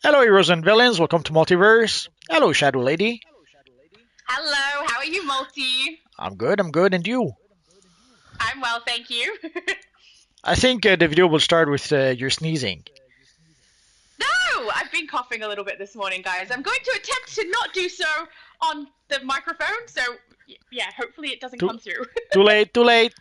Hello, heroes and villains. Welcome to Multiverse. Hello, Shadow Lady. Hello, how are you, Multi? I'm good, and you? I'm well, thank you. I think the video will start with your sneezing. No, I've been coughing a little bit this morning, guys. I'm going to attempt to not do so on the microphone, so yeah, hopefully it doesn't Too, come through. too late, too late.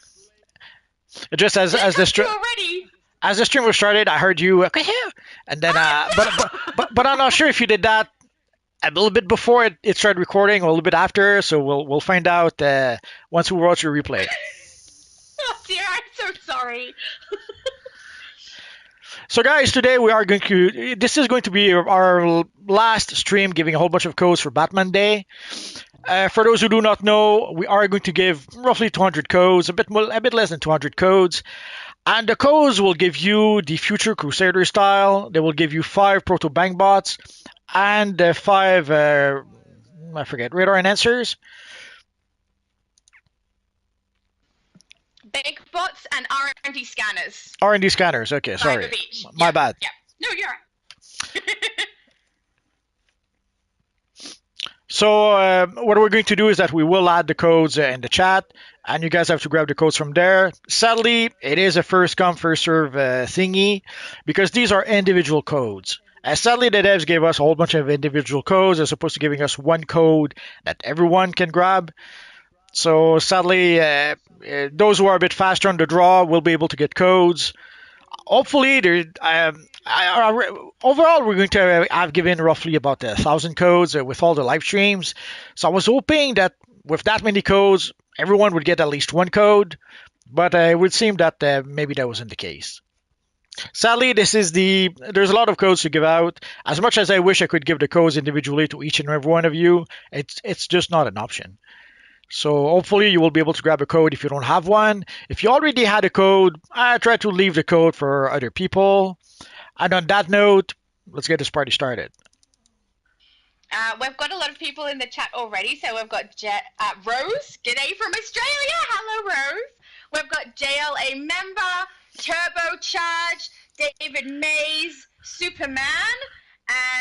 Just as Did it as the come str- through already? as the stream was started, I heard you, and then but I'm not sure if you did that a little bit before it started recording, or a little bit after. So we'll find out once we watch the replay. Oh dear, I'm so sorry. So guys, today we are going to. This is going to be our last stream, giving a whole bunch of codes for Batman Day. For those who do not know, we are going to give roughly 200 codes, a bit less than 200 codes, and the codes will give you the future Crusader style. They will give you 5 proto bank bots and 5 I forget radar enhancers. Big bots and R&D scanners. R&D scanners. Okay, sorry, 5 of each. my bad. Yeah. No, you're right. So what we're going to do is that we will add the codes in the chat, and you guys have to grab the codes from there. Sadly, it is a first come first serve thingy because these are individual codes. Sadly, the devs gave us a whole bunch of individual codes as opposed to giving us one code that everyone can grab. So sadly, those who are a bit faster on the draw will be able to get codes. Hopefully, overall, we're going to have given roughly about 1,000 codes with all the live streams. So I was hoping that with that many codes, everyone would get at least one code, but it would seem that maybe that wasn't the case. Sadly, there's a lot of codes to give out. As much as I wish I could give the codes individually to each and every one of you, it's just not an option. So hopefully you will be able to grab a code if you don't have one. If you already had a code, try to leave the code for other people. And on that note, let's get this party started. We've got a lot of people in the chat already. So we've got Rose, g'day from Australia. Hello, Rose. We've got JLA member, Turbocharge, David Mays, Superman,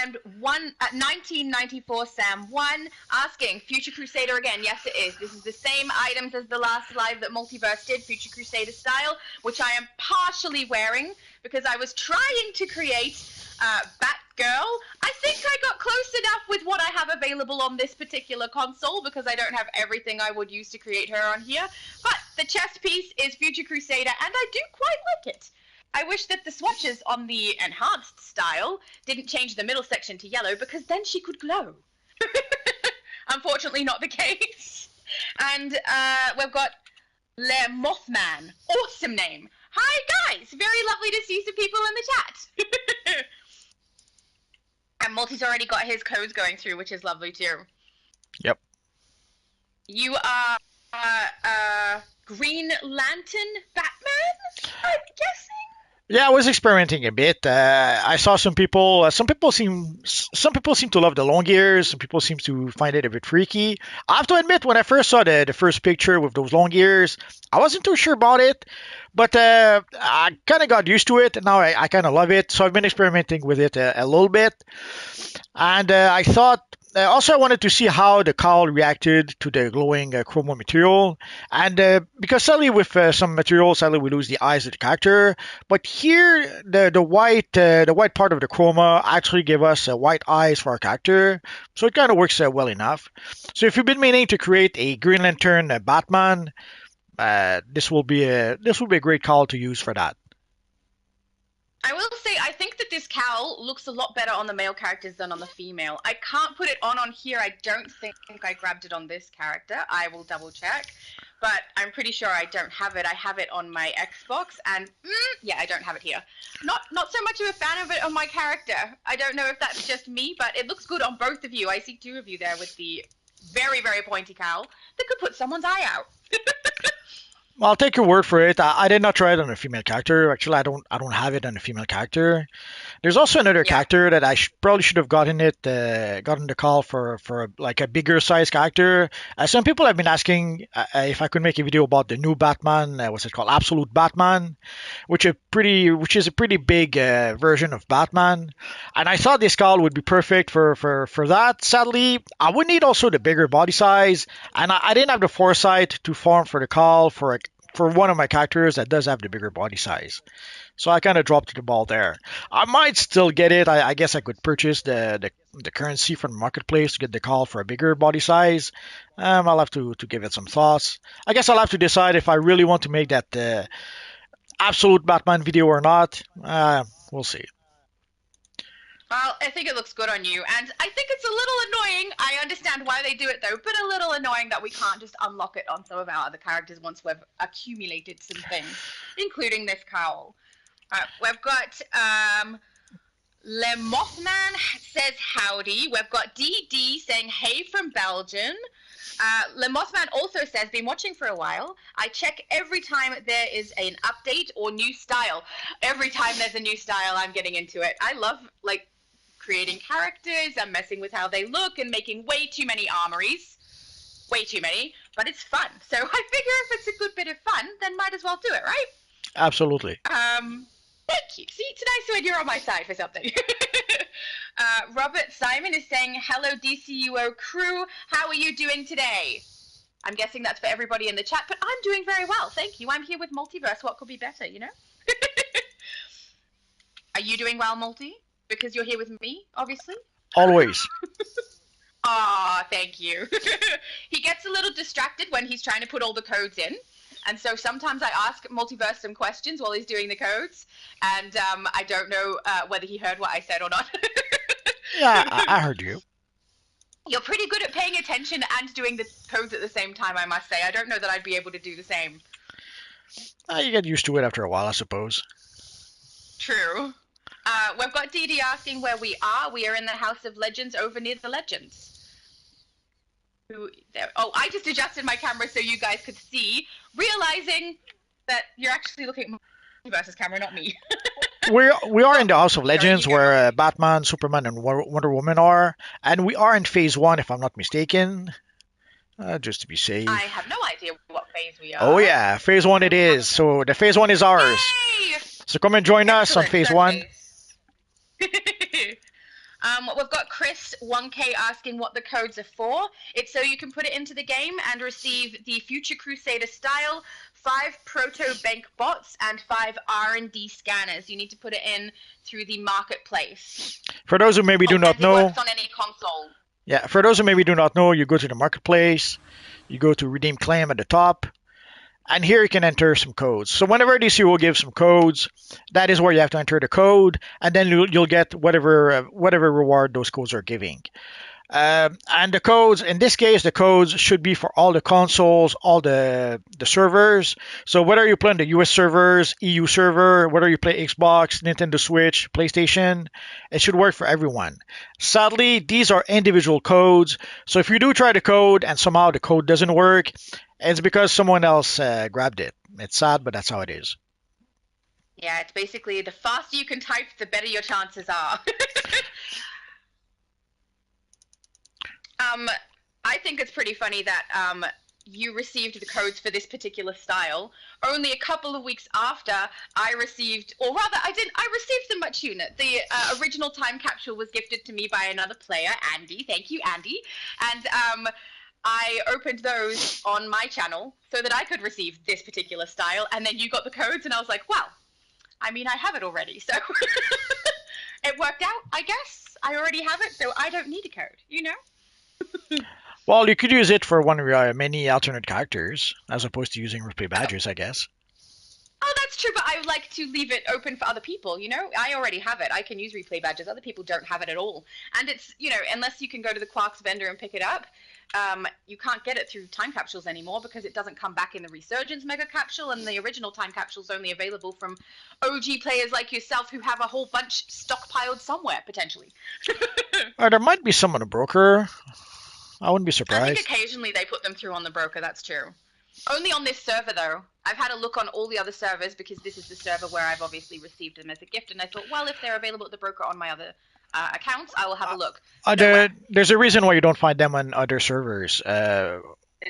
and 1994 Sam 1 asking, Future Crusader again? Yes, it is. This is the same items as the last live that Multiverse did, Future Crusader style, which I am partially wearing because I was trying to create Batgirl. I think I got close enough with what I have available on this particular console because I don't have everything I would use to create her on here. But the chest piece is Future Crusader, and I do quite like it. I wish that the swatches on the enhanced style didn't change the middle section to yellow because then she could glow. Unfortunately, not the case. And we've got Le Mothman. Awesome name. Hi, guys. Very lovely to see some people in the chat. And Multi's already got his codes going through, which is lovely too. Yep. You are Green Lantern Batman, I'm guessing? Yeah, I was experimenting a bit. I saw some people. Some people seem to love the long ears. Some people seem to find it a bit freaky. I have to admit, when I first saw the first picture with those long ears, I wasn't too sure about it. But I kind of got used to it, and now I kind of love it. So I've been experimenting with it a little bit. And I thought also I wanted to see how the cowl reacted to the glowing chroma material. And because sadly with some materials, sadly we lose the eyes of the character. But here the white part of the chroma actually gave us white eyes for our character. So it kind of works well enough. So if you've been meaning to create a Green Lantern Batman, this will be a great cowl to use for that. I will say, I think that this cowl looks a lot better on the male characters than on the female. I can't put it on here. I don't think I grabbed it on this character. I will double check. But I'm pretty sure I don't have it. I have it on my Xbox. And, yeah, I don't have it here. Not so much of a fan of it on my character. I don't know if that's just me, but it looks good on both of you. I see 2 of you there with the very, very pointy cowl that could put someone's eye out. Well, I'll take your word for it. I did not try it on a female character. Actually, I don't have it on a female character. There's also another Yeah. character that probably should have gotten the call for like a bigger size character. Some people have been asking if I could make a video about the new Batman. What's it called? Absolute Batman, which is a pretty big version of Batman. And I thought this call would be perfect for that. Sadly, I would need also the bigger body size, and I didn't have the foresight to farm for the call for one of my characters that does have the bigger body size. So I kind of dropped the ball there. I might still get it. I guess I could purchase the currency from the marketplace to get the call for a bigger body size. I'll have to give it some thoughts. I guess I'll have to decide if I really want to make that absolute Batman video or not. We'll see. Well, I think it looks good on you, and I think it's a little annoying. I understand why they do it though, but a little annoying that we can't just unlock it on some of our other characters once we've accumulated some things, including this cowl. We've got Le Mothman says howdy. We've got DD saying hey from Belgium. Le Mothman also says, been watching for a while. I check every time there is an update or new style. Every time there's a new style, I'm getting into it. I love like creating characters and messing with how they look and making way too many armories. Way too many, but it's fun. So I figure if it's a good bit of fun, then might as well do it, right? Absolutely. Thank you. See, it's nice when you're on my side for something. Robert Simon is saying, hello, DCUO crew. How are you doing today? I'm guessing that's for everybody in the chat, but I'm doing very well. Thank you. I'm here with Multiverse. What could be better, you know? Are you doing well, Multi? Because you're here with me, obviously? Always. Ah, thank you. He gets a little distracted when he's trying to put all the codes in. And so sometimes I ask Multiverse some questions while he's doing the codes, and I don't know whether he heard what I said or not. Yeah, I heard you. You're pretty good at paying attention and doing the codes at the same time, I must say. I don't know that I'd be able to do the same. You get used to it after a while, I suppose. True. We've got DD asking where we are. We are in the House of Legends over near the Legends. Oh, I just adjusted my camera so you guys could see, realizing that you're actually looking at Multiverse's camera, not me. We are in the House of Legends where Batman, Superman, and Wonder Woman are, and we are in Phase 1, if I'm not mistaken. Just to be safe. I have no idea what phase we are. Oh yeah, Phase 1 it is. So the Phase 1 is ours. Yay! So come and join us on Phase 1. We've got Chris 1K asking what the codes are for. It's so you can put it into the game and receive the Future Crusader style, 5 Proto Bank bots, and 5 R&D scanners. You need to put it in through the marketplace. For those who maybe do not know, it works on any console. Yeah, for those who maybe do not know, you go to the marketplace, you go to redeem claim at the top, and here you can enter some codes. So whenever DCUO gives some codes, that is where you have to enter the code, and then you'll get whatever reward those codes are giving. And the codes, in this case, the codes should be for all the consoles, all the servers. So whether you play on the US servers, EU server, whether you play Xbox, Nintendo Switch, PlayStation, it should work for everyone. Sadly, these are individual codes. So if you do try the code and somehow the code doesn't work, it's because someone else grabbed it. It's sad, but that's how it is. Yeah, it's basically the faster you can type, the better your chances are. I think it's pretty funny that you received the codes for this particular style only a couple of weeks after I received, or rather I received them much sooner. The original time capsule was gifted to me by another player, Andy. Thank you, Andy. And I opened those on my channel so that I could receive this particular style, and then you got the codes, and I was like, well, I mean, I have it already, so it worked out, I guess. I already have it, so I don't need a code, you know? Well, you could use it for one of your many alternate characters, as opposed to using replay badges, I guess. Oh, that's true, but I would like to leave it open for other people, you know? I already have it. I can use replay badges. Other people don't have it at all. And it's, you know, unless you can go to the Quarks vendor and pick it up, you can't get it through time capsules anymore because it doesn't come back in the Resurgence mega capsule, and the original time capsule is only available from OG players like yourself who have a whole bunch stockpiled somewhere, potentially. Or there might be some on a broker. I wouldn't be surprised. I think occasionally they put them through on the broker, that's true. Only on this server though. I've had a look on all the other servers because this is the server where I've obviously received them as a gift, and I thought, well, if they're available at the broker on my other accounts, I will have a look. Nowhere. There's a reason why you don't find them on other servers. There's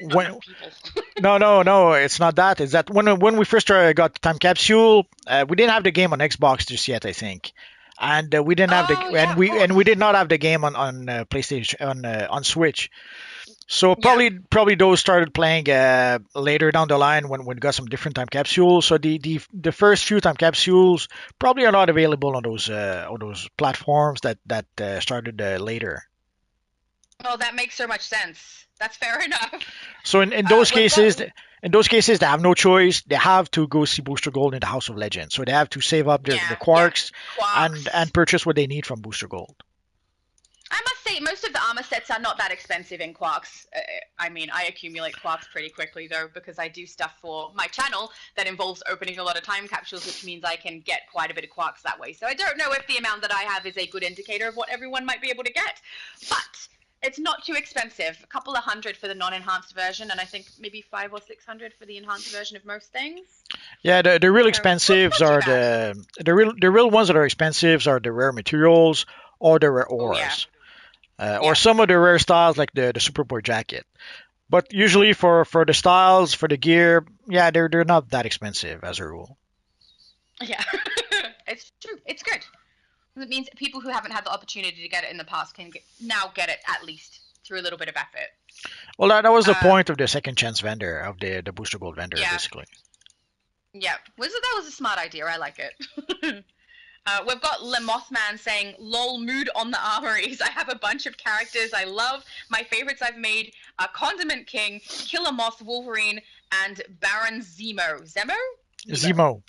not When enough people. no, it's not that. It's that when we first got Time Capsule, we didn't have the game on Xbox just yet, I think, and we didn't have the Oh yeah, of and we course. did not have the game on PlayStation on Switch. So Yeah. probably those started playing later down the line when we got some different time capsules. So the first few time capsules probably are not available on those platforms that started later. Oh, that makes so much sense. That's fair enough. So We've got in those cases they have no choice. They have to go see Booster Gold in the House of Legends. So they have to save up the yeah, yeah. quarks and Quarks. purchase what they need from Booster Gold. I must say, most of the armor sets are not that expensive in quarks. I mean, I accumulate quarks pretty quickly though, because I do stuff for my channel that involves opening a lot of time capsules, which means I can get quite a bit of quarks that way. So I don't know if the amount that I have is a good indicator of what everyone might be able to get, but it's not too expensive. A couple of hundred for the non-enhanced version, and I think maybe 500 or 600 for the enhanced version of most things. Yeah, the real So expensives not too are bad. the real ones that are expensives are the rare materials or the rare Oh yeah, ores, or yeah. some of the rare styles like the Superboy jacket. But usually for the styles for the gear, yeah, they're not that expensive as a rule. Yeah, it's true. It's good. It means people who haven't had the opportunity to get it in the past can now get it at least through a little bit of effort. Well, that was the Uh, point of the second chance vendor of the booster gold vendor yeah, basically. yeah. That was a smart idea. I like it. We've got Le Mothman saying, "Lol, mood on the armories. I have a bunch of characters I love. My favorites I've made are Condiment King, Killer Moth, Wolverine, and Baron Zemo. Zemo? Zemo. Zemo,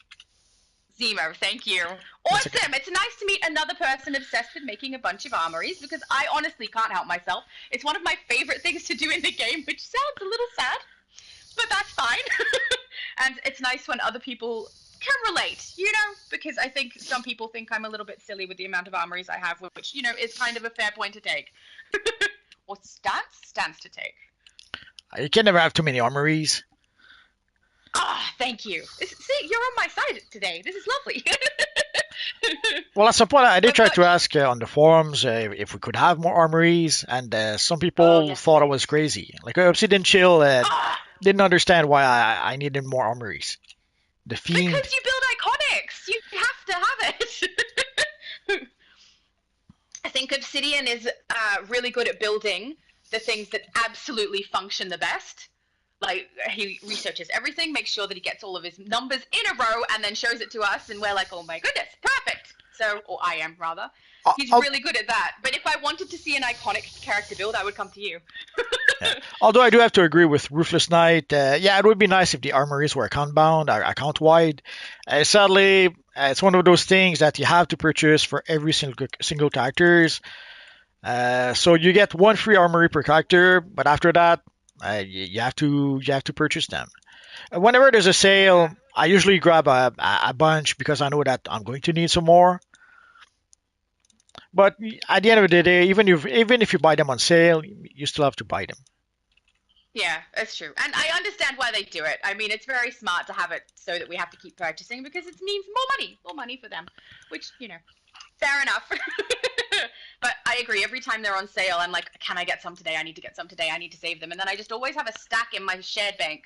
Zemo, thank you. that's okay. Awesome. It's nice to meet another person obsessed with making a bunch of armories because I honestly can't help myself. It's one of my favorite things to do in the game, which sounds a little sad, but that's fine. And it's nice when other people can relate, because I think some people think I'm a little bit silly with the amount of armories I have, which, is kind of a fair point to take. Or stance to take. You can never have too many armories. Ah, thank you. See, you're on my side today. This is lovely. Well, at some point, I did We've try got. to ask on the forums if we could have more armories, and some Oh, people yes, thought I was please. crazy. Like Obsidian Chill Ah, didn't understand why I needed more armories. The Fiend, because you build iconics. You have to have it. I think Obsidian is really good at building the things that absolutely function the best. Like, he researches everything, makes sure that he gets all of his numbers in a row, and then shows it to us, and we're like, oh my goodness, perfect. So, or I am rather. He's I'll, really good at that. But if I wanted to see an iconic character build, I would come to you. yeah. Although I do have to agree with Ruthless Knight, yeah, it would be nice if the armories were account bound, account wide. Sadly, it's one of those things that you have to purchase for every single characters. So you get one free armory per character, but after that, you have to purchase them. Whenever there's a sale, Yeah. I usually grab a bunch because I know that I'm going to need some more. But at the end of the day, even if you buy them on sale, you still have to buy them. Yeah, it's true. And I understand why they do it. I mean, it's very smart to have it so that we have to keep purchasing because it means more money for them, which, fair enough. But I agree. Every time they're on sale, I'm like, can I get some today? I need to get some today. I need to save them. And then I just always have a stack in my shared bank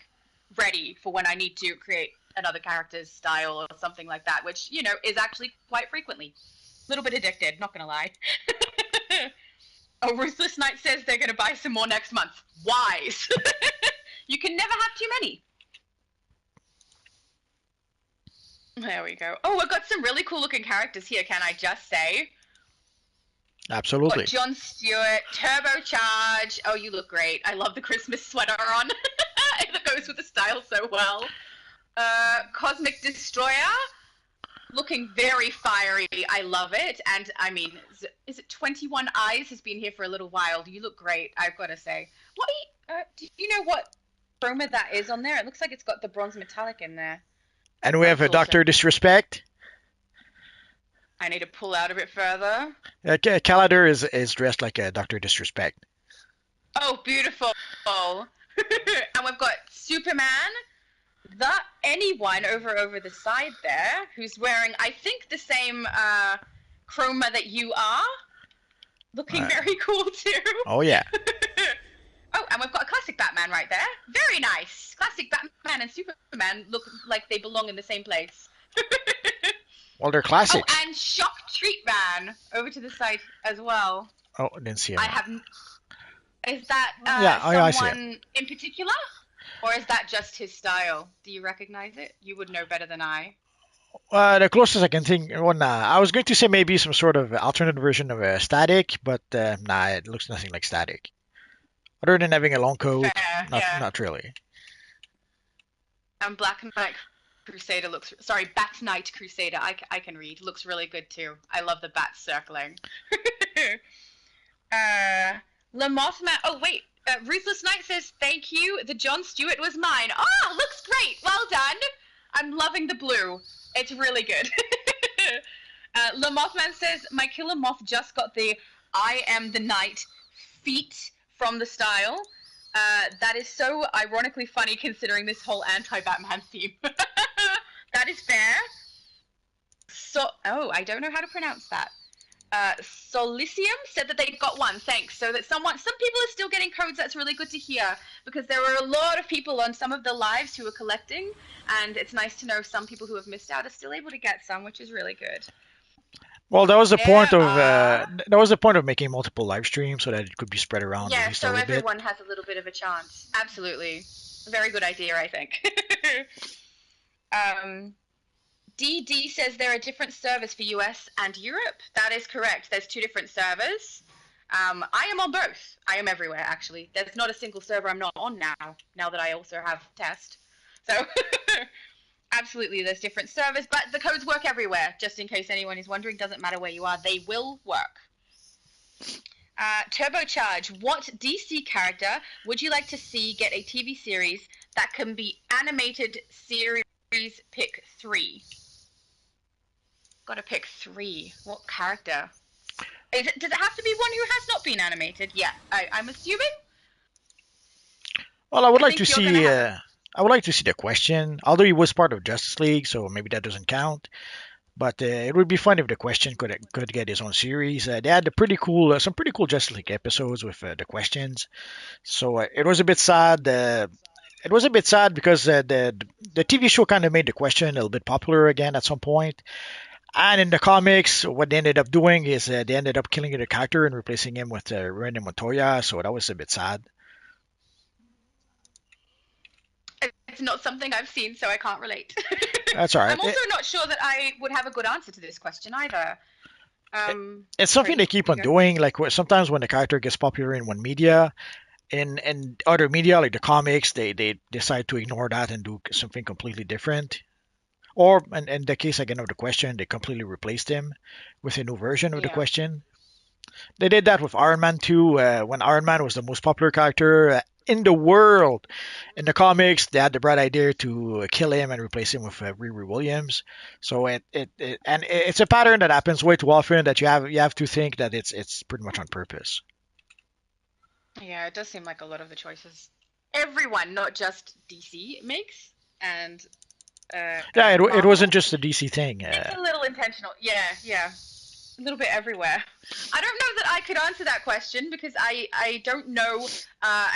ready for when I need to create another character's style or something like that, which, is actually quite frequently. A little bit addicted, not going to lie. Oh, Ruthless Knight says they're going to buy some more next month. Wise. You can never have too many. There we go. Oh, we've got some really cool looking characters here, can I just say? Got Absolutely. John Stewart, Turbocharge. Oh, you look great. I love the Christmas sweater on. It goes with the style so well. Cosmic Destroyer, looking very fiery. I love it. And I mean, is it 21 Eyes has been here for a little while. You look great, I've got to say. What? Do you know what chroma that is on there? It looks like it's got the bronze metallic in there. And we Oh, have it's a awesome. Doctor Disrespect. I need to pull out a bit further. Calader is dressed like a Doctor Disrespect. Oh, beautiful. And we've got Superman, anyone over the side there who's wearing, I think, the same chroma that you are, looking Uh, very cool too. oh yeah. Oh, and we've got a classic Batman right there. Very nice. Classic Batman and Superman look like they belong in the same place. Well, they're Oh, classics. and Shock Treat Man over to the side as well. Oh, I didn't see him. I have. Is that Yeah, I see him. someone in particular, or is that just his style? Do you recognize it? You would know better than I. The closest I can think, well, nah, I was going to say maybe some sort of alternate version of Static, but nah, it looks nothing like Static. Other than having a long coat, Fair, yeah. not really. And Black Knight Crusader looks. Sorry, Bat Knight Crusader. I can read. Looks really good too. I love the bats circling. Lamothman. Oh wait. Ruthless Knight says thank you. The John Stewart was mine. Oh, looks great. Well done. I'm loving the blue. It's really good. Lamothman says my killer moth just got the I am the knight feat from the style. That is so ironically funny considering this whole anti-Batman theme. That is fair. I don't know how to pronounce that. Solicium said that they got one. Thanks. So that some people are still getting codes. That's really good to hear because there were a lot of people on some of the lives who were collecting, and it's nice to know some people who have missed out are still able to get some, which is really good. Well, that was the point of making multiple live streams so that it could be spread around at Yeah, least so a little bit. everyone has a little bit of a chance. Absolutely. A very good idea, I think. DD says there are different servers for US and Europe. That is correct. There's 2 different servers. I am on both. I am everywhere, actually. There's not a single server I'm not on now that I also have test. So, absolutely, there's different servers, but the codes work everywhere, just in case anyone is wondering. Doesn't matter where you are, they will work. Turbocharge, what DC character would you like to see get a TV series that can be animated series pick 3? Gotta pick 3. What character? Does it have to be one who has not been animated? Yeah, I'm assuming. Well, I would like to think you're see. gonna have I would like to see the Question, although he was part of Justice League, so maybe that doesn't count. But it would be fun if the Question could get his own series. They had some pretty cool Justice League episodes with the questions. So it was a bit sad. It was a bit sad because the TV show kind of made the Question a little bit popular again at some point. And in the comics, what they ended up doing is they ended up killing the character and replacing him with Randy Montoya. So that was a bit sad. It's not something I've seen, so I can't relate. That's all right. I'm also not sure that I would have a good answer to this question either. It's something Sorry, they keep on you go. doing. Like sometimes when the character gets popular in one media, in other media like the comics, they decide to ignore that and do something completely different. Or in the case again of the Question, they completely replaced him with a new version of the Yeah. Question. They did that with Iron Man 2 when Iron Man was the most popular character in the world. In the comics, they had the bright idea to kill him and replace him with Riri Williams. So it's a pattern that happens way too often that you have to think that it's pretty much on purpose. Yeah, it does seem like a lot of the choices everyone, not just DC, makes, and Yeah, it Marvel. wasn't just a DC thing. It's a little intentional. Yeah. A little bit everywhere. I don't know that I could answer that question because I don't know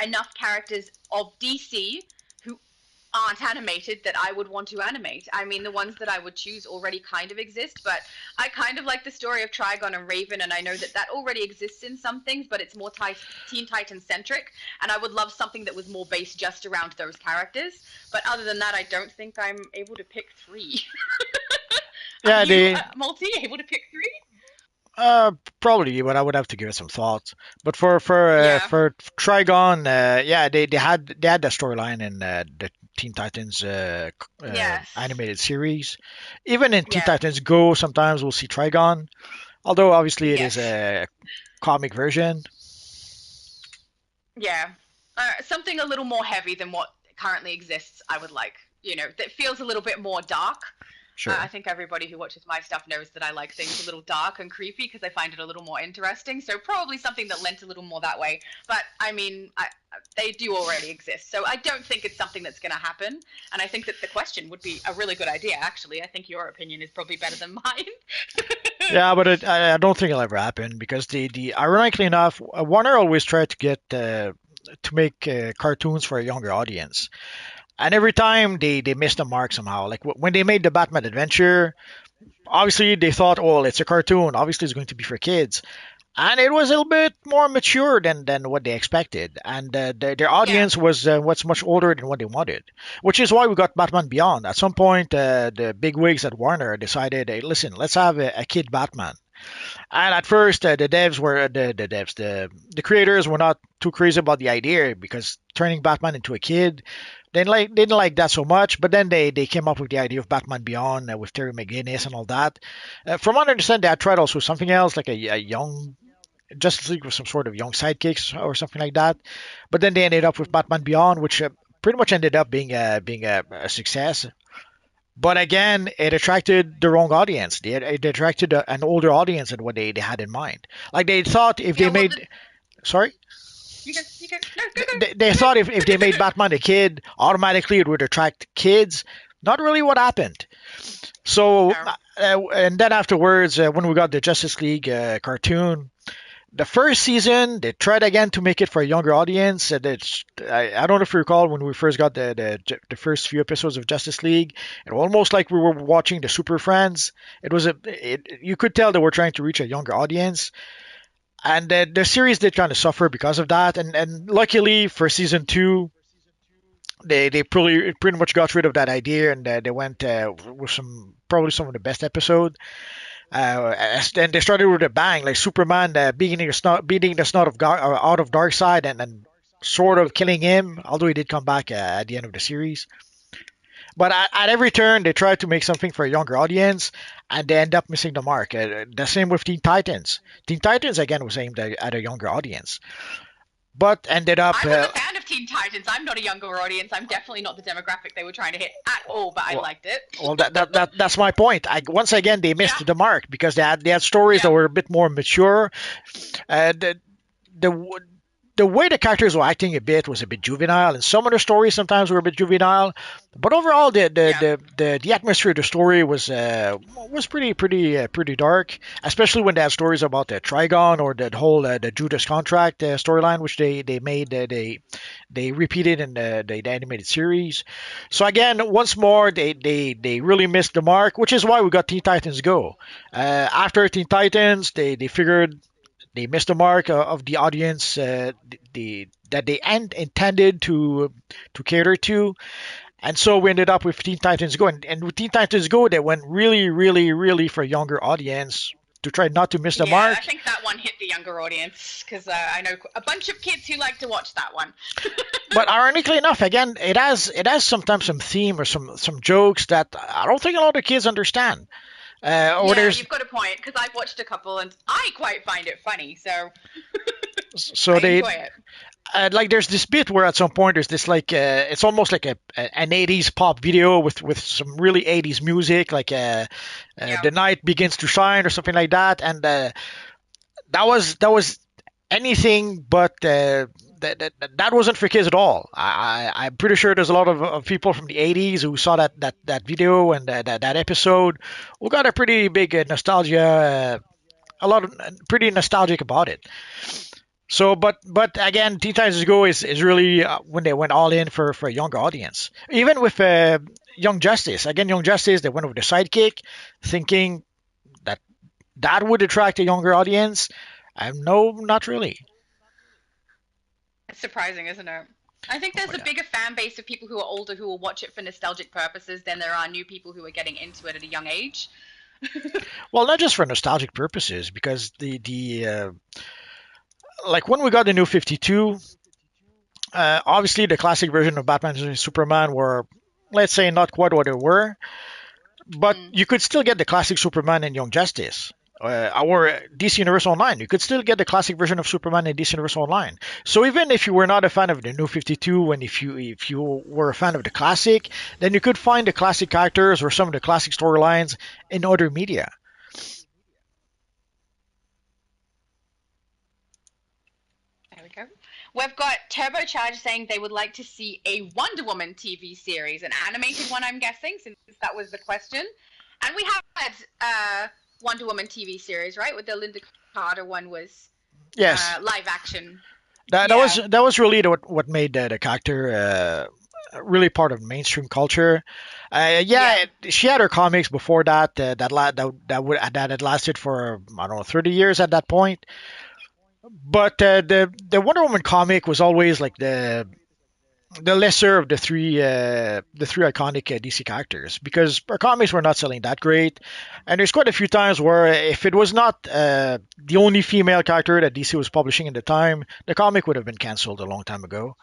enough characters of DC who aren't animated that I would want to animate. I mean, the ones that I would choose already kind of exist, but I kind of like the story of Trigon and Raven, and I know that already exists in some things, but it's more Teen Titan centric, and I would love something that was more based just around those characters. But other than that, I don't think I'm able to pick 3. Yeah, Are you, Multi, able to pick 3? Probably, but I would have to give it some thought. But for Yeah. Trigon, yeah, they had that storyline in the Teen Titans Yes. animated series. Even in Teen Yeah. Titans Go, sometimes we'll see Trigon, although obviously it is Yes. a comic version. Yeah. Something a little more heavy than what currently exists, I would like. That feels a little bit more dark. Sure. I think everybody who watches my stuff knows that I like things a little dark and creepy because I find it a little more interesting. So probably something that lent a little more that way. But I mean, they do already exist. So I don't think it's something that's going to happen. And I think that the question would be a really good idea, actually. I think your opinion is probably better than mine. Yeah, but I don't think it'll ever happen because the ironically enough, Warner always tried to get to make cartoons for a younger audience, and every time they missed the mark somehow. Like when they made the Batman Adventure, obviously they thought, oh, it's a cartoon, obviously it's going to be for kids. And it was a little bit more mature than what they expected, and their Yeah. audience was much older than what they wanted, which is why we got Batman Beyond. At some point, the big wigs at Warner decided, hey, listen, let's have a kid Batman. And at first, the devs were the devs, the creators were not too crazy about the idea because turning Batman into a kid, they didn't like that so much. But then they came up with the idea of Batman Beyond with Terry McGinnis and all that. From what I understand, they had tried also something else like a young Justice League with some sort of young sidekicks or something like that. But then they ended up with Batman Beyond, which pretty much ended up being a success. But again, it attracted the wrong audience. It attracted an older audience than what they had in mind. Like they thought if they Yeah, well, made, sorry, you can, no, go, go. they thought if they made Batman a kid, automatically it would attract kids. Not really what happened. So, No. and then afterwards, when we got the Justice League cartoon, the first season they tried again to make it for a younger audience. And I don't know if you recall when we first got the first few episodes of Justice League, it was almost like we were watching the Super Friends. You could tell they were trying to reach a younger audience, and the series did kind of suffer because of that. And luckily for season two, they pretty much got rid of that idea, and they went with some of the best episodes. And they started with a bang, like Superman beating the snot of out of Darkseid and sort of killing him, although he did come back at the end of the series. But at every turn, they tried to make something for a younger audience, and they end up missing the mark. The same with Teen Titans. Teen Titans again was aimed at a younger audience, but ended up I was a fan of Teen Titans. I'm not a younger audience. I'm definitely not the demographic they were trying to hit at all, but I well, liked it. well, that's my point. Once again, they Yeah, missed the mark because they had stories that yeah, were a bit more mature. The the way the characters were acting a bit was a bit juvenile, and some of the stories sometimes were a bit juvenile. But overall, yeah. the atmosphere of the story was pretty dark, especially when they had stories about the Trigon or the whole the Judas contract storyline, which they made they repeated in the animated series. So again, once more, they really missed the mark, which is why we got Teen Titans Go. After Teen Titans, they figured they missed the mark of the audience that they intended to cater to, and so we ended up with Teen Titans Go. And with Teen Titans Go, they went really for a younger audience to try not to miss the Yeah, I mark. think that one hit the younger audience because I know a bunch of kids who like to watch that one. But ironically enough, again, it has sometimes some theme or some jokes that I don't think a lot of kids understand. Or Yeah, there's you've got a point because I've watched a couple and I quite find it funny, so so I they enjoy it. like there's this bit where at some point there's this like it's almost like an 80s pop video with some really 80s music like Yeah, the night begins to shine or something like that, and that was anything but that wasn't for kids at all. I'm pretty sure there's a lot of people from the 80s who saw that video and that episode who got a pretty big nostalgia, a lot of pretty nostalgic about it. So, but again, Teen Titans Go is really when they went all in for a younger audience. Even with Young Justice, again, Young Justice, they went with the sidekick, thinking that that would attract a younger audience. No, not really. it's surprising, isn't it? I think Oh there's a yeah. bigger fan base of people who are older who will watch it for nostalgic purposes than there are new people who are getting into it at a young age. Well, not just for nostalgic purposes, because the like when we got the new 52, obviously the classic version of Batman and Superman were, let's say, not quite what they were, but Mm. you could still get the classic Superman and Young Justice. our DC Universe Online. You could still get the classic version of Superman in DC Universe Online. So even if you were not a fan of the New 52, and if you were a fan of the classic, then you could find the classic characters or some of the classic storylines in other media. There we go. We've got Turbocharge saying they would like to see a Wonder Woman TV series, an animated one, I'm guessing, since that was the question. And we have had Wonder Woman TV series, right? With the Linda Carter one was Yes, live action. that was Yeah, that was really what made the character really part of mainstream culture. yeah, Yeah, she had her comics before that that had lasted for I don't know 30 years at that point. But the Wonder Woman comic was always like the lesser of the three iconic DC characters because her comics were not selling that great, and there's quite a few times where if it was not the only female character that DC was publishing at the time, the comic would have been canceled a long time ago.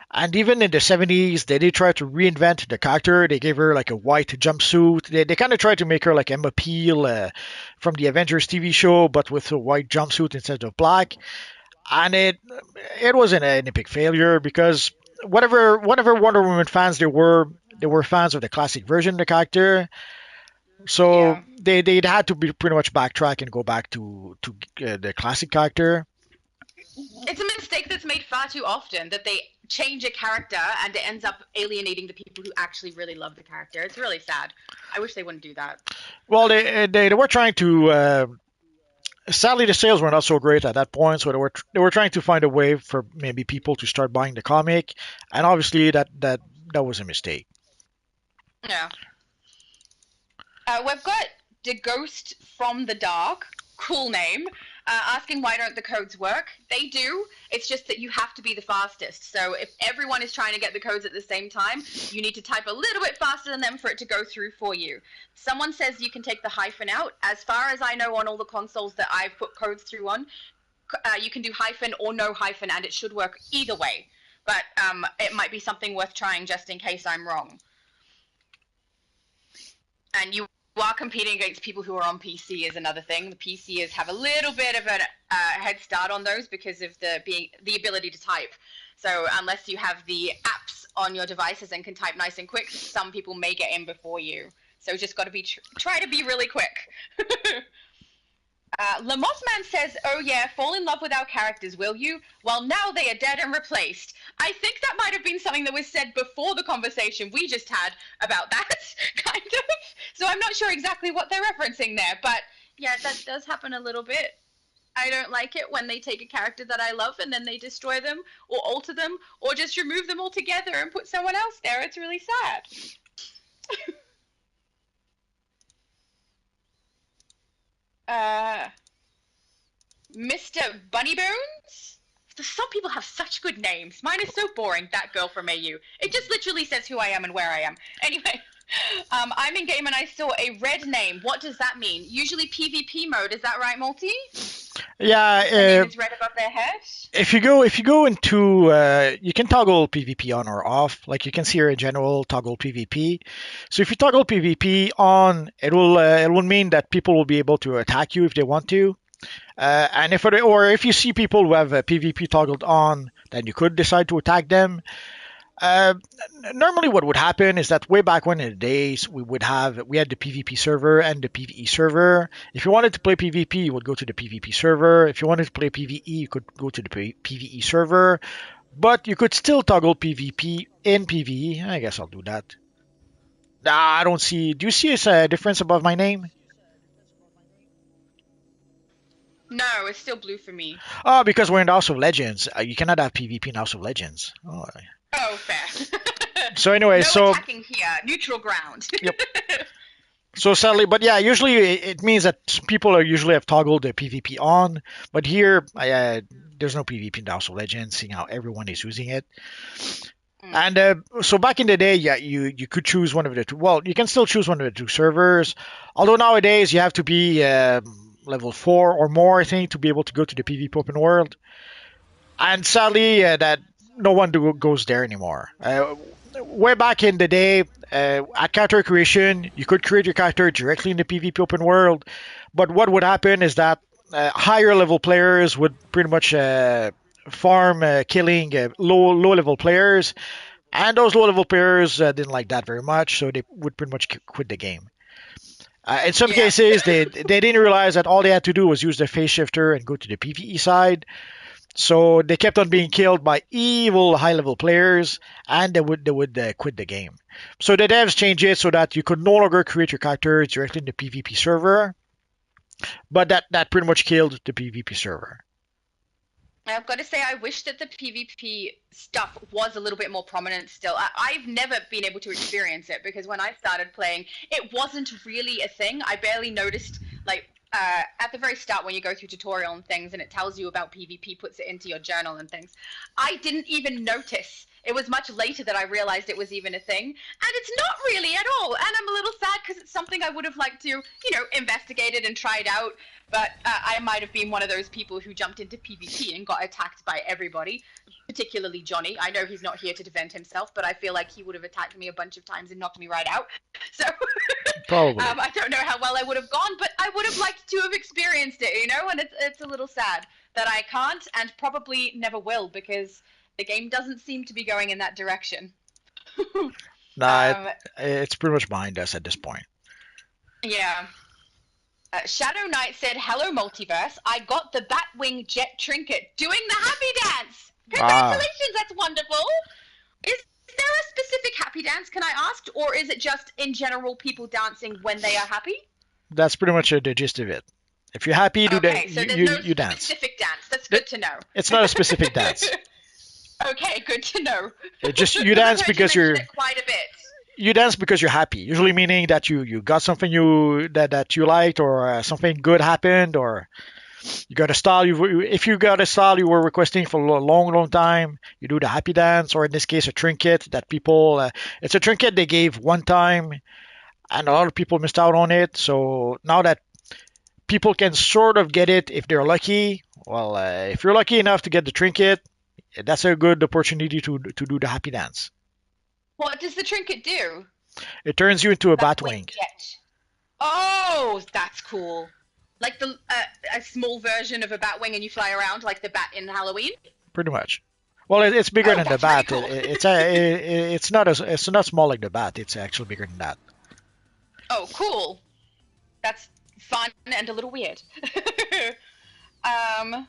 And even in the 70s, they did try to reinvent the character. They gave her like a white jumpsuit. They kind of tried to make her like Emma Peel from the Avengers TV show, but with a white jumpsuit instead of black. And it was an epic failure because whatever Wonder Woman fans they were fans of the classic version of the character. So yeah. they'd had to be pretty much backtrack and go back to the classic character. It's a mistake that's made far too often that they change a character and it ends up alienating the people who actually really love the character. It's really sad. I wish they wouldn't do that. Well, they were trying to. Sadly, the sales were not so great at that point, so they were trying to find a way for maybe people to start buying the comic, and obviously that was a mistake. Yeah. We've got the Ghost from the Dark, cool name, asking why don't the codes work. They do. It's just that you have to be the fastest. So if everyone is trying to get the codes at the same time, you need to type a little bit faster than them for it to go through for you. Someone says you can take the hyphen out. As far as I know, on all the consoles that I've put codes through on, you can do hyphen or no hyphen, and it should work either way. But it might be something worth trying just in case I'm wrong. And you are competing against people who are on PC is another thing. The PCers have a little bit of a head start on those because of the ability to type. So unless you have the apps on your devices and can type nice and quick, some people may get in before you. So just got to be try to be really quick. Lamothman says, "Oh yeah, fall in love with our characters, will you? Well, now they are dead and replaced." I think that might have been something that was said before the conversation we just had about that, kind of. So I'm not sure exactly what they're referencing there, but yeah, that does happen a little bit. I don't like it when they take a character that I love and then they destroy them or alter them or just remove them altogether and put someone else there. It's really sad. uh, Mr. Bunnybones? Some people have such good names. Mine is so boring, that girl from AU. It just literally says who I am and where I am. Anyway, I'm in game and I saw a red name. What does that mean? Usually PvP mode, is that right, Multi? Yeah, The name is red above their head? if you go into you can toggle PvP on or off. Like you can see here in general, toggle PvP. So if you toggle PvP on, it will mean that people will be able to attack you if they want to. And if you see people who have PvP toggled on, then you could decide to attack them. Uh, Normally, what would happen is that way back when in the days, we had the PvP server and the PvE server. If you wanted to play PvP, you would go to the PvP server. If you wanted to play PvE, you could go to the PvE server. But you could still toggle PvP in PvE. I guess I'll do that. I don't see. Do you see a difference above my name? No, it's still blue for me. Oh, because we're in the House of Legends. You cannot have PvP in House of Legends. Oh. Oh, fair. So anyway, No so attacking here. Neutral ground. yep. So sadly, but yeah, usually it means that people are usually have toggled their PvP on, but here there's no PvP in the House of Legends, seeing how everyone is using it. And so back in the day, yeah, you could choose one of the two. Well, you can still choose one of the two servers, although nowadays you have to be level 4 or more, I think, to be able to go to the PvP open world. And sadly, that no one goes there anymore. way back in the day, at character creation, you could create your character directly in the PvP open world. But what would happen is that higher level players would pretty much farm killing low level players, and those low level players didn't like that very much, so they would pretty much quit the game. In some Yeah. cases, they didn't realize that all they had to do was use the phase shifter and go to the PvE side. So they kept on being killed by evil high level players, and they would quit the game. So the devs changed it so that you could no longer create your character directly in the PvP server, but that pretty much killed the PvP server. I've got to say, I wish that the PvP stuff was a little bit more prominent still. I've never been able to experience it because when I started playing, it wasn't really a thing. I barely noticed, like, at the very start when you go through tutorial and things and it tells you about PvP, puts it into your journal and things. I didn't even notice. It was much later that I realized it was even a thing. And it's not really at all. And I'm a little sad because it's something I would have liked to, investigated and tried out. But I might have been one of those people who jumped into PvP and got attacked by everybody, particularly Johnny. I know he's not here to defend himself, but I feel like he would have attacked me a bunch of times and knocked me right out. So Probably. I don't know how well I would have gone, but I would have liked to have experienced it, and it's a little sad that I can't and probably never will because the game doesn't seem to be going in that direction. Nah, um, it's pretty much behind us at this point. yeah. Shadow Knight said, "Hello, multiverse. I got the Batwing Jet trinket doing the happy dance. Ah, Congratulations, that's wonderful. Is there a specific happy dance, can I ask? Or is it just in general people dancing when they are happy? that's pretty much the gist of it. If you're happy, Okay, so there's no you dance. specific dance. That's good to know. It's not a specific dance. Okay, good to know. It just you Because I've dance heard because you you're mention it quite a bit. you dance because you're happy. Usually meaning that you got something that you liked, or something good happened, or you got a style. If you got a style you were requesting for a long time, you do the happy dance, or in this case a trinket that people. It's a trinket they gave one time, and a lot of people missed out on it. So now that people can sort of get it if they're lucky, well, if you're lucky enough to get the trinket, that's a good opportunity to do the happy dance. What does the trinket do? It turns you into a Batwing batwing, jet. Oh, that's cool. Like a small version of a Batwing, and you fly around like the bat in Halloween. pretty much. Well, it's bigger Oh, than the that's really bat. cool. It's not small like the bat. It's actually bigger than that. Oh, cool. That's fun and a little weird. um,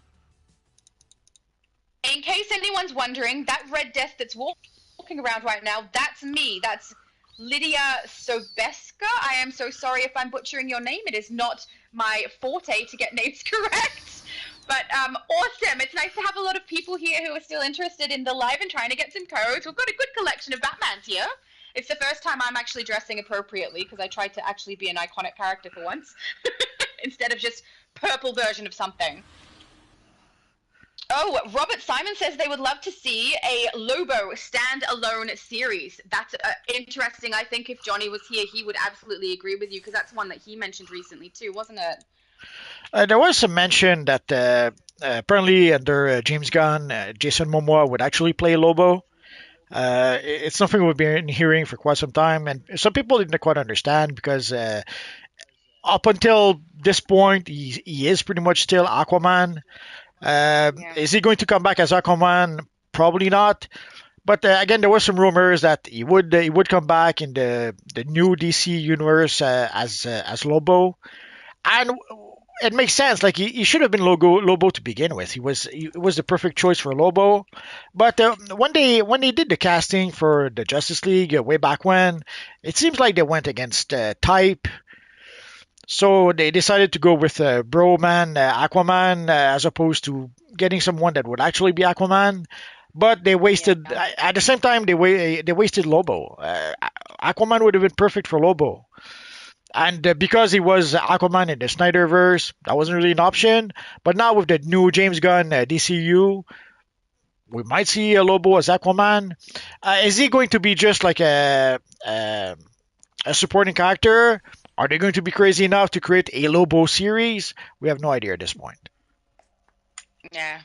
in case anyone's wondering, that red death that's walking around right now, that's me. That's Lydia Sobeska. I am so sorry if I'm butchering your name. It is not my forte to get names correct. But awesome. It's nice to have a lot of people here who are still interested in the live and trying to get some codes. We've got a good collection of Batmans here. It's the first time I'm actually dressing appropriately because I tried to actually be an iconic character for once instead of just purple version of something. Oh, Robert Simon says they would love to see a Lobo standalone series. That's interesting. I think if Johnny was here, he would absolutely agree with you because that's one that he mentioned recently too, wasn't it? There was some mention that apparently under James Gunn, Jason Momoa would actually play Lobo. It's something we've been hearing for quite some time, and some people didn't quite understand because up until this point, he is pretty much still Aquaman. Yeah. Is he going to come back as Aquaman? Probably not. But again, there were some rumors that he would come back in the new DC universe as Lobo, and it makes sense. Like he should have been Lobo to begin with. He was the perfect choice for Lobo. But when they did the casting for the Justice League way back when, it seems like they went against type. So they decided to go with Bro-Man, Aquaman, as opposed to getting someone that would actually be Aquaman. But they wasted Yeah. at the same time they wasted Lobo. Aquaman would have been perfect for Lobo, and because he was Aquaman in the Snyderverse, that wasn't really an option. But now with the new James Gunn DCU, we might see a Lobo as Aquaman. Is he going to be just like a supporting character? Are they going to be crazy enough to create a Lobo series? We have no idea at this point. Yeah.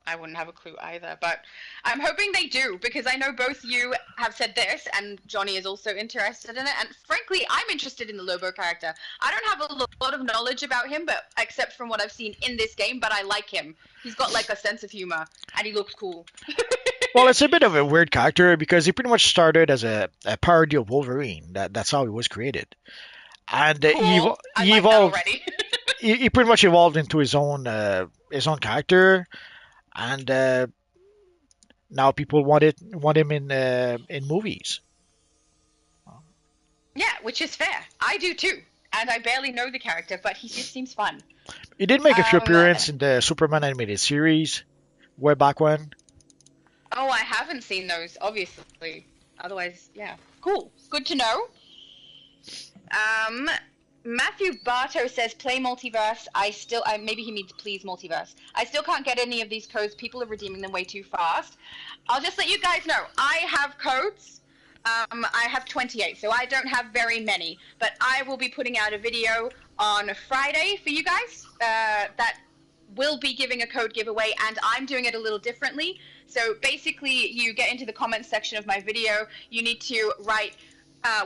I wouldn't have a clue either, but I'm hoping they do because I know both you have said this, and Johnny is also interested in it. And frankly, I'm interested in the Lobo character. I don't have a lot of knowledge about him, but except from what I've seen in this game, but I like him. He's got like a sense of humor, and he looks cool. Well, it's a bit of a weird character because he pretty much started as a parody of Wolverine. That's how he was created, and Cool. I he like that evolved. already. He pretty much evolved into his own character, and now people want him in movies. Yeah, which is fair. I do too, and I barely know the character, but he just seems fun. He did make a few Um, appearances in the Superman animated series way back when. oh, I haven't seen those, obviously. Otherwise, yeah, cool. Good to know. Um, Matthew Barto says, "Play multiverse. Maybe he means please multiverse. I still can't get any of these codes. People are redeeming them way too fast. I'll just let you guys know. I have codes. I have 28, so I don't have very many. But I will be putting out a video on Friday for you guys that will be giving a code giveaway, and I'm doing it a little differently. So basically, you get into the comments section of my video. You need to write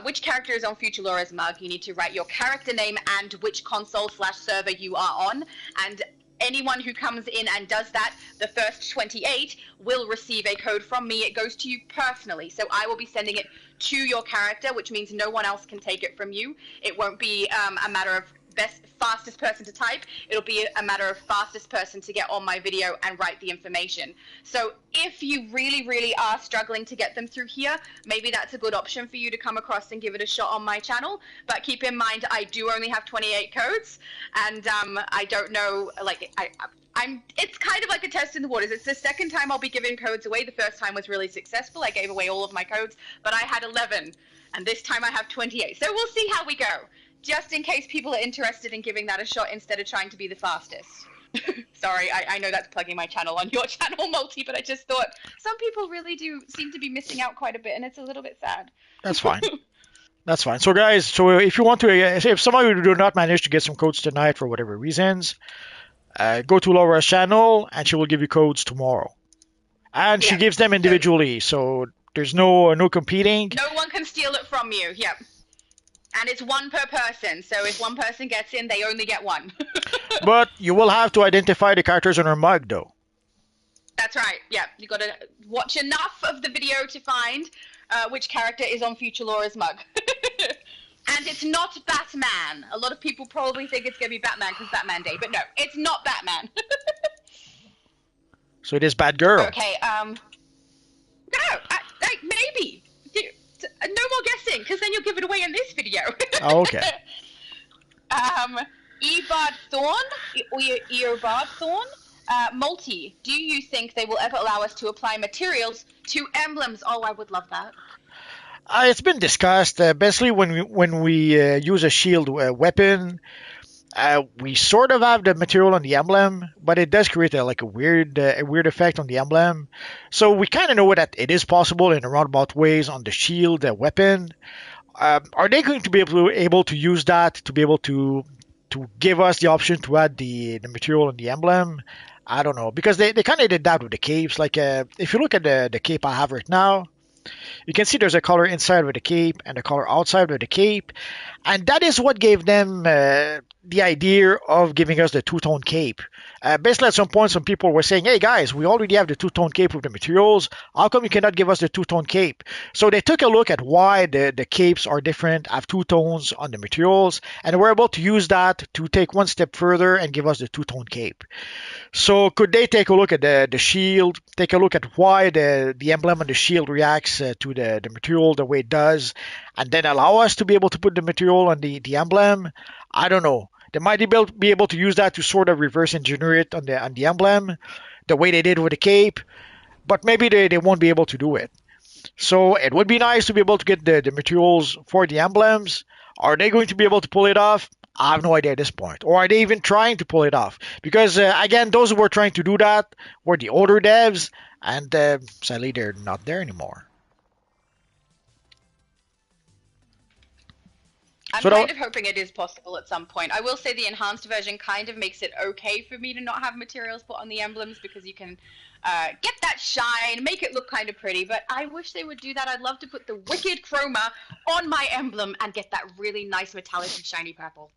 which character is on Future Laura's mug. You need to write your character name and which console/server you are on. And anyone who comes in and does that, the first 28 will receive a code from me. It goes to you personally. So I will be sending it to your character, which means no one else can take it from you. It won't be a matter of fastest person to type. It'll be a matter of fastest person to get on my video and write the information. So if you really, really are struggling to get them through here, maybe that's a good option for you to come across and give it a shot on my channel. But keep in mind, I do only have 28 codes, and I don't know, like, it's kind of like a test in the waters. It's the second time I'll be giving codes away. The first time was really successful. I gave away all of my codes, but I had 11, and this time I have 28. So we'll see how we go, just in case people are interested in giving that a shot instead of trying to be the fastest. Sorry, I know that's plugging my channel on your channel, Multi, but I just thought some people really do seem to be missing out quite a bit, and it's a little bit sad. That's fine. That's fine. So guys, if you want to, if some of you do not manage to get some codes tonight for whatever reasons, go to Laura's channel and she will give you codes tomorrow. And she Yeah. gives them individually, so there's no competing. No one can steal it from you. Yep. And it's one per person, so if one person gets in, they only get one. But you will have to identify the characters on her mug, though. That's right. Yeah, you got to watch enough of the video to find which character is on Future Laura's mug. And it's not Batman. A lot of people probably think it's going to be Batman because Batman Day, but no, it's not Batman. So it is Batgirl. Okay. No, maybe. No more guessing, because then you'll give it away in this video. Oh, okay. Ebard Thorn, Eobard Thorn, Multi, do you think they will ever allow us to apply materials to emblems? Oh, I would love that. It's been discussed. Basically, when we use a shield weapon, we sort of have the material on the emblem, but it does create a weird effect on the emblem. So we kind of know that it is possible in a roundabout ways on the shield weapon. Are they going to be able to use that to be able to give us the option to add the material on the emblem? I don't know, because they kind of did that with the capes. Like if you look at the cape I have right now, you can see there's a color inside of the cape and a color outside of the cape. And that is what gave them the idea of giving us the two-tone cape. Basically, at some point, some people were saying, hey guys, we already have the two-tone cape with the materials. How come you cannot give us the two-tone cape? So they took a look at why the capes are different, have two tones on the materials, and were able to use that to take one step further and give us the two-tone cape. So could they take a look at the shield, take a look at why the emblem on the shield reacts to the material the way it does, and then allow us to be able to put the material on the emblem? I don't know. They might be able to use that to sort of reverse engineer it on the emblem, the way they did with the cape, but maybe they won't be able to do it. So it would be nice to be able to get the materials for the emblems. Are they going to be able to pull it off? I have no idea at this point. Or are they even trying to pull it off? Because, again, those who were trying to do that were the older devs, and sadly they're not there anymore. I'm So kind that, of hoping it is possible at some point. I will say the enhanced version kind of makes it okay for me to not have materials put on the emblems because you can get that shine, make it look kind of pretty. But I wish they would do that. I'd love to put the wicked chroma on my emblem and get that really nice metallic and shiny purple.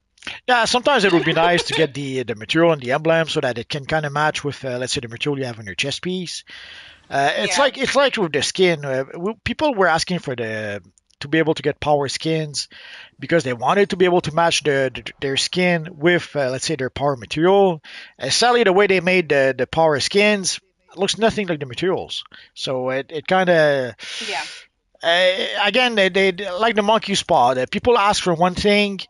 yeah, sometimes it would be nice to get the material and the emblem so that it can kind of match with, let's say, the material you have on your chest piece. Yeah, It's like with the skin. People were asking for the to be able to get power skins because they wanted to be able to match their skin with, let's say, their power material. Sadly, the way they made the power skins looks nothing like the materials. So it kind of yeah, again they like the monkey spot. People ask for one thing,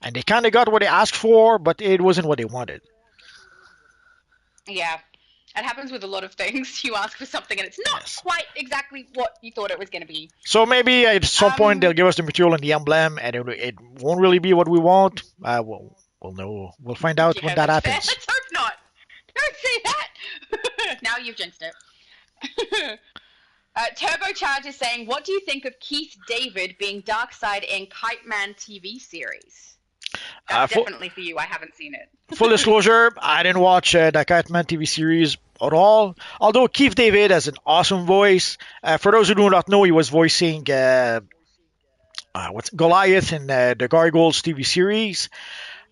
and they kind of got what they asked for, but it wasn't what they wanted. yeah. It happens with a lot of things. You ask for something and it's not Yes. quite exactly what you thought it was going to be. So maybe at some point they'll Um, give us the material and the emblem, and it won't really be what we want. We'll know. We'll find out when yeah, that that's fair. happens. Let's hope not. Don't say that. Now you've jinxed it. Turbocharge is saying, what do you think of Keith David being Darkseid in Kite Man TV series? Uh, That's full, definitely for you. I haven't seen it. full disclosure, I didn't watch the Catman TV series at all. Although Keith David has an awesome voice. For those who do not know, he was voicing what's Goliath in the Gargoyles TV series.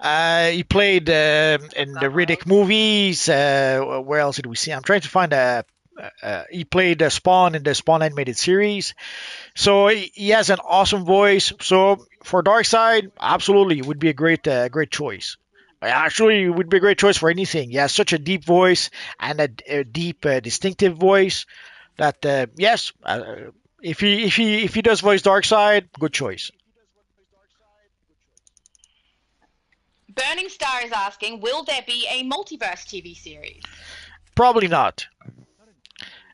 He played Oh, in the God. Riddick movies. Where else did we see? I'm trying to find he played Spawn in the Spawn animated series. So he has an awesome voice. So for Darkseid, absolutely, it would be a great choice. Actually, it would be a great choice for anything. He has such a deep voice and a deep, distinctive voice that yes, if he does voice Darkseid, good choice. Burning Star is asking, will there be a multiverse TV series? Probably not.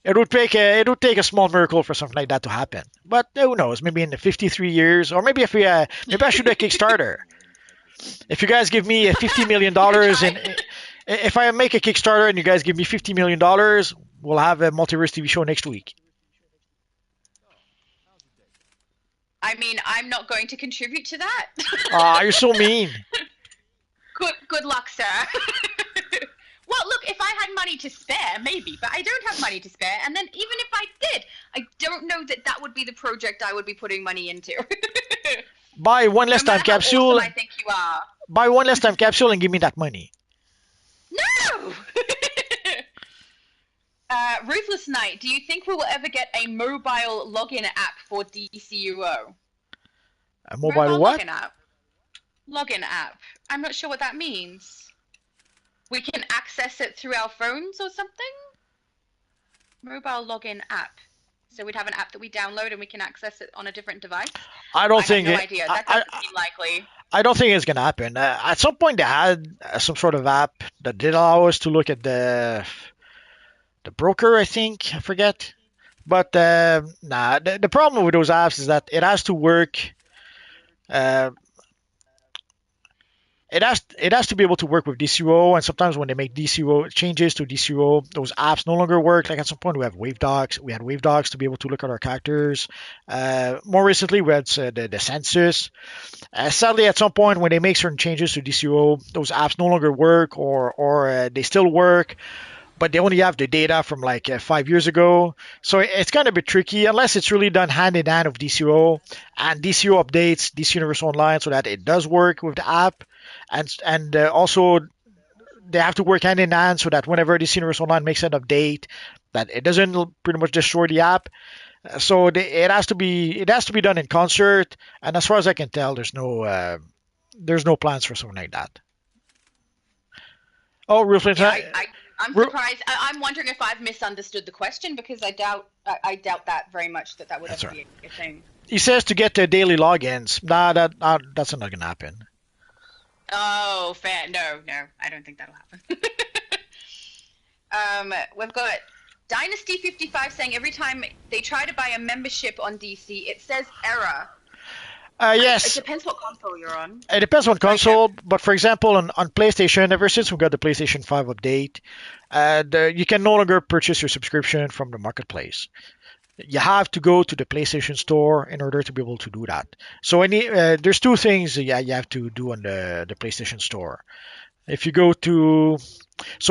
It would take a small miracle for something like that to happen. But who knows? Maybe in the 53 years, or maybe if we maybe I should do a Kickstarter. If you guys give me You can $50 million, try. and if I make a Kickstarter and you guys give me $50 million, we'll have a multiverse TV show next week. I mean, I'm not going to contribute to that. Ah, you're so mean. Good luck, sir. Well, look, if I had money to spare, maybe, but I don't have money to spare. And then even if I did, I don't know that that would be the project I would be putting money into. Buy one No less time matter how capsule. awesome I think you are. Buy one less time capsule and give me that money. No! Ruthless Knight, do you think we will ever get a mobile login app for DCUO? A mobile what? login app. Login app. I'm not sure what that means. We can access it through our phones or something? Mobile login app. So we'd have an app that we download and we can access it on a different device? I don't I think have no it, idea. That doesn't seem likely. I don't think it's gonna happen. At some point, they had some sort of app that did allow us to look at the broker. I think I forget. But nah, the problem with those apps is that it has to work. Uh, it has to be able to work with DCUO, and sometimes when they make DCUO changes to DCUO, those apps no longer work. Like at some point, we had wave docs to be able to look at our characters. More recently, we had the census. Sadly, at some point when they make certain changes to DCUO, those apps no longer work, or they still work, but they only have the data from like 5 years ago. So it's kind of a bit tricky unless it's really done hand in hand with DCO, and DCO updates DC Universe Online so that it does work with the app, and also they have to work hand in hand so that whenever DC Universe Online makes an update, that it doesn't pretty much destroy the app. So it has to be done in concert, and as far as I can tell, there's no plans for something like that. Oh, real Yeah, Flint, I'm surprised. I'm wondering if I've misunderstood the question because I doubt that very much that would that's ever right. be a thing. He says to get the daily logins. Nah, that's not gonna happen. Oh, fair. No, I don't think that'll happen. We've got Dynasty 55 saying every time they try to buy a membership on DC, it says error. It Yes, depends what console you're on. it depends on Right, yeah. console, but for example, on PlayStation, ever since we got the PlayStation 5 update, you can no longer purchase your subscription from the marketplace. You have to go to the PlayStation Store in order to be able to do that. So there's two things you have to do on the PlayStation Store. If you go to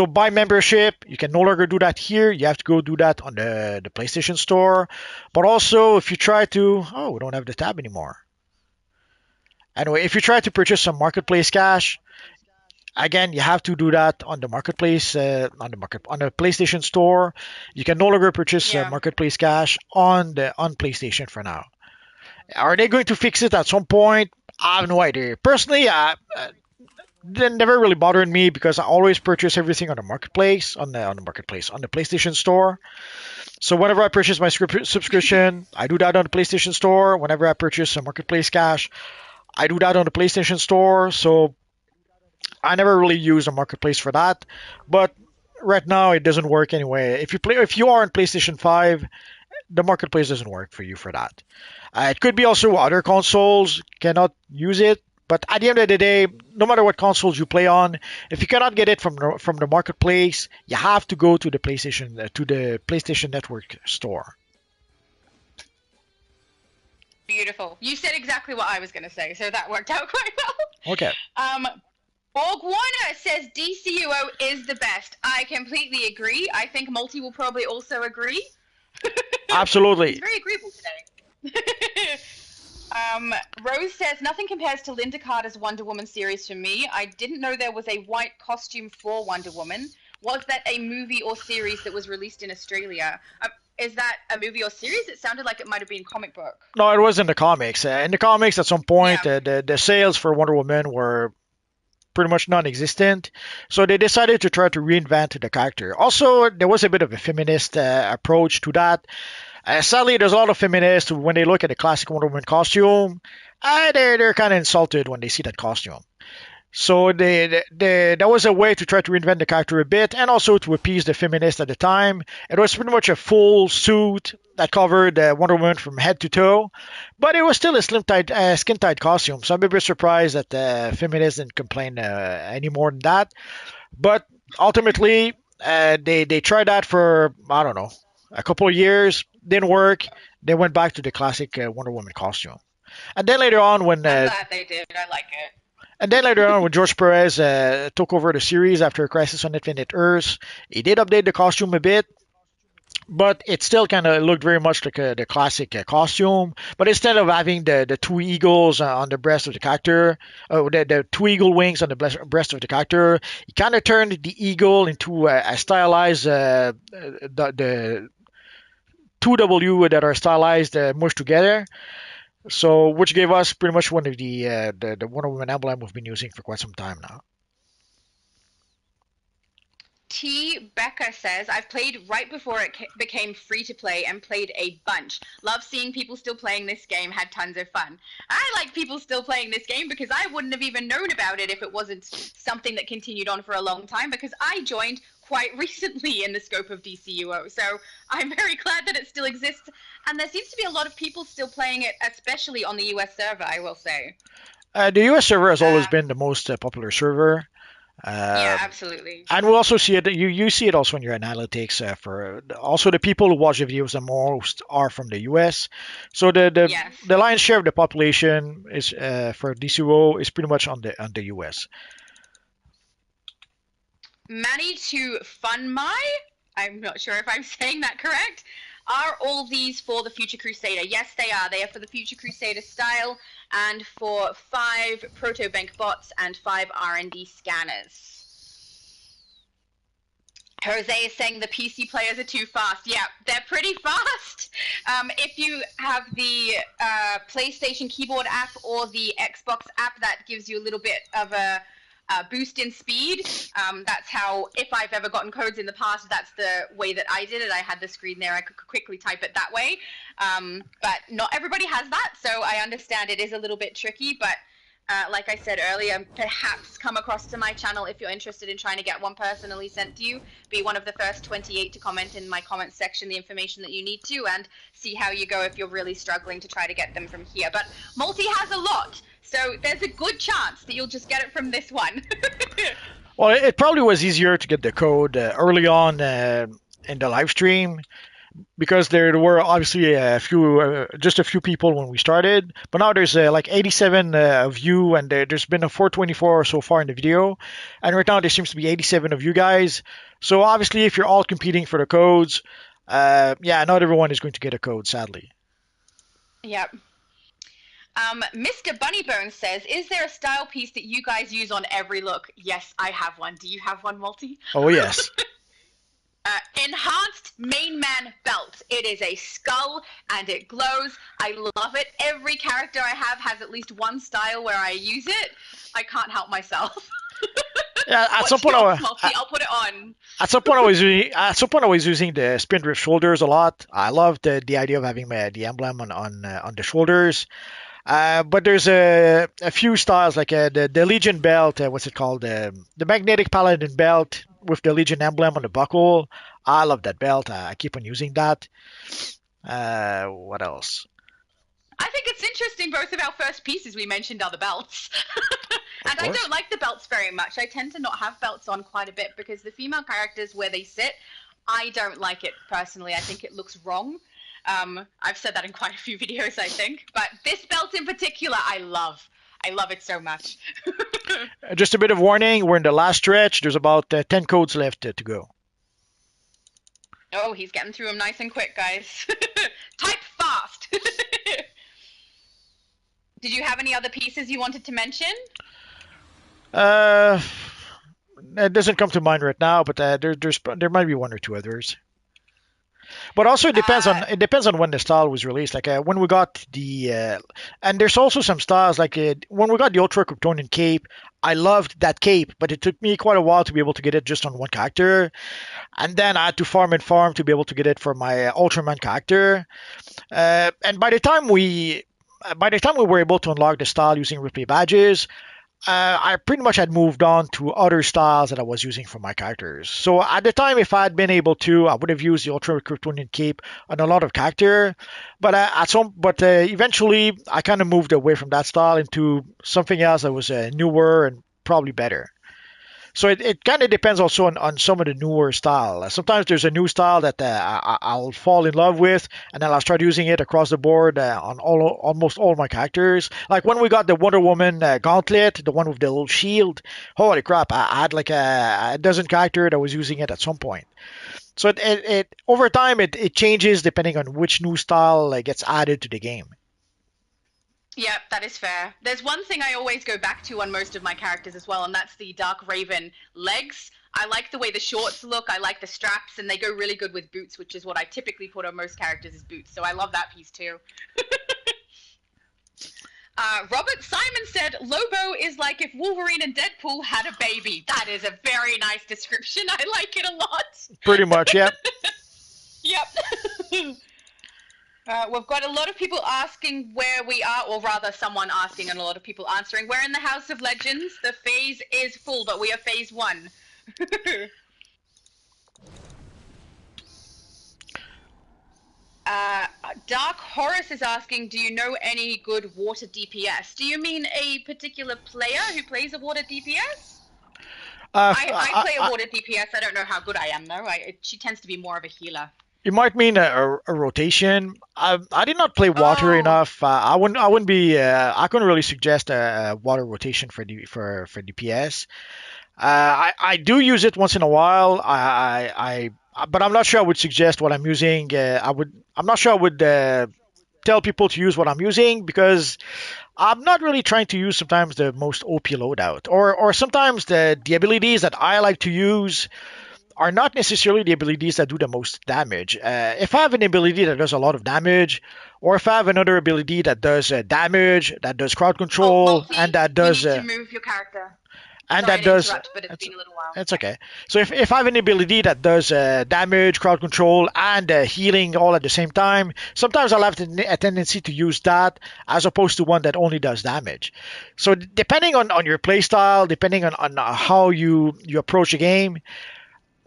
by membership, you can no longer do that here. You have to go do that on the PlayStation Store. But also, if you try to, oh, we don't have the tab anymore. Anyway, if you try to purchase some marketplace cash, again, you have to do that on the marketplace, on the PlayStation Store. You can no longer purchase Yeah. marketplace cash on PlayStation for now. Are they going to fix it at some point? I have no idea. Personally, they never really bothered me because I always purchase everything on the marketplace, on the PlayStation Store. So whenever I purchase my subscription, I do that on the PlayStation Store. Whenever I purchase a marketplace cash, I do that on the PlayStation Store. So I never really use a marketplace for that. But right now it doesn't work anyway. If you are on PlayStation 5, the marketplace doesn't work for you for that. It could be also other consoles cannot use it. But at the end of the day, no matter what consoles you play on, if you cannot get it from the marketplace, you have to go to the PlayStation Network store. Beautiful. You said exactly what I was going to say, so that worked out quite well. Okay. Borg Warner says DCUO is the best. I completely agree. I think Multi will probably also agree. Absolutely. He's very agreeable today. Rose says, nothing compares to Linda Carter's Wonder Woman series for me. I didn't know there was a white costume for Wonder Woman. Was that a movie or series that was released in Australia? Is that a movie or series? It sounded like it might have been comic book. No, it was in the comics. In the comics, at some point, the sales for Wonder Woman were pretty much non-existent. So they decided to try to reinvent the character. Also, there was a bit of a feminist approach to that. Sadly, there's a lot of feminists who, when they look at the classic Wonder Woman costume, they're kind of insulted when they see that costume. So that was a way to try to reinvent the character a bit and also to appease the feminists at the time. It was pretty much a full suit that covered Wonder Woman from head to toe, but it was still a skin-tight costume. So I'm a bit surprised that the feminists didn't complain any more than that. But ultimately, they tried that for, I don't know, a couple of years. Didn't work. They went back to the classic Wonder Woman costume. And then later on, when I'm glad they did. I like it. And then later on, when George Perez took over the series after Crisis on Infinite Earths, he did update the costume a bit, but it still kind of looked very much like the classic costume. But instead of having the two eagles on the breast of the character, the two eagle wings on the breast of the character, he kind of turned the eagle into a stylized, the two W that are stylized mushed together. So, which gave us pretty much one of the Wonder Woman emblem we've been using for quite some time now. T. Becca says, I've played right before it became free to play and played a bunch. Love seeing people still playing this game, had tons of fun. I like people still playing this game because I wouldn't have even known about it if it wasn't something that continued on for a long time because I joined quite recently in the scope of DCUO. So I'm very glad that it still exists. And there seems to be a lot of people still playing it, especially on the US server, I will say. The US server has always been the most popular server. Yeah, absolutely. And we also see it. You see it also in your analytics. For also the people who watch the videos the most are from the US. So the lion's share of the population is for DCUO is pretty much on the US. Manny to Funmy, I'm not sure if I'm saying that correct. Are all these for the Future Crusader? Yes, they are. They are for the Future Crusader style and for 5 proto-bank bots and 5 R&D scanners. Jose is saying the PC players are too fast. Yeah, they're pretty fast. If you have the PlayStation keyboard app or the Xbox app, that gives you a little bit of a boost in speed. That's how, if I've ever gotten codes in the past, that's the way that I did it. I had the screen there. I could quickly type it that way. But not everybody has that, so I understand it is a little bit tricky. But like I said earlier, perhaps come across to my channel if you're interested in trying to get one personally sent to you. Be one of the first 28 to comment in my comments section the information that you need to, and see how you go if you're really struggling to try to get them from here. But Multi has a lot. So there's a good chance that you'll just get it from this one. Well, it probably was easier to get the code early on in the live stream. because there were obviously just a few people when we started, but now there's like 87 of you, and there's been a 424 so far in the video, and right now there seems to be 87 of you guys. So obviously, if you're all competing for the codes, yeah, not everyone is going to get a code, sadly. Yep. Mr. Bunnybones says, "Is there a style piece that you guys use on every look?" Yes, I have one. Do you have one, Multi? Oh yes. Enhanced main man belt. It is a skull and it glows. I love it. Every character I have has at least one style where I use it. I can't help myself. Yeah, at some What's point, yours, Multi? I'll put it on. at some point, I was using the spindrift shoulders a lot. I love the idea of having the emblem on the shoulders. But there's a few styles like the Legion belt. What's it called? The magnetic paladin belt with the Legion emblem on the buckle. I love that belt. I keep on using that. What else? I think it's interesting both of our first pieces we mentioned are the belts. Of And I course. don't like the belts very much. I tend to not have belts on quite a bit because the female characters where they sit, I don't like it personally. I think it looks wrong. I've said that in quite a few videos, I think. But this belt in particular, I love. I love it so much. Just a bit of warning. We're in the last stretch. There's about 10 codes left to go. Oh, he's getting through them nice and quick, guys. Type fast. Did you have any other pieces you wanted to mention? Uh, it doesn't come to mind right now, but there might be one or two others. But also Uh, it depends on when the style was released. Like when we got and there's also some styles like when we got the Ultra Kryptonian cape. I loved that cape, but it took me quite a while to be able to get it just on one character, and then I had to farm and farm to be able to get it for my Ultraman character. And by the time we were able to unlock the style using replay badges, I pretty much had moved on to other styles that I was using for my characters. So at the time, if I had been able to, I would have used the Ultra Kryptonian cape on a lot of character. But eventually, I kind of moved away from that style into something else that was newer and probably better. So it kind of depends also on some of the newer style. Sometimes there's a new style that I'll fall in love with, and then I'll start using it across the board on almost all my characters. Like when we got the Wonder Woman gauntlet, the one with the little shield. Holy crap! I had like a dozen character that was using it at some point. So it over time it changes depending on which new style gets added to the game. Yep, that is fair. There's one thing I always go back to on most of my characters as well, and that's the Dark Raven legs. I like the way the shorts look, I like the straps, and they go really good with boots, which is what I typically put on most characters as boots, so I love that piece too. Robert Simon said, "Lobo is like if Wolverine and Deadpool had a baby." That is a very nice description. I like it a lot. Pretty much, yeah. Yep. We've got a lot of people asking where we are, or rather someone asking and a lot of people answering. We're in the House of Legends. The phase is full, but we are phase 1. Dark Horus is asking, do you know any good water DPS? Do you mean a particular player who plays a water DPS? I play a water DPS. I don't know how good I am, though. She tends to be more of a healer. You might mean a rotation. I did not play water Oh, enough. I wouldn't be. I couldn't really suggest a water rotation for DPS. I do use it once in a while. But I'm not sure I would suggest what I'm using. I'm not sure I would tell people to use what I'm using because I'm not really trying to use sometimes the most OP loadout, or sometimes the abilities that I like to use are not necessarily the abilities that do the most damage. If I have an ability that does a lot of damage, or if I have another ability that does damage, that does crowd oh, control, Multi, you need to move your character. and Sorry that to does interrupt, but it's it's, been a little while. it's okay. So if I have an ability that does damage, crowd control, and healing all at the same time, sometimes I'll have a tendency to use that as opposed to one that only does damage. So depending on your playstyle, depending on how you approach a game,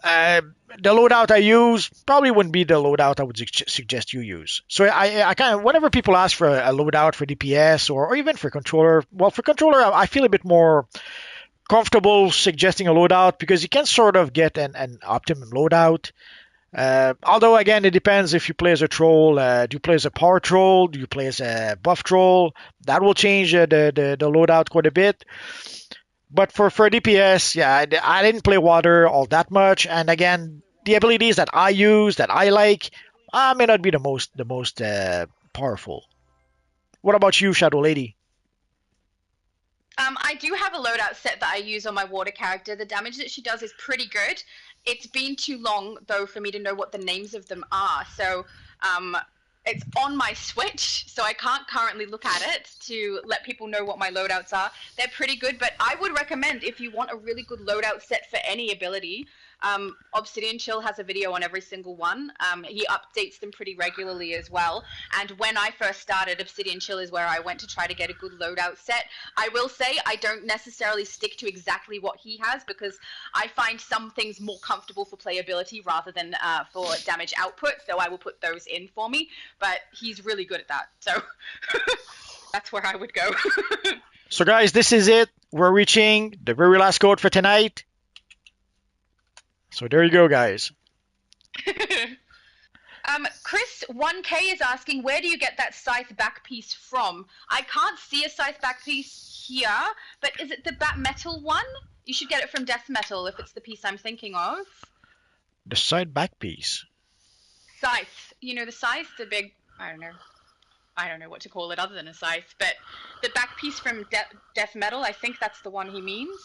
uh, the loadout I use probably wouldn't be the loadout I would suggest you use. So I kind of, whenever people ask for a loadout for DPS or even for controller, well, for controller, I feel a bit more comfortable suggesting a loadout because you can sort of get an optimum loadout. Although again, it depends if you play as a troll. Do you play as a power troll? Do you play as a buff troll? That will change the loadout quite a bit. But for DPS, yeah, I didn't play water all that much. And again, the abilities that I use that I like may not be the most powerful. What about you, Shadow Lady? I do have a loadout set that I use on my water character. The damage that she does is pretty good. It's been too long though for me to know what the names of them are. So it's on my Switch, so I can't currently look at it to let people know what my loadouts are. They're pretty good, but I would recommend if you want a really good loadout set for any ability. Obsidian Chill has a video on every single one. He updates them pretty regularly as well. And when I first started, Obsidian Chill is where I went to try to get a good loadout set. I will say I don't necessarily stick to exactly what he has because I find some things more comfortable for playability rather than for damage output. So I will put those in for me. But he's really good at that. So that's where I would go. So guys, this is it. We're reaching the very last code for tonight. So there you go, guys. Chris 1K is asking, where do you get that scythe back piece from? I can't see a scythe back piece here, but is it the bat metal one? You should get it from Death Metal if it's the piece I'm thinking of. The side back piece. Scythe. You know the scythe, the big, I don't know what to call it other than a scythe, but the back piece from Death Metal, I think that's the one he means.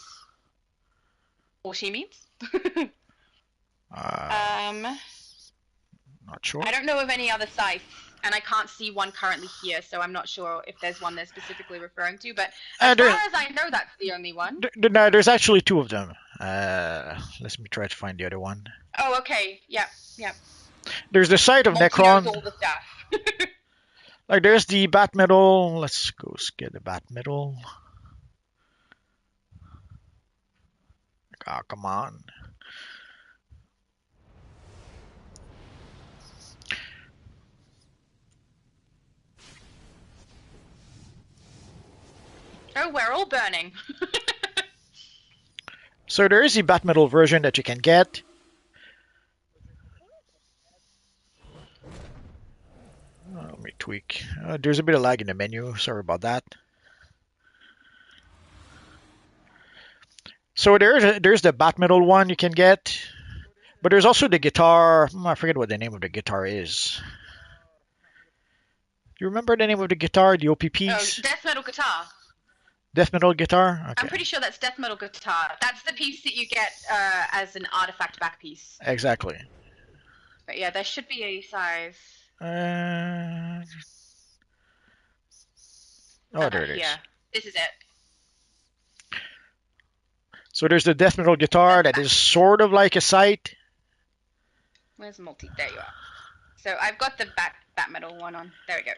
Or she means. Not sure. I don't know of any other scythes, and I can't see one currently here, so I'm not sure if there's one they're specifically referring to. But as far as I know, that's the only one. No, there's actually two of them. Let me try to find the other one. Oh, okay. Yep. There's the site of Multi Necron. knows all the stuff. Like there's the bat metal. Let's go get the bat metal. Ah, come on. Oh, we're all burning. So there is the bat metal version that you can get. Let me tweak. There's a bit of lag in the menu. Sorry about that. So there's the bat metal one you can get, but there's also the guitar. I forget what the name of the guitar is. Do you remember the name of the guitar? The OPPs? Oh, Death Metal Guitar. Death metal guitar? Okay. I'm pretty sure that's Death Metal Guitar. That's the piece that you get as an artifact back piece. Exactly. But yeah, there should be a size. There it is. Yeah, this is it. So there's the death metal guitar that is sort of like a sight. Where's multi? There you are. So I've got the bat metal one on. There we go.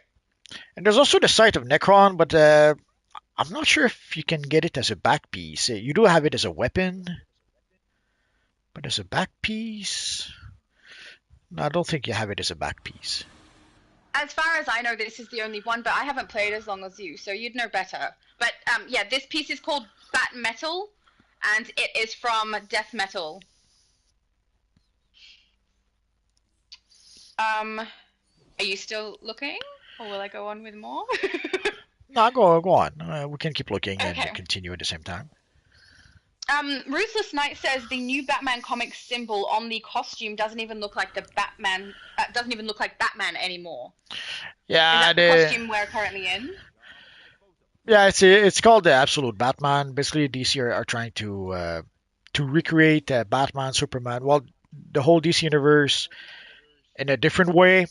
And there's also the sight of Necron, but I'm not sure if you can get it as a back piece. You do have it as a weapon, but as a back piece, no, I don't think you have it as a back piece. As far as I know, this is the only one, but I haven't played as long as you, so you'd know better. But yeah, this piece is called Bat Metal, and it is from Death Metal. Are you still looking, or will I go on with more? No, go on. We can keep looking and continue at the same time. Ruthless Knight says the new Batman comic symbol on the costume doesn't even look like the Batman. Doesn't even look like Batman anymore. Yeah, is that the costume we're currently in? Yeah, it's called the Absolute Batman. Basically, DC are trying to recreate Batman, Superman, well, the whole DC universe in a different way.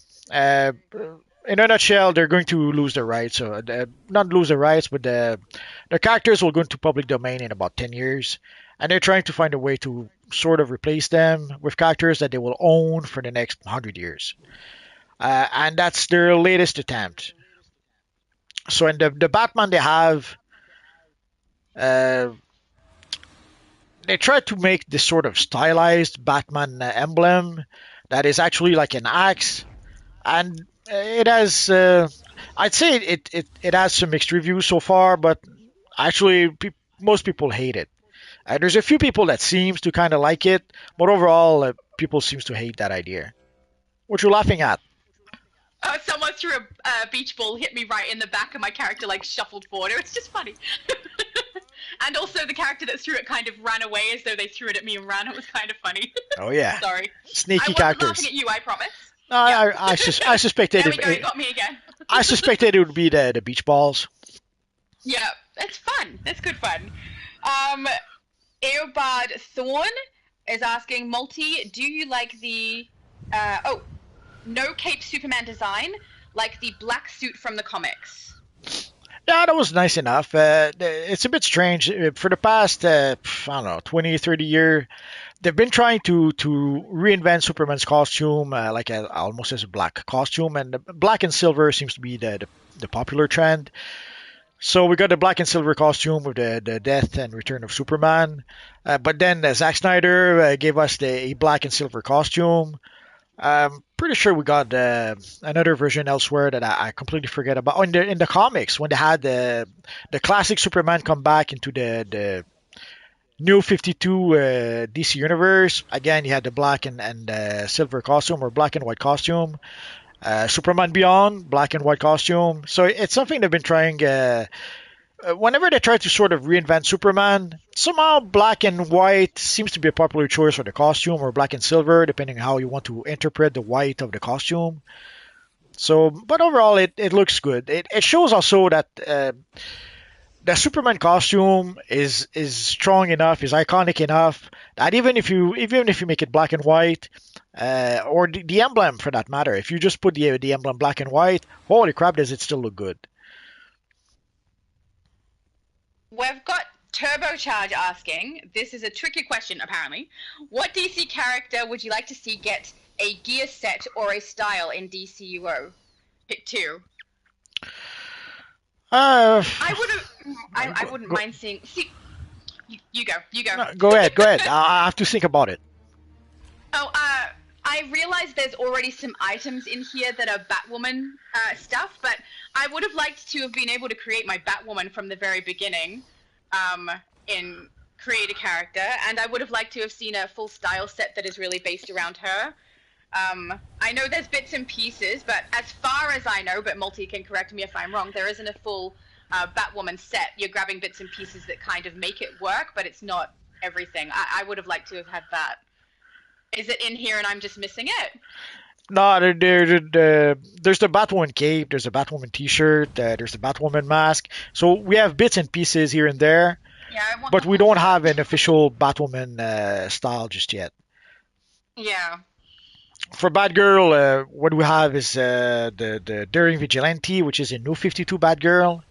In a nutshell, they're going to lose their rights. So not lose their rights, but their characters will go into public domain in about 10 years. And they're trying to find a way to sort of replace them with characters that they will own for the next 100 years. And that's their latest attempt. So in the Batman they have, they try to make this sort of stylized Batman emblem that is actually like an axe. And it has, I'd say it has some mixed reviews so far, but actually most people hate it. There's a few people that seems to kind of like it, but overall, people seems to hate that idea. What you laughing at? Someone threw a beach ball, hit me right in the back, and my character like shuffled forward. It was just funny. And also the character that threw it kind of ran away as though they threw it at me and ran. It was kind of funny. Oh yeah, Sorry. sneaky I wasn't characters. laughing at you, I promise. No, Yeah. I suspected There we go, it, you got me again. I suspected it would be the beach balls. Yeah, that's fun. That's good fun. Eobard Thorn is asking, Multi, do you like the no cape Superman design, like the black suit from the comics? Yeah, that was nice enough. It's a bit strange. For the past, I don't know, 20, 30 years, they've been trying to reinvent Superman's costume, almost as a black costume, and the black and silver seems to be the popular trend. So we got the black and silver costume with the death and return of Superman. But then Zack Snyder gave us the black and silver costume. I'm pretty sure we got another version elsewhere that I completely forget about. Oh, in the comics, when they had the classic Superman come back into the New 52 DC universe, again, you had the black and silver costume or black and white costume. Superman Beyond, black and white costume. So it's something they've been trying. Whenever they try to sort of reinvent Superman, somehow black and white seems to be a popular choice for the costume, or black and silver, depending on how you want to interpret the white of the costume. So, but overall, it looks good. It shows also that the Superman costume is strong enough, is iconic enough that even if you make it black and white, or the emblem for that matter, if you just put the emblem black and white, holy crap, does it still look good? We've got Turbocharge asking, this is a tricky question apparently, what DC character would you like to see get a gear set or a style in DCUO? Pick two. I wouldn't mind seeing. See, you go. No, go ahead. I have to think about it. Oh, I realize there's already some items in here that are Batwoman stuff, but I would have liked to have been able to create my Batwoman from the very beginning, in create a character, and I would have liked to have seen a full style set that is really based around her. I know there's bits and pieces, but as far as I know, but Multi can correct me if I'm wrong, there isn't a full Batwoman set. You're grabbing bits and pieces that kind of make it work, but it's not everything. I would have liked to have had that. Is it in here and I'm just missing it? No, there's the Batwoman cape, there's a Batwoman T-shirt, there's the Batwoman mask. So we have bits and pieces here and there, Yeah, but we don't have an official Batwoman style just yet. Yeah. For Batgirl, what we have is the Daring Vigilante, which is a New 52 Batgirl.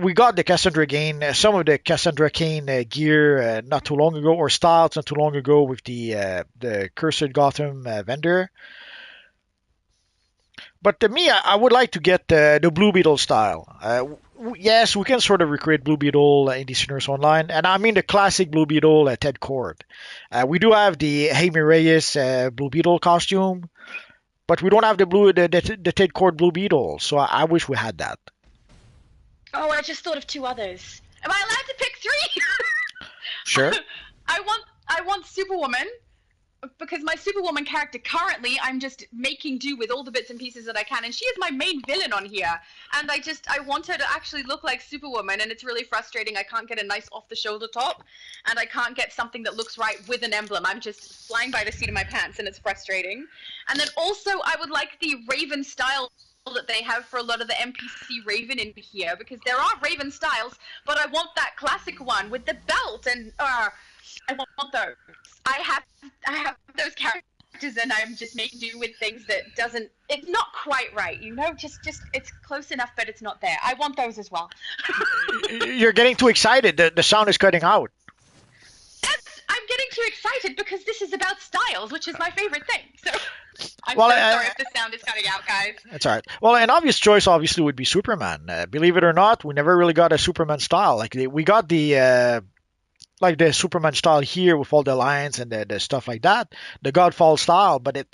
We got the Cassandra Cain, some of the Cassandra Cain gear not too long ago, or styles not too long ago with the Cursed Gotham vendor. But to me, I would like to get the Blue Beetle style. Yes, we can sort of recreate Blue Beetle in DC Universe Online, and I mean the classic Blue Beetle Ted Kord. We do have the Jaime Reyes Blue Beetle costume, but we don't have the Ted Kord Blue Beetle, so I wish we had that. Oh, I just thought of two others. Am I allowed to pick three? Sure. I want Superwoman, because my Superwoman character currently I'm just making do with all the bits and pieces that I can, and she is my main villain on here, and I want her to actually look like Superwoman, and it's really frustrating. I can't get a nice off the shoulder top, and I can't get something that looks right with an emblem. I'm just flying by the seat of my pants, and it's frustrating. And then also I would like the Raven style that they have for a lot of the NPC Raven in here, because there are Raven styles, but I want that classic one with the belt, and I want those. I have those characters, and I'm just making do with things that it's not quite right, just it's close enough, but it's not there. I want those as well. You're getting too excited. The sound is cutting out. I'm getting too excited because this is about styles, which is my favorite thing. So I'm Well, so sorry if the sound is cutting out, guys. That's all right. Well, an obvious choice obviously would be Superman. Believe it or not, we never really got a Superman style. We got the Superman style here with all the lines and the stuff like that, the Godfall style, but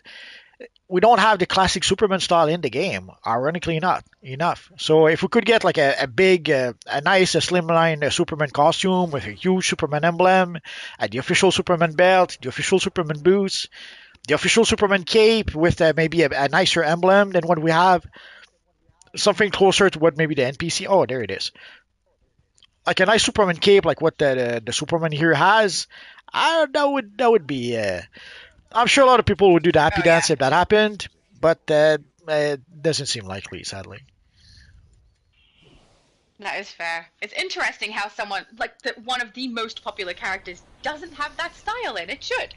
we don't have the classic Superman style in the game, ironically enough. So if we could get like a big, a nice slimline Superman costume with a huge Superman emblem, the official Superman belt, the official Superman boots, the official Superman cape with maybe a nicer emblem than what we have. Something closer to what maybe the NPC. Oh, there it is. Like a nice Superman cape, like what the Superman here has. That would be. I'm sure a lot of people would do the happy Oh yeah. dance if that happened, but it doesn't seem likely, sadly. That is fair. It's interesting how someone like one of the most popular characters doesn't have that style in. It should.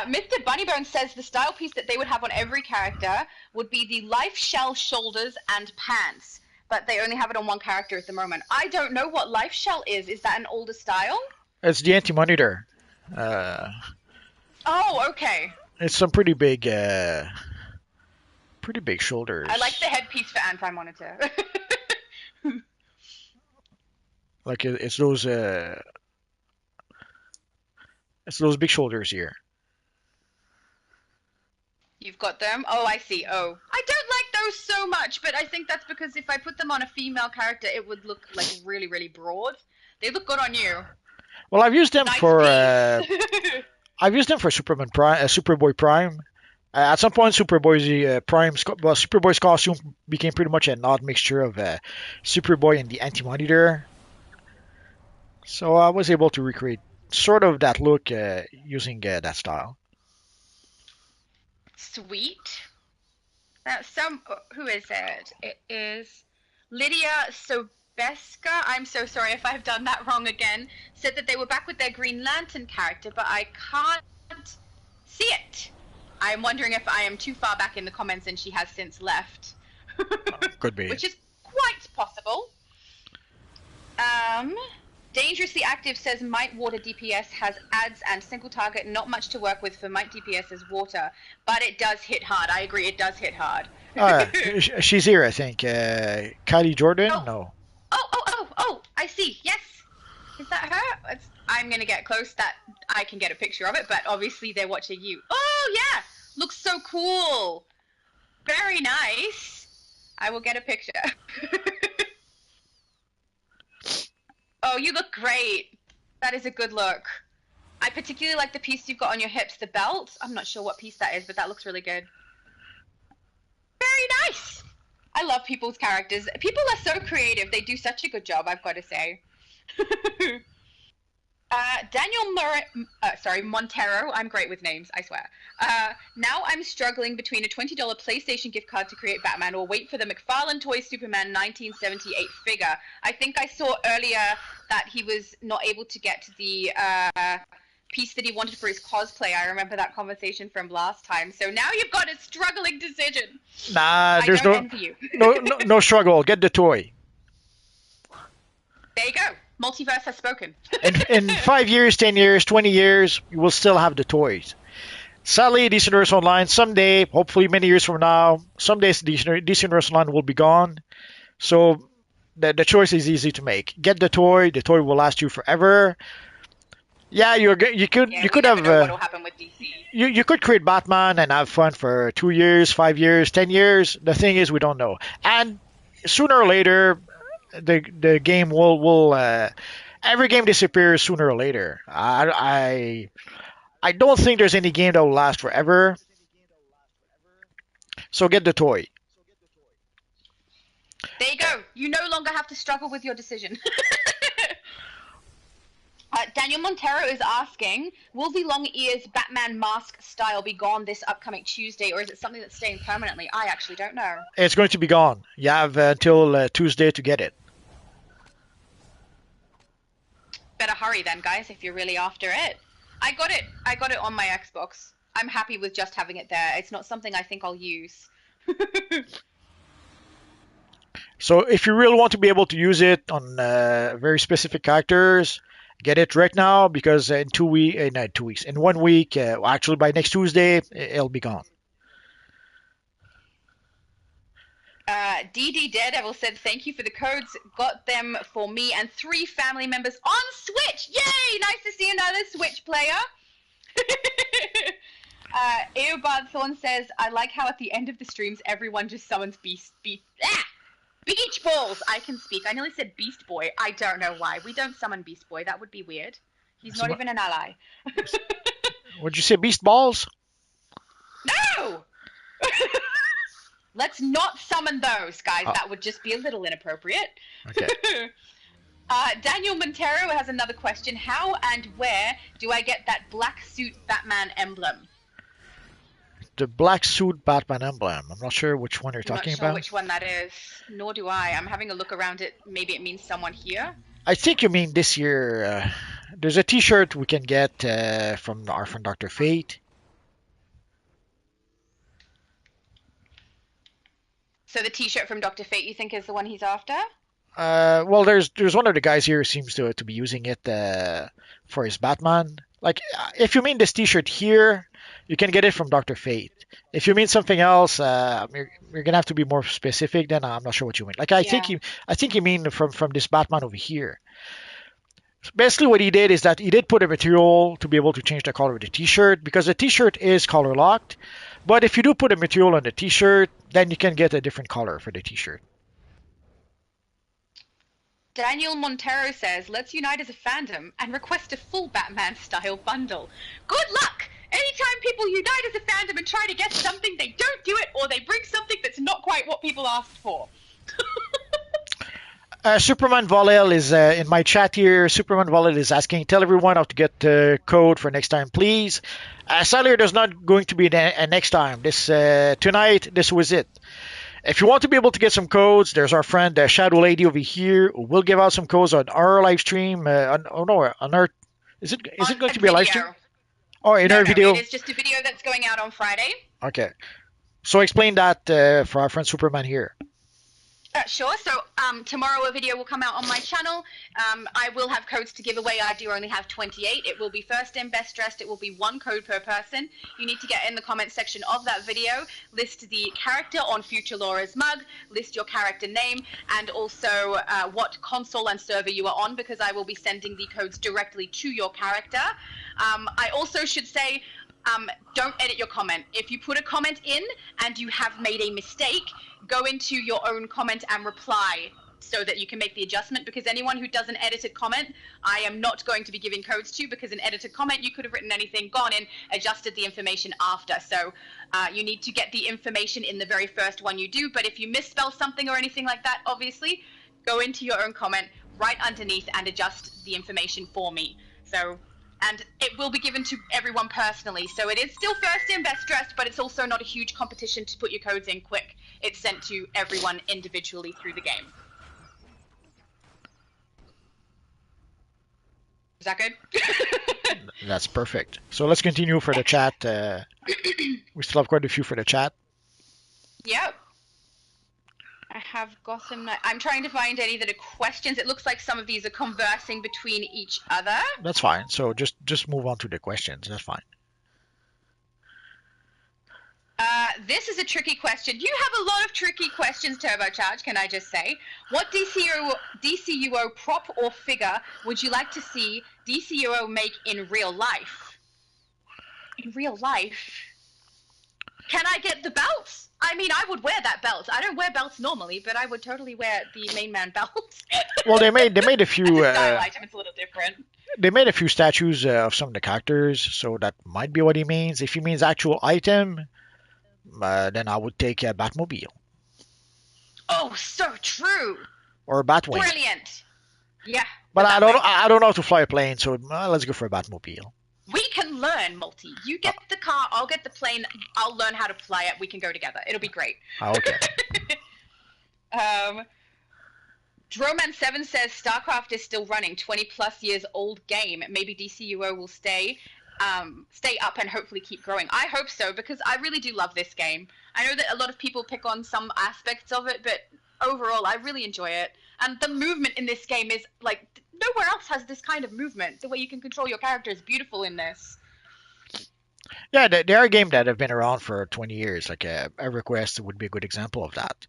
Mr. Bunnybone says the style piece that they would have on every character would be the life shell shoulders and pants, but they only have it on one character at the moment. I don't know what life shell is. Is that an older style? It's the anti-monitor. Uh, Oh, okay. it's some pretty big shoulders. I like the headpiece for Anti Monitor. Like it's those big shoulders here. You've got them? Oh, I see. Oh. I don't like those so much, but I think that's because if I put them on a female character, it would look like really, really broad. They look good on you. Well, I've used them Nice for piece. I've used them for Superman Prime, Superboy Prime. At some point, Superboy's costume became pretty much an odd mixture of Superboy and the Anti-Monitor. So I was able to recreate sort of that look using that style. Sweet. Who is it? It is Lydia Sobeska. I'm so sorry if I've done that wrong again. Said that they were back with their Green Lantern character, but I can't see it. I'm wondering if I am too far back in the comments and she has since left. Could be. Which is quite possible. Dangerously Active says Might Water DPS has ads and single target, not much to work with for Might DPS as water, but it does hit hard. I agree, it does hit hard. She's here, I think. Kylie Jordan? Oh. No. Oh, I see. Yes. Is that her? I'm going to get close that I can get a picture of it, but obviously they're watching you. Oh, yeah. Looks so cool. Very nice. I will get a picture. Oh, you look great. That is a good look. I particularly like the piece you've got on your hips, the belt. I'm not sure what piece that is, but that looks really good. Very nice. I love people's characters. People are so creative. They do such a good job, I've got to say. Montero. I'm great with names, I swear. Now I'm struggling between a $20 PlayStation gift card to create Batman or wait for the McFarlane Toy Superman 1978 figure. I think I saw earlier that he was not able to get to the piece that he wanted for his cosplay. I remember that conversation from last time. So now you've got a struggling decision. Nah, there's I don't envy you. no struggle. Get the toy. There you go. Multiverse has spoken. In 5 years, 10 years, 20 years, you will still have the toys. Sadly, DC Universe Online, someday, hopefully many years from now, someday DC Universe Online will be gone. So the choice is easy to make. Get the toy will last you forever. Yeah, you could have what'll happen with DC. you could create Batman and have fun for 2 years, 5 years, 10 years. The thing is, we don't know. And sooner or later, the game will every game disappears sooner or later. I don't think there's any game that will last forever. So get the toy. There you go. You no longer have to struggle with your decision. Daniel Montero is asking, will the long ears Batman mask style be gone this upcoming Tuesday, or is it something that's staying permanently? I actually don't know. It's going to be gone. You have until Tuesday to get it. Better hurry then, guys, if you're really after it. I got it on my Xbox. I'm happy with just having it there. It's not something I think I'll use. So if you really want to be able to use it on very specific characters, get it right now, because in 2 weeks, not 2 weeks, in 1 week, actually by next Tuesday, it'll be gone. DD Daredevil said, thank you for the codes. Got them for me and 3 family members on Switch. Yay! Nice to see another Switch player. Eobard Thorn says, I like how at the end of the streams, everyone just summons Beach Balls. I can speak. I nearly said Beast Boy. I don't know why. We don't summon Beast Boy. That would be weird. He's not even an ally. Would you say beast balls? No! Let's not summon those, guys. Oh, That would just be a little inappropriate. okay. Daniel Montero has another question. How and where do I get that black suit Batman emblem? The black suit Batman emblem. I'm not sure which one you're I'm not talking sure about. which one that is. Nor do I. I'm having a look around it. Maybe it means someone here. I think you mean this year. There's a T-shirt we can get from our friend Dr. Fate. So the T-shirt from Dr. Fate, you think is the one he's after? Well, there's one of the guys here who seems to be using it for his Batman. Like, if you mean this T-shirt here, you can get it from Dr. Fate. If you mean something else, you're gonna have to be more specific. Then I'm not sure what you mean. Like, Yeah. I think you mean from this Batman over here. So basically, what he did is that he did put a material to be able to change the color of the T-shirt because the T-shirt is color locked. But if you do put a material on the T-shirt, then you can get a different color for the T-shirt. Daniel Montero says, let's unite as a fandom and request a full Batman style bundle. Good luck! Anytime people unite as a fandom and try to get something, they don't do it, or they bring something that's not quite what people asked for. Superman Volel is in my chat here. Superman Volel is asking, tell everyone how to get the code for next time, please. Sadly, there's not going to be a next time. This tonight, this was it. If you want to be able to get some codes, there's our friend Shadow Lady over here who will give out some codes on our live stream. On our is it going to be a live stream? Oh, in our video. It is just a video that's going out on Friday. Okay. So explain that for our friend Superman here. Sure. So tomorrow a video will come out on my channel. I will have codes to give away. I do only have 28. It will be first in, best dressed. It will be one code per person. You need to get in the comment section of that video, list the character on Future Laura's mug, list your character name, and also what console and server you are on, because I will be sending the codes directly to your character. I also should say, don't edit your comment. If you put a comment in and you have made a mistake, go into your own comment and reply so that you can make the adjustment, because anyone who does an edited comment, I am not going to be giving codes to, because an edited comment, you could have written anything, gone in, adjusted the information after. So you need to get the information in the very first one you do. But if you misspell something or anything like that, obviously, go into your own comment right underneath and adjust the information for me. And it will be given to everyone personally. So it is still first in, best dressed, but it's also not a huge competition to put your codes in quick. It's sent to everyone individually through the game. Is that good? That's perfect. So let's continue for the chat. We still have quite a few for the chat. Yep. I have Gotham Knight. I'm trying to find any that are questions. It looks like some of these are conversing between each other. That's fine. So just move on to the questions. That's fine. This is a tricky question. You have a lot of tricky questions, Turbocharge, can I just say. What DCUO prop or figure would you like to see DCUO make in real life? In real life? Can I get the belts? I mean, I would wear that belt. I don't wear belts normally, but I would totally wear the main man belt. Well, they made a few. It's a style item. It's a little different. They made a few statues of some of the characters, so that might be what he means. If he means actual item, then I would take a Batmobile Oh, so true. or a Batwing. Brilliant. Yeah. But the I Batwing. don't know how to fly a plane, so let's go for a Batmobile. We can learn, Multi. You get the car, I'll get the plane, I'll learn how to fly it, we can go together. It'll be great. Okay. Droman7 says StarCraft is still running, 20 plus years old game. Maybe DCUO will stay up and hopefully keep growing. I hope so, because I really do love this game. I know that a lot of people pick on some aspects of it, but overall I really enjoy it. And the movement in this game is like, nowhere else has this kind of movement. The way you can control your character is beautiful in this. Yeah, they are a game that have been around for 20 years. Like EverQuest would be a good example of that.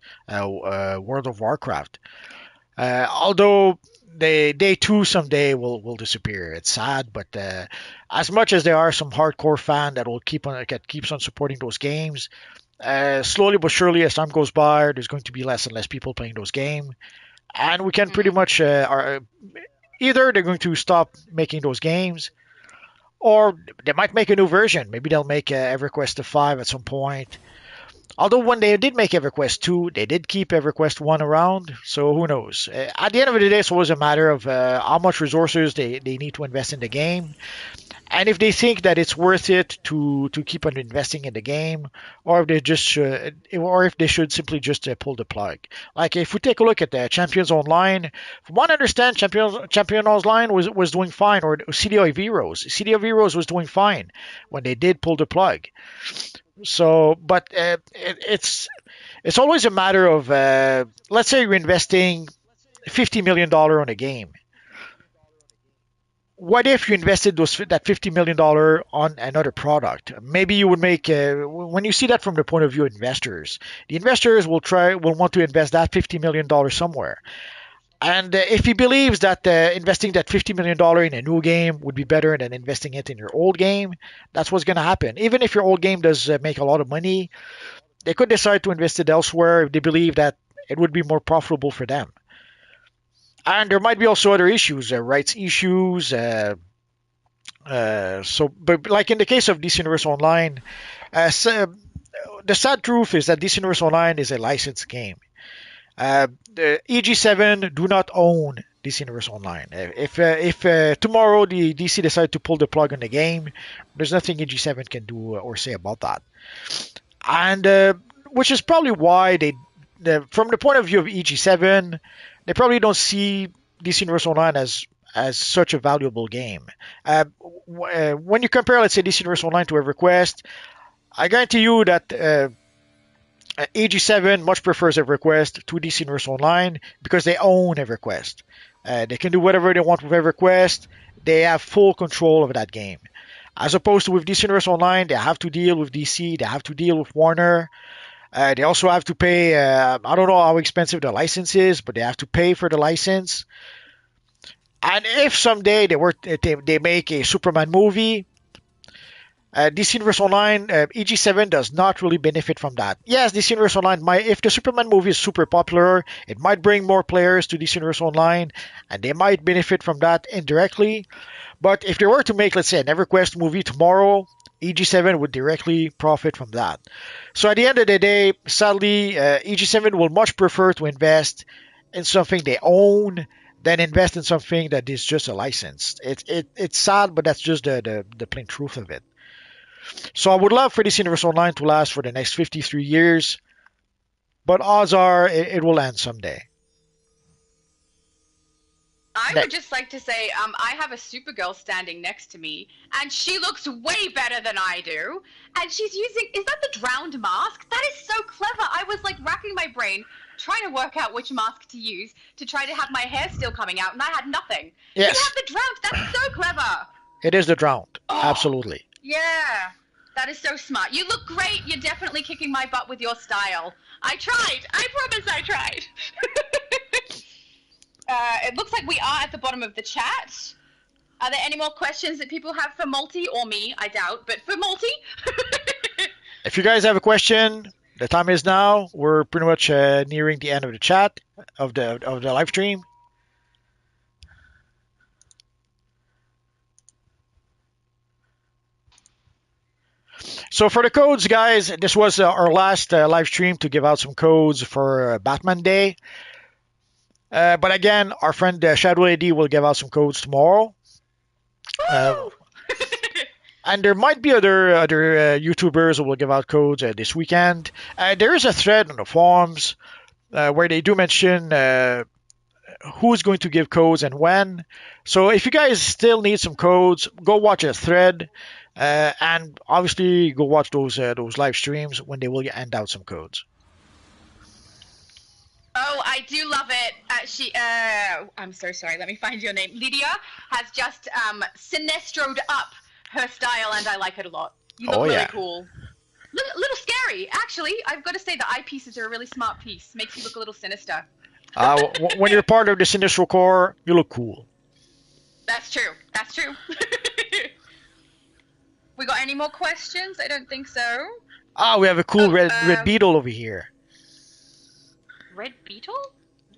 World of Warcraft. Although they too someday will disappear. It's sad, but as much as there are some hardcore fan that keeps on supporting those games, slowly but surely as time goes by, there's going to be less and less people playing those games, and we can pretty much either they're going to stop making those games, Or they might make a new version. Maybe they'll make EverQuest 5 at some point. Although when they did make EverQuest 2, they did keep EverQuest 1 around, so who knows? At the end of the day, it's always a matter of how much resources they need to invest in the game, and if they think that it's worth it to keep on investing in the game, or if they just should, or if they should simply just pull the plug. Like if we take a look at the Champions Online, from what I understand, Champions Online was doing fine, or CDO of Heroes was doing fine when they did pull the plug. So, but it's always a matter of let's say you're investing $50 million on a game. What if you invested that $50 million on another product? Maybe you would make when you see that from the point of view of investors, the investors will want to invest that $50 million somewhere. And if he believes that investing that $50 million in a new game would be better than investing it in your old game, that's what's going to happen. Even if your old game does make a lot of money, they could decide to invest it elsewhere if they believe that it would be more profitable for them. And there might be also other issues, rights issues. But like in the case of DC Universe Online, the sad truth is that DC Universe Online is a licensed game. The EG7 do not own DC Universe Online. If tomorrow the DC decide to pull the plug on the game, there's nothing EG7 can do or say about that. And which is probably why from the point of view of EG7, they probably don't see DC Universe Online as such a valuable game. When you compare, let's say, DC Universe Online to EverQuest, I guarantee you that AG7 much prefers EverQuest to DC Universe Online because they own EverQuest. They can do whatever they want with EverQuest. They have full control of that game. As opposed to with DC Universe Online, they have to deal with DC, they have to deal with Warner. They also have to pay, I don't know how expensive the license is, but they have to pay for the license. And if someday they make a Superman movie, DC Universe Online, EG7 does not really benefit from that. Yes, DC Universe Online if the Superman movie is super popular, it might bring more players to DC Universe Online, and they might benefit from that indirectly. But if they were to make, let's say, an EverQuest movie tomorrow, EG7 would directly profit from that. So at the end of the day, sadly, EG7 will much prefer to invest in something they own than invest in something that is just a license. It's sad, but that's just the plain truth of it. So I would love for this Universe Online to last for the next 53 years, but odds are it will end someday. I would just like to say, I have a Supergirl standing next to me, and she looks way better than I do. And she's using, is that the drowned mask? That is so clever. I was like racking my brain, trying to work out which mask to use to try to have my hair still coming out, and I had nothing. Yes. You have the drowned. That's so clever. It is the drowned. Oh, absolutely. Yeah. That is so smart. You look great. You're definitely kicking my butt with your style. I tried. I promise I tried. It looks like we are at the bottom of the chat. Are there any more questions that people have for Multi or me? I doubt, but for Multi? If you guys have a question, the time is now. We're pretty much nearing the end of the chat, of the live stream. So for the codes, guys, this was our last live stream to give out some codes for Batman Day. But again, our friend Shadow Lady will give out some codes tomorrow. And there might be other YouTubers who will give out codes this weekend. There is a thread on the forums where they do mention who's going to give codes and when. So if you guys still need some codes, go watch a thread. And obviously go watch those live streams when they will hand out some codes. Oh, I do love it. I'm so sorry. Let me find your name. Lydia has just sinestroed up her style, and I like it a lot. You look really cool. Little scary, actually. I've got to say the eyepieces are a really smart piece. Makes you look a little sinister. When you're part of the Sinistro Corps, you look cool. That's true. That's true. We got any more questions? I don't think so. We have a cool red beetle over here. Red beetle?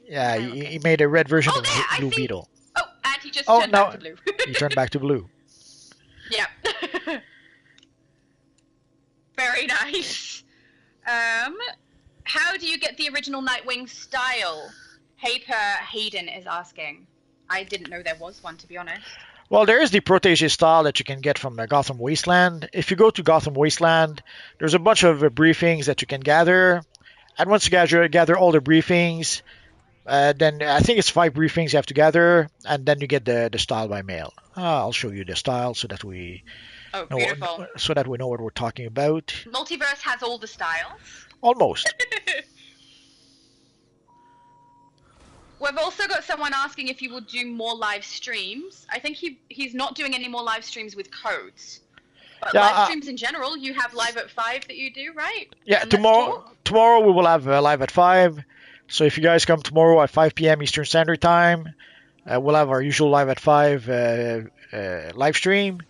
Yeah, he made a red version of Blue Beetle. Oh, and he just turned back to blue. He turned back to blue. Yeah. Very nice. How do you get the original Nightwing style? Hayden is asking. I didn't know there was one, to be honest. Well, there is the protege style that you can get from Gotham Wasteland. If you go to Gotham Wasteland, there's a bunch of briefings that you can gather. And once you gather all the briefings, then I think it's 5 briefings you have to gather, and then you get the style by mail. I'll show you the style so that we Oh, know beautiful. know what we're talking about. Multiverse has all the styles. Almost. We've also got someone asking if you will do more live streams. I think he's not doing any more live streams with codes. But Yeah, live streams in general, you have live at 5 that you do, right? Yeah, And Let's Talk? tomorrow we will have live at 5. So if you guys come tomorrow at 5 p.m. Eastern Standard Time, we'll have our usual live at 5 live stream.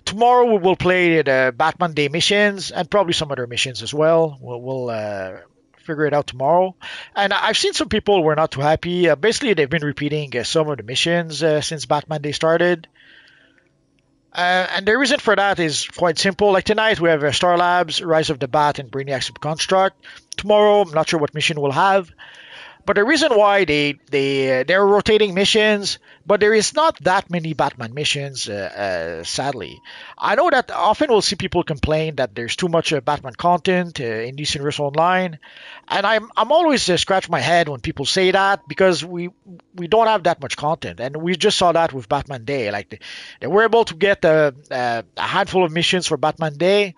Tomorrow we will play the Batman Day missions and probably some other missions as well. We'll figure it out tomorrow. And I've seen some people who are not too happy. Basically, they've been repeating some of the missions since Batman Day started. And the reason for that is quite simple. Like tonight, we have Star Labs, Rise of the Bat, and Brainiac Subconstruct. Tomorrow, I'm not sure what mission we'll have. But the reason why they're rotating missions, but there is not that many Batman missions, sadly. I know that often we'll see people complain that there's too much Batman content in DC Universe Online, and I'm always scratch my head when people say that because we don't have that much content, and we just saw that with Batman Day. Like they were able to get a handful of missions for Batman Day.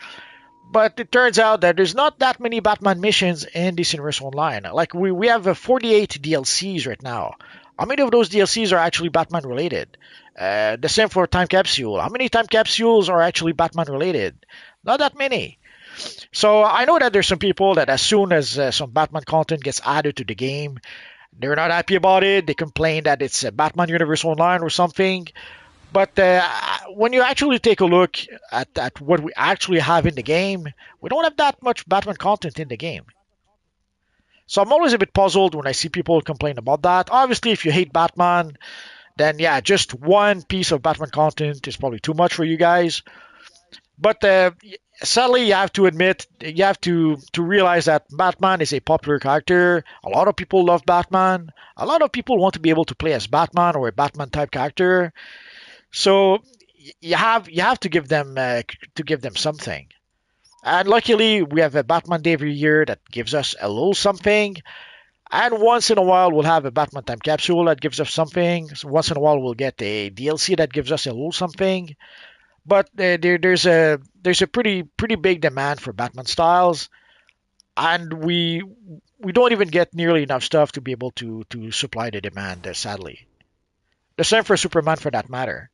But it turns out that there's not that many Batman missions in DC Universe Online. Like we have 48 DLCs right now. How many of those DLCs are actually Batman related? The same for Time Capsule. How many Time Capsules are actually Batman related? Not that many. So I know that there's some people that as soon as some Batman content gets added to the game, they're not happy about it. They complain that it's Batman Universe Online or something. But when you actually take a look at what we actually have in the game, we don't have that much Batman content in the game. So I'm always a bit puzzled when I see people complain about that. Obviously, if you hate Batman, then yeah, just one piece of Batman content is probably too much for you guys. But sadly, you have to admit, you have to realize that Batman is a popular character. A lot of people love Batman. A lot of people want to be able to play as Batman or a Batman type character. So you have to give them something. And luckily, we have a Batman Day every year that gives us a little something. And once in a while, we'll have a Batman Time Capsule that gives us something. So once in a while, we'll get a DLC that gives us a little something. But there's a pretty big demand for Batman styles, and we don't even get nearly enough stuff to be able to supply the demand. Sadly, the same for Superman for that matter.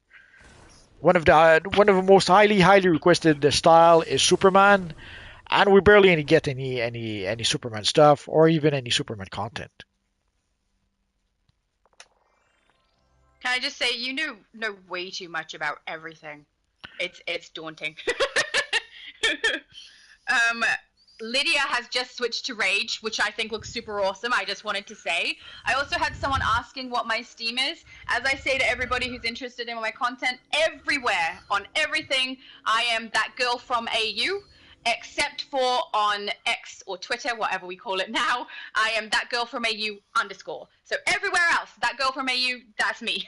One of the most highly requested style is Superman, and we barely get any Superman stuff or even any Superman content. Can I just say, you know way too much about everything. It's daunting. Lydia has just switched to Rage, which I think looks super awesome. I just wanted to say. I also had someone asking what my Steam is. As I say to everybody who's interested in my content, everywhere, on everything, I am that girl from AU, except for on X or Twitter, whatever we call it now. I am that girl from AU _. So everywhere else, that girl from AU, that's me,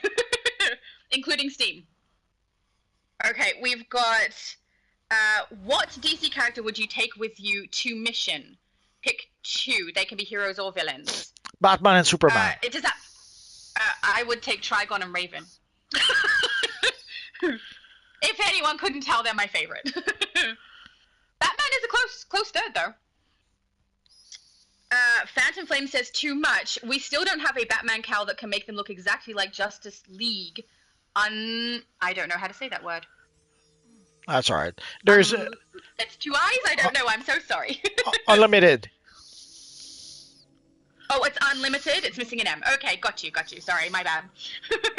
including Steam. Okay, we've got... what DC character would you take with you to mission? Pick 2. They can be heroes or villains. Batman and Superman. I would take Trigon and Raven. If anyone couldn't tell, they're my favorite. Batman is a close third, though. Phantom Flame says too much. We still don't have a Batman cowl that can make them look exactly like Justice League. I don't know how to say that word. That's all right. There's that's 2 eyes? I don't know. I'm so sorry. Unlimited. Oh, it's unlimited? It's missing an M. Okay, got you. Sorry, my bad.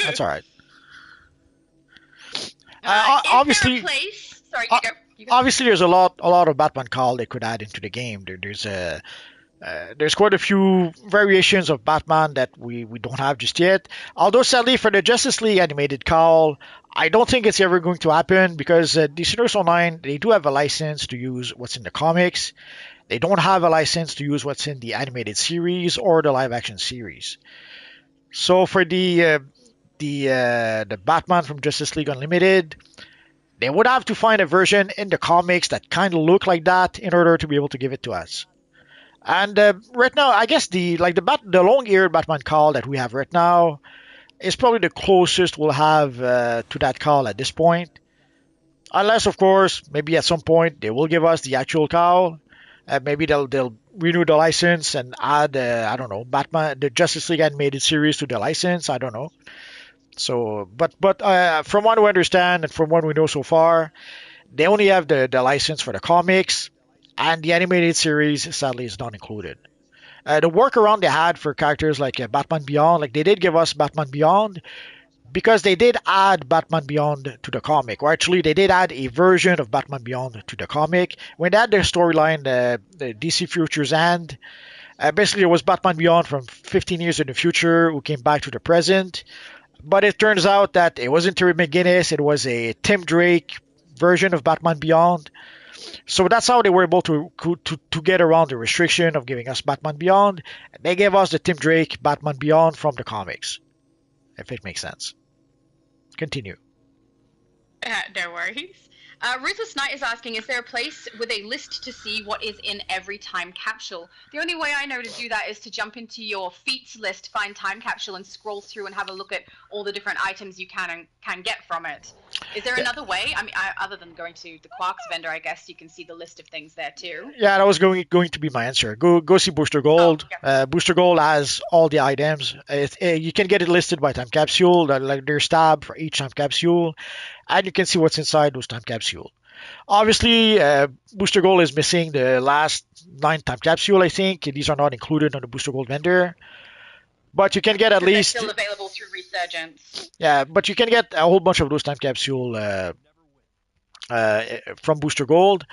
That's all right. Obviously, is there a place? Sorry, you go. Obviously, there's a lot of Batman cowl they could add into the game. There's There's quite a few variations of Batman that we don't have just yet. Although sadly for the Justice League animated Cowl, I don't think it's ever going to happen because DC Universe Online they do have a license to use what's in the comics. They don't have a license to use what's in the animated series or the live action series. So for the Batman from Justice League Unlimited, they would have to find a version in the comics that kind of look like that in order to be able to give it to us. And right now, I guess the long-eared Batman call that we have right now is probably the closest we'll have to that call at this point. Unless, of course, maybe at some point they will give us the actual call. Maybe they'll renew the license and add I don't know Batman the Justice League animated series to the license. I don't know. So, but from what we understand and from what we know so far, they only have the license for the comics, and the animated series sadly is not included. The workaround they had for characters like Batman Beyond, like they did give us Batman Beyond because they did add Batman Beyond to the comic, or actually they did add a version of Batman Beyond to the comic. When they had their storyline, the DC Futures End, basically it was Batman Beyond from 15 years in the future who came back to the present. But it turns out that it wasn't Terry McGinnis, it was a Tim Drake version of Batman Beyond. So that's how they were able to get around the restriction of giving us Batman Beyond. They gave us the Tim Drake Batman Beyond from the comics, if it makes sense. Continue. No worries. Ruthless Knight is asking, is there a place with a list to see what is in every time capsule? The only way I know to do that is to jump into your feats list, find time capsule, and scroll through and have a look at all the different items you can get from it. Is there another way? I mean, other than going to the Quarks vendor, I guess you can see the list of things there too. Yeah, that was going to be my answer. Go see Booster Gold. Oh, yeah. Booster Gold has all the items. You can get it listed by time capsule, like there's tab for each time capsule, and you can see what's inside those time capsule. Obviously, Booster Gold is missing the last 9 time capsule. I think these are not included on the Booster Gold vendor. But you can get at least they're still available through Resurgence. yeah. But you can get a whole bunch of those time capsule from Booster Gold.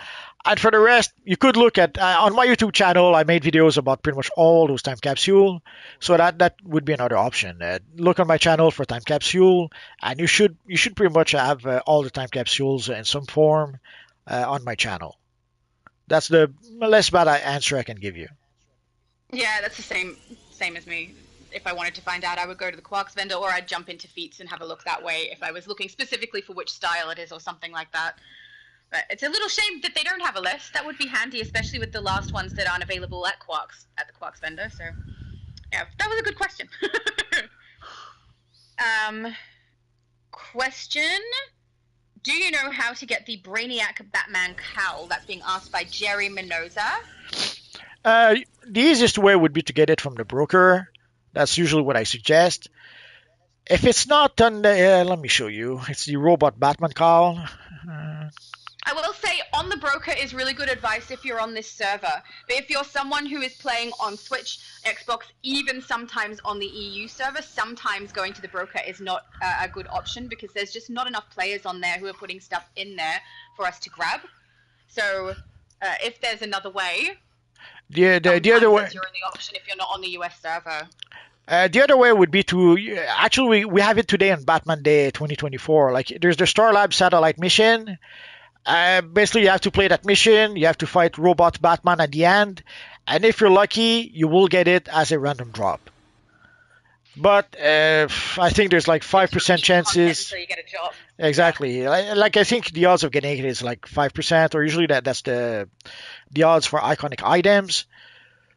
And for the rest, you could look at on my YouTube channel. I made videos about pretty much all those time capsule, so that would be another option. Look on my channel for time capsule, and you should pretty much have all the time capsules in some form on my channel. That's the less bad answer I can give you. Yeah, that's the same as me. If I wanted to find out, I would go to the Quarks vendor, or I'd jump into feats and have a look that way if I was looking specifically for which style it is or something like that. But it's a little shame that they don't have a list. That would be handy, especially with the last ones that aren't available at the Quarks vendor. So, yeah, that was a good question. Question: do you know how to get the Brainiac Batman cowl? That's being asked by Jerry Mendoza. The easiest way would be to get it from the broker. That's usually what I suggest. If it's not done, let me show you. It's the Robot Batman cowl. I will say on the broker is really good advice if you're on this server. But if you're someone who is playing on Switch, Xbox, even sometimes on the EU server, sometimes going to the broker is not a good option because there's just not enough players on there who are putting stuff in there for us to grab. So if there's another way, the other way, that's your only option if you're not on the US server. The other way would be to actually we have it today on Batman Day 2024. Like there's the Star Lab satellite mission. Basically, you have to play that mission. You have to fight Robot Batman at the end, and if you're lucky, you will get it as a random drop. But I think there's like 5% chances. So you get a job. Exactly. Like I think the odds of getting it is like 5%, or usually that's the odds for iconic items.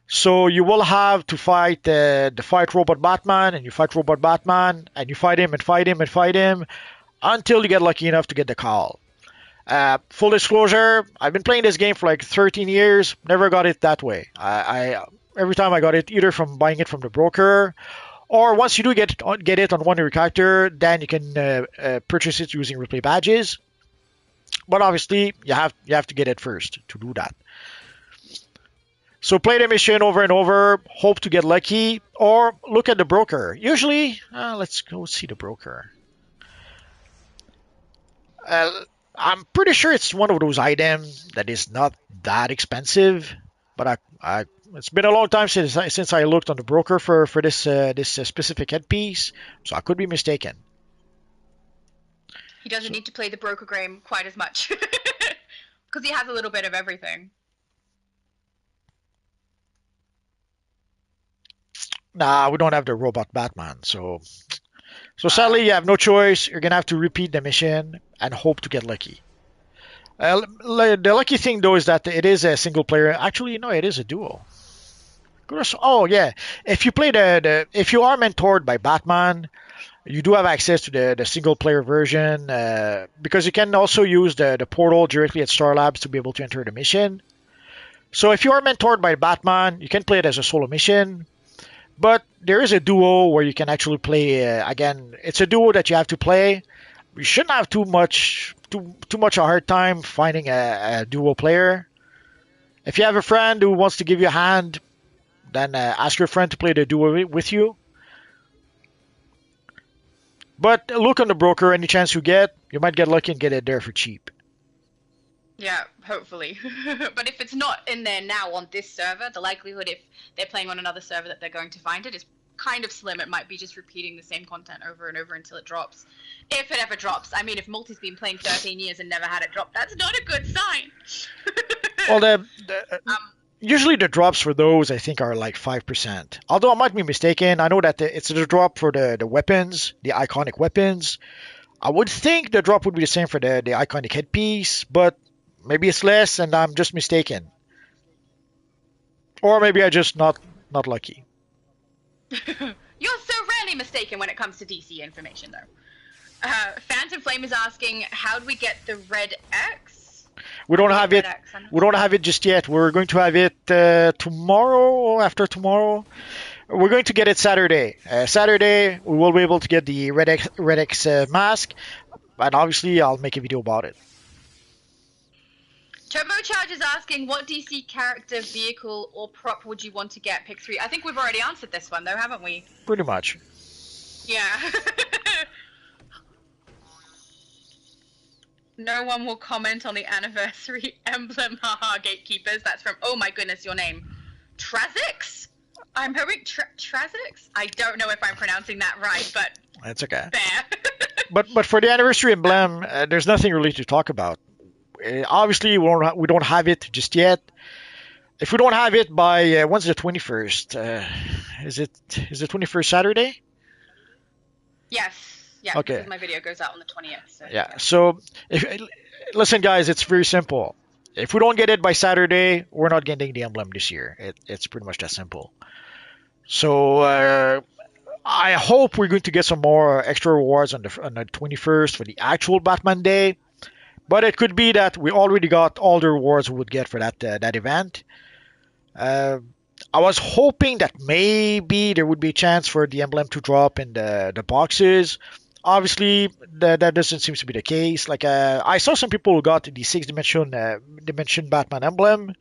So you will have to fight the fight Robot Batman, and you fight Robot Batman, and you fight him and fight him and fight him until you get lucky enough to get the call. Full disclosure, I've been playing this game for like 13 years, never got it that way. I every time I got it either from buying it from the broker, or once you do get it on one of your character, then you can purchase it using replay badges. But obviously, you have to get it first to do that. So play the mission over and over, hope to get lucky, or look at the broker. Usually, let's go see the broker. I'm pretty sure it's one of those items that is not that expensive, but It's been a long time since I looked on the broker for this specific headpiece, so I could be mistaken. He doesn't So, need to play the broker game quite as much because he has a little bit of everything. nah, we don't have the robot Batman, so Uh, sadly you have no choice. You're gonna have to repeat the mission and hope to get lucky. The lucky thing though is that it is a single player. Actually, no, it is a duo. Oh yeah, if you play if you are mentored by Batman, you do have access to the single player version because you can also use the portal directly at Star Labs to be able to enter the mission. So if you are mentored by Batman, you can play it as a solo mission. But there is a duo where you can actually play. Again, it's a duo that you have to play. You shouldn't have too much a hard time finding a duo player. If you have a friend who wants to give you a hand, then ask your friend to play the duo with you. But look on the broker. Any chance you get, you might get lucky and get it there for cheap. yeah, hopefully. But if it's not in there now on this server, the likelihood if they're playing on another server that they're going to find it is kind of slim. It might be just repeating the same content over and over until it drops. If it ever drops. I mean, if Multi's been playing 13 years and never had it drop, that's not a good sign. Well, um, usually the drops for those I think are like 5%. Although I might be mistaken. I know that it's the drop for the weapons, the iconic weapons. I would think the drop would be the same for the iconic headpiece, but maybe it's less and I'm just mistaken. Or maybe I just not lucky. You're so rarely mistaken when it comes to DC information, though. Phantom Flame is asking, how do we get the red X? We don't Not have red it. X. I'm not We don't have it just yet. We're going to have it tomorrow or after tomorrow. We're going to get it Saturday. Saturday, we will be able to get the Red X mask, and obviously, I'll make a video about it. Turbocharge is asking, what DC character, vehicle, or prop would you want to get? Pick 3. I think we've already answered this one, though, haven't we? Pretty much. Yeah. No one will comment on the anniversary emblem. Haha, gatekeepers. That's from, oh my goodness, your name. Trazix? I'm hoping Trazix? I don't know if I'm pronouncing that right, but That's okay. fair. But for the anniversary emblem, there's nothing really to talk about. Obviously, we don't have it just yet. If we don't have it by when's the 21st? Is the 21st Saturday? Yes. Yeah, Okay. because my video goes out on the 20th. So, Yeah. So listen, guys, it's very simple. If we don't get it by Saturday, we're not getting the emblem this year. It's pretty much that simple. So I hope we're going to get some more extra rewards on the 21st for the actual Batman Day. But it could be that we already got all the rewards we would get for that event. I was hoping that maybe there would be a chance for the emblem to drop in the boxes. Obviously, that doesn't seem to be the case. Like I saw some people who got the six dimension Batman emblem,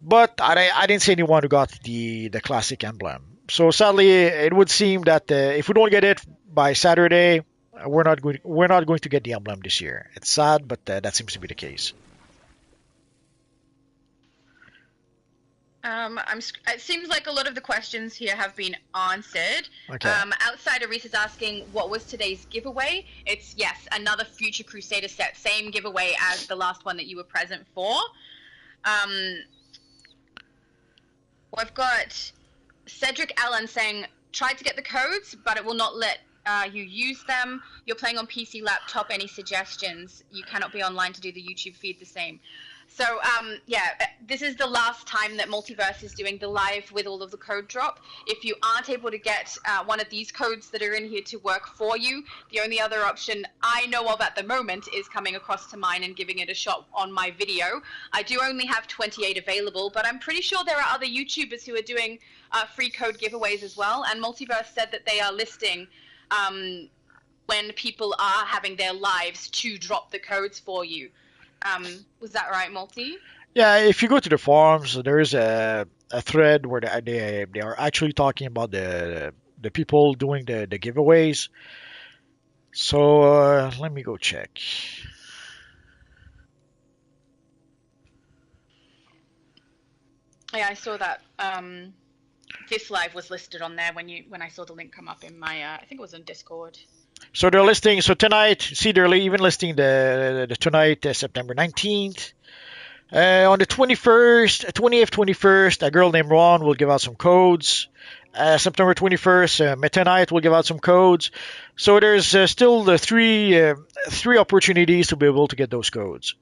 but I didn't see anyone who got the classic emblem. So sadly, it would seem that if we don't get it by Saturday, we're not going to get the emblem this year. It's sad, but that seems to be the case. It seems like a lot of the questions here have been answered. Okay. Outsider Reese is asking, what was today's giveaway? It's, yes, another Future Crusader set. Same giveaway as the last one that you were present for. We've got Cedric Allen saying, tried to get the codes, but it will not let you use them. You're playing on PC, laptop. Any suggestions? You cannot be online to do the YouTube feed the same. So, yeah, this is the last time that Multiverse is doing the live with all of the code drop. If you aren't able to get one of these codes that are in here to work for you, the only other option I know of at the moment is coming across to mine and giving it a shot on my video. I do only have 28 available, but I'm pretty sure there are other YouTubers who are doing free code giveaways as well. And Multiverse said that they are listing when people are having their lives to drop the codes for you. Was that right, Multi? Yeah, if you go to the forums, there is a thread where they are actually talking about the people doing the giveaways. So let me go check. Yeah, I saw that. This live was listed on there when I saw the link come up in my I think it was on Discord. So they're listing. So tonight, see, they're even listing the tonight, September 19th. On the 21st, 20th, 21st, a girl named Ron will give out some codes. September 21st, Meta Knight will give out some codes. So there's still the three opportunities to be able to get those codes.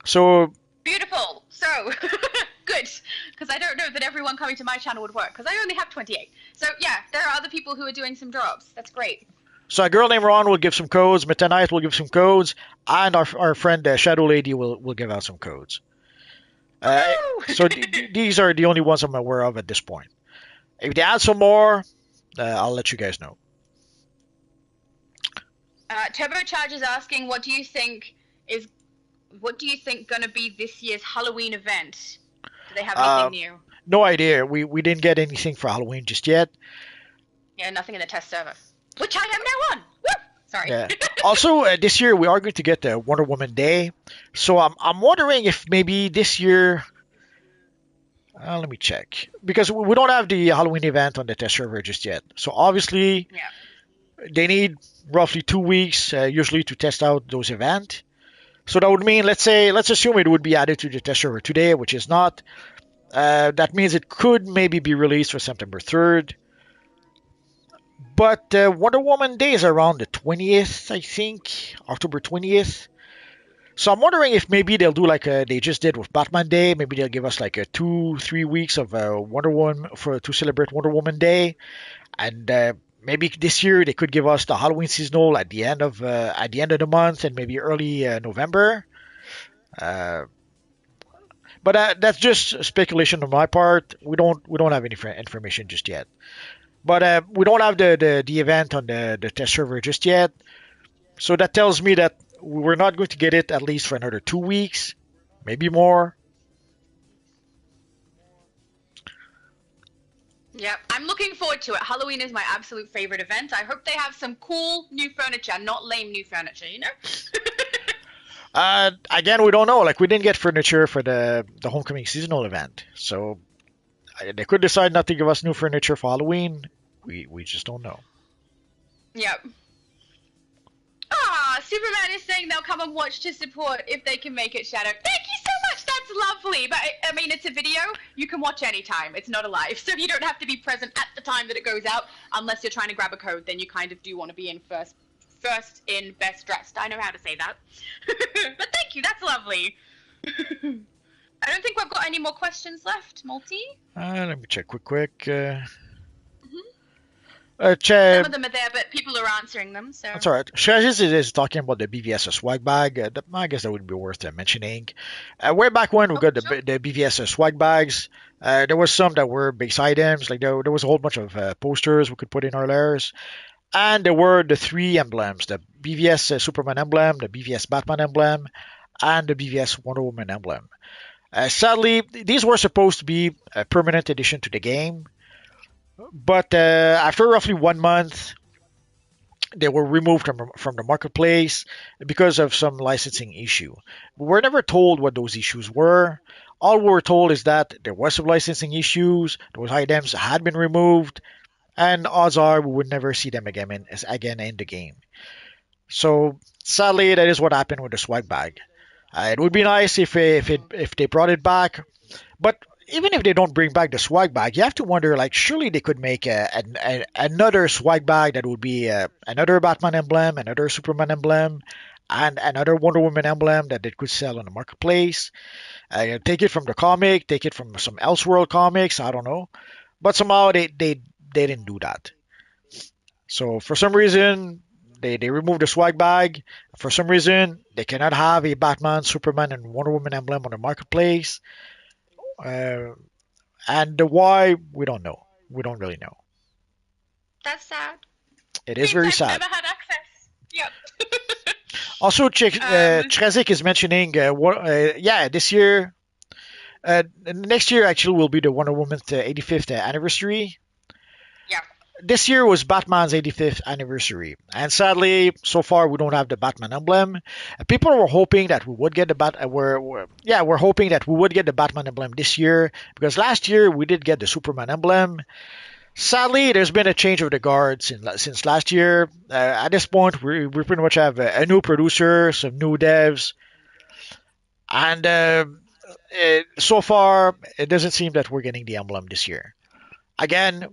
So Beautiful. So good, because I don't know that everyone coming to my channel would work, because I only have 28. So yeah, there are other people who are doing some drops. That's great. So a girl named Ron will give some codes, Meta Knight will give some codes, and our friend Shadow Lady will give out some codes. So these are the only ones I'm aware of at this point. If they add some more, I'll let you guys know. Turbocharge is asking, what do you think gonna be this year's Halloween event? Do they have anything new? No idea. We didn't get anything for Halloween just yet. Yeah, nothing in the test server, which I am now on. Woo! Sorry. Yeah. Also, this year we are going to get the Wonder Woman Day, so I'm wondering if maybe this year. Let me check, because we don't have the Halloween event on the test server just yet. So obviously, they need roughly 2 weeks usually to test out those events. So that would mean, let's assume it would be added to the test server today, which is not. That means it could maybe be released for September 3rd. But Wonder Woman Day is around the 20th, I think, October 20th. So I'm wondering if maybe they'll do like they just did with Batman Day. Maybe they'll give us like 2-3 weeks of Wonder Woman to celebrate Wonder Woman Day, and maybe this year they could give us the Halloween seasonal at the end of the month and maybe early November. But that's just speculation on my part. We don't have any information just yet. But we don't have the event on the test server just yet. So that tells me that we're not going to get it at least for another 2 weeks, maybe more. Yep, I'm looking forward to it. Halloween is my absolute favorite event. I hope they have some cool new furniture, not lame new furniture, you know? Again, we don't know. Like, we didn't get furniture for the Homecoming seasonal event. So they could decide not to give us new furniture for Halloween. We just don't know. Yep. Ah, Superman is saying they'll come and watch to support if they can make it, Shadow. Thank you so much. That's lovely. But I mean, it's a video. You can watch anytime. It's not a live, so you don't have to be present at the time that it goes out. Unless you're trying to grab a code, then you kind of do want to be in first in, best dressed. I know how to say that. But thank you. That's lovely. I don't think we've got any more questions left, Multi. Let me check quick. Some of them are there, but people are answering them. So that's all right. Shazis is talking about the BVS swag bag. I guess that would be worth mentioning. Way back when we got the BVS swag bags, there was some that were base items. Like there was a whole bunch of posters we could put in our layers. And there were the 3 emblems, the BVS Superman emblem, the BVS Batman emblem, and the BVS Wonder Woman emblem. Sadly, these were supposed to be a permanent addition to the game. But after roughly 1 month, they were removed from the marketplace because of some licensing issue. We were never told what those issues were. All we were told is that there was some licensing issues, those items had been removed, and odds are we would never see them again in the game. So sadly, that is what happened with the swag bag. It would be nice if they brought it back, but even if they don't bring back the swag bag, you have to wonder, like, surely they could make another swag bag that would be another Batman emblem, another Superman emblem, and another Wonder Woman emblem that they could sell on the marketplace. Take it from the comic, take it from some Elseworld comics, I don't know. But somehow they didn't do that. So for some reason, they removed the swag bag. For some reason, they cannot have a Batman, Superman, and Wonder Woman emblem on the marketplace. And the why, we don't know. We don't really know. That's sad. It is very sad. Never had access. Yep. Also, Trezik is mentioning, this year, next year actually will be the Wonder Woman's 85th anniversary. Yeah. this year was Batman's 85th anniversary, and sadly, so far we don't have the Batman emblem. People were hoping that we would get the we're hoping that we would get the Batman emblem this year because last year we did get the Superman emblem. Sadly, there's been a change of the guard since last year. At this point, we pretty much have a new producer, some new devs, and so far it doesn't seem that we're getting the emblem this year. Again,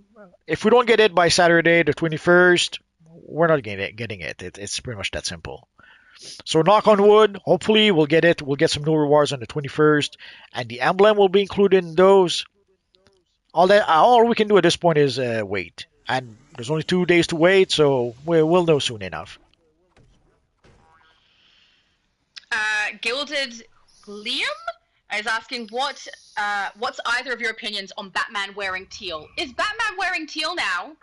if we don't get it by Saturday, the 21st, we're not getting it. It's pretty much that simple. So knock on wood, hopefully we'll get it. We'll get some new rewards on the 21st, and the emblem will be included in those. All we can do at this point is wait, and there's only 2 days to wait, so we'll know soon enough. Gilded Liam is asking what's either of your opinions on Batman wearing teal? Is Batman wearing teal now?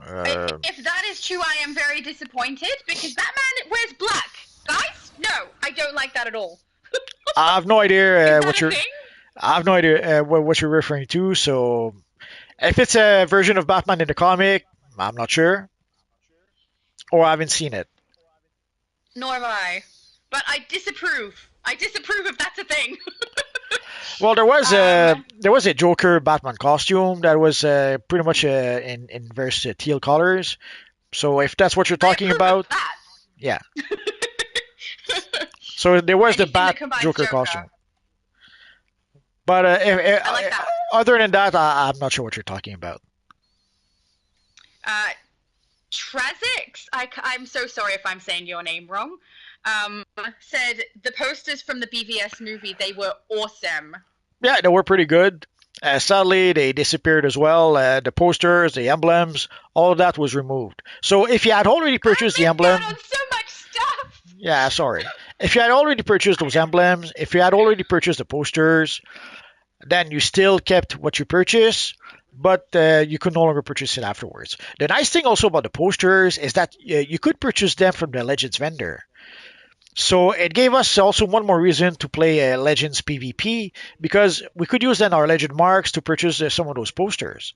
If that is true, I am very disappointed because Batman wears black. Guys, no, I don't like that at all. I have no idea Is that a thing? I have no idea what you're referring to. So if it's a version of Batman in the comic, I'm not sure, or I haven't seen it. Nor am I. But I disapprove. I disapprove if that's a thing. Well, there was a Joker Batman costume that was pretty much in various teal colors. So if that's what you're talking about, that. yeah. So there was the Anything that Bat combines Joker Joker. costume. But I like that. other than that, I'm not sure what you're talking about. Trazix, I'm so sorry if I'm saying your name wrong, said the posters from the BVS movie, they were awesome. Yeah, they were pretty good. Sadly, they disappeared as well. The posters, the emblems, all of that was removed. So if you had already purchased the I missed emblem, out on so much stuff. yeah, sorry. If you had already purchased those emblems, if you had already purchased the posters, then you still kept what you purchased, but you could no longer purchase it afterwards. The nice thing also about the posters is that you could purchase them from the Legends vendor. So it gave us also one more reason to play Legends PvP because we could use then our Legend marks to purchase some of those posters.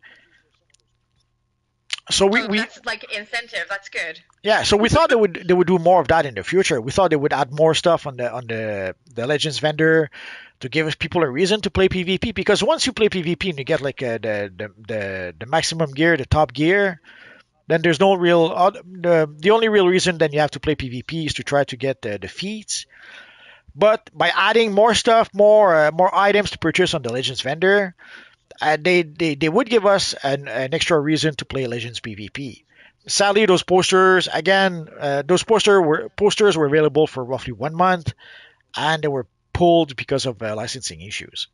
So That's like incentive. That's good. yeah, so we thought they would do more of that in the future. We thought they would add more stuff on the Legends vendor to give us people a reason to play PvP because once you play PvP and you get like the maximum gear, the top gear, then there's no real the only real reason then you have to play PvP is to try to get the feats. But by adding more stuff, more items to purchase on the Legends vendor, they would give us an extra reason to play Legends PvP. Sadly, those posters again, posters were available for roughly 1 month, and they were pulled because of licensing issues.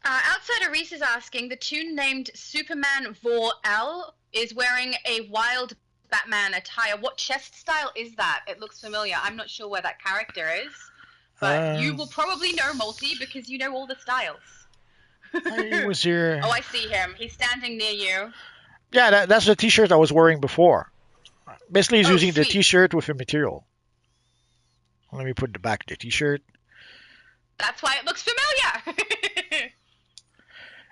Outsider Reese is asking, the tune named Superman Vor L is wearing a wild Batman attire. What chest style is that? It looks familiar. I'm not sure where that character is, but you will probably know Multi because you know all the styles. I was here. Oh, I see him. He's standing near you. Yeah, that's the T-shirt I was wearing before. Basically, he's using the sweet. T-shirt with a material. Let me put the back of the T-shirt. That's why it looks familiar.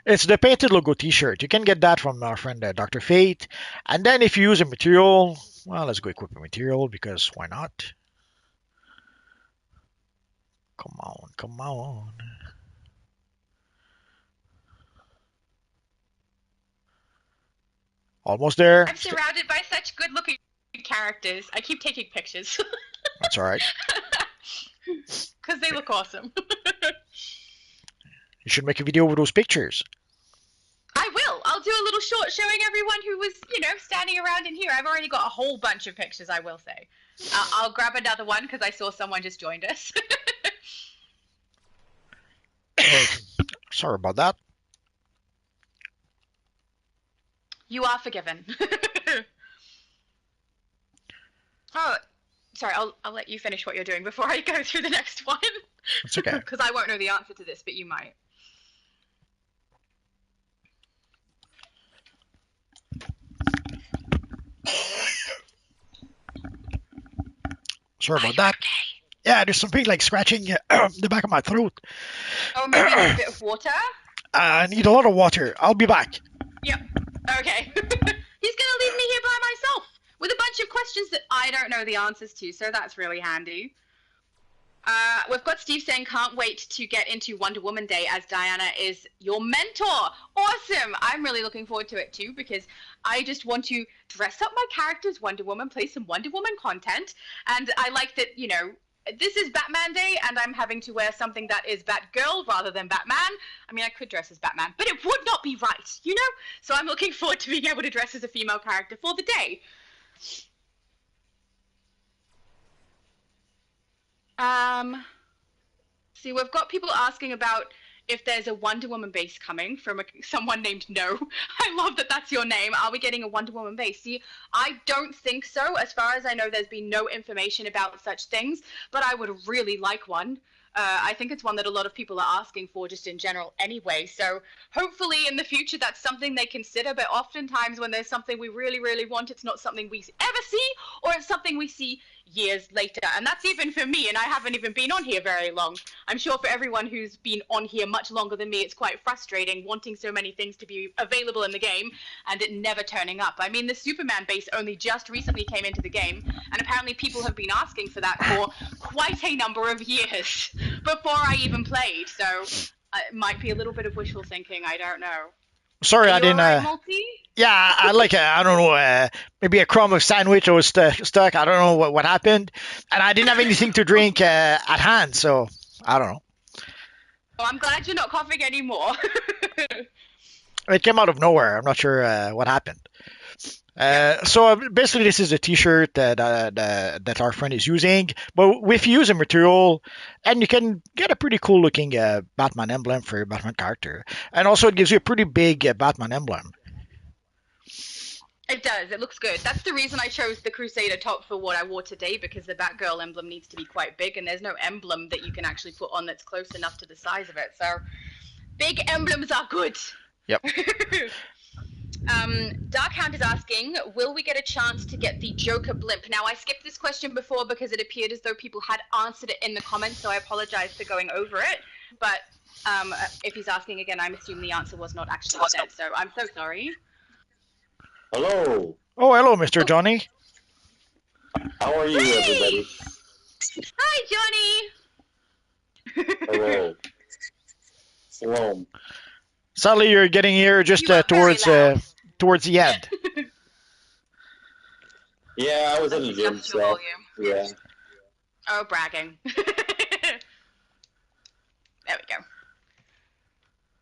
It's the painted logo T-shirt. You can get that from our friend Dr. Fate. And then if you use a material, well, let's go equip a material because why not? Come on, come on. Almost there. I'm surrounded by such good-looking characters. I keep taking pictures. That's all right. Because they look awesome. You should make a video with those pictures. I will. I'll do a little short showing everyone who was, standing around in here. I've already got a whole bunch of pictures, I will say. I'll grab another one because I saw someone just joined us. Sorry about that. You are forgiven. Oh, sorry. I'll let you finish what you're doing before I go through the next one. It's okay. Because I won't know the answer to this, but you might. Sorry about that. Okay? Yeah, there's something like scratching the back of my throat. Oh, maybe a bit of water? I need a lot of water. I'll be back. Yep. Okay. He's gonna leave me here by myself with a bunch of questions that I don't know the answers to, so that's really handy. We've got Steve saying, can't wait to get into Wonder Woman Day as Diana is your mentor. Awesome. I'm really looking forward to it too, because I just want to dress up my character as Wonder Woman, play some Wonder Woman content. And I like that, this is Batman Day and I'm having to wear something that is Batgirl rather than Batman. I mean, I could dress as Batman, but it would not be right. So I'm looking forward to being able to dress as a female character for the day. See, we've got people asking about if there's a Wonder Woman base coming from someone named No. I love that that's your name. Are we getting a Wonder Woman base? See, I don't think so. As far as I know, there's been no information about such things, but I would really like one. I think it's one that a lot of people are asking for just in general anyway. So hopefully in the future that's something they consider. But oftentimes when there's something we really, really want, it's not something we ever see, or it's something we see years later. And that's even for me, and I haven't even been on here very long. I'm sure for everyone who's been on here much longer than me, it's quite frustrating wanting so many things to be available in the game and it never turning up. I mean, the Superman base only just recently came into the game, and apparently people have been asking for that for quite a number of years before I even played. So it might be a little bit of wishful thinking. I don't know. Sorry, Are I you didn't. alright, Multi? Yeah, I like I don't know, maybe a crumb of sandwich I was stuck. I don't know what happened, and I didn't have anything to drink at hand, so I don't know. Oh, I'm glad you're not coughing anymore. It came out of nowhere. I'm not sure what happened. Yep. So basically, this is a T-shirt that our friend is using, but if you use a material, and you can get a pretty cool looking Batman emblem for your Batman character, and also it gives you a pretty big Batman emblem. It does. It looks good. That's the reason I chose the Crusader top for what I wore today, because the Batgirl emblem needs to be quite big, and there's no emblem that you can actually put on that's close enough to the size of it. So big emblems are good. Yep. Darkhound is asking, will we get a chance to get the Joker blimp? Now, I skipped this question before because it appeared as though people had answered it in the comments, so I apologize for going over it. But if he's asking again, I'm assuming the answer was not actually said, so I'm so sorry. Hello. Oh, hello, Mr. Johnny. How are you, everybody? Hi, Johnny. Hello. Hello. Sadly, you're getting here just You are very loud. towards the end. Yeah, I was in the gym, Adjust your so volume. yeah. Oh, bragging. There we go.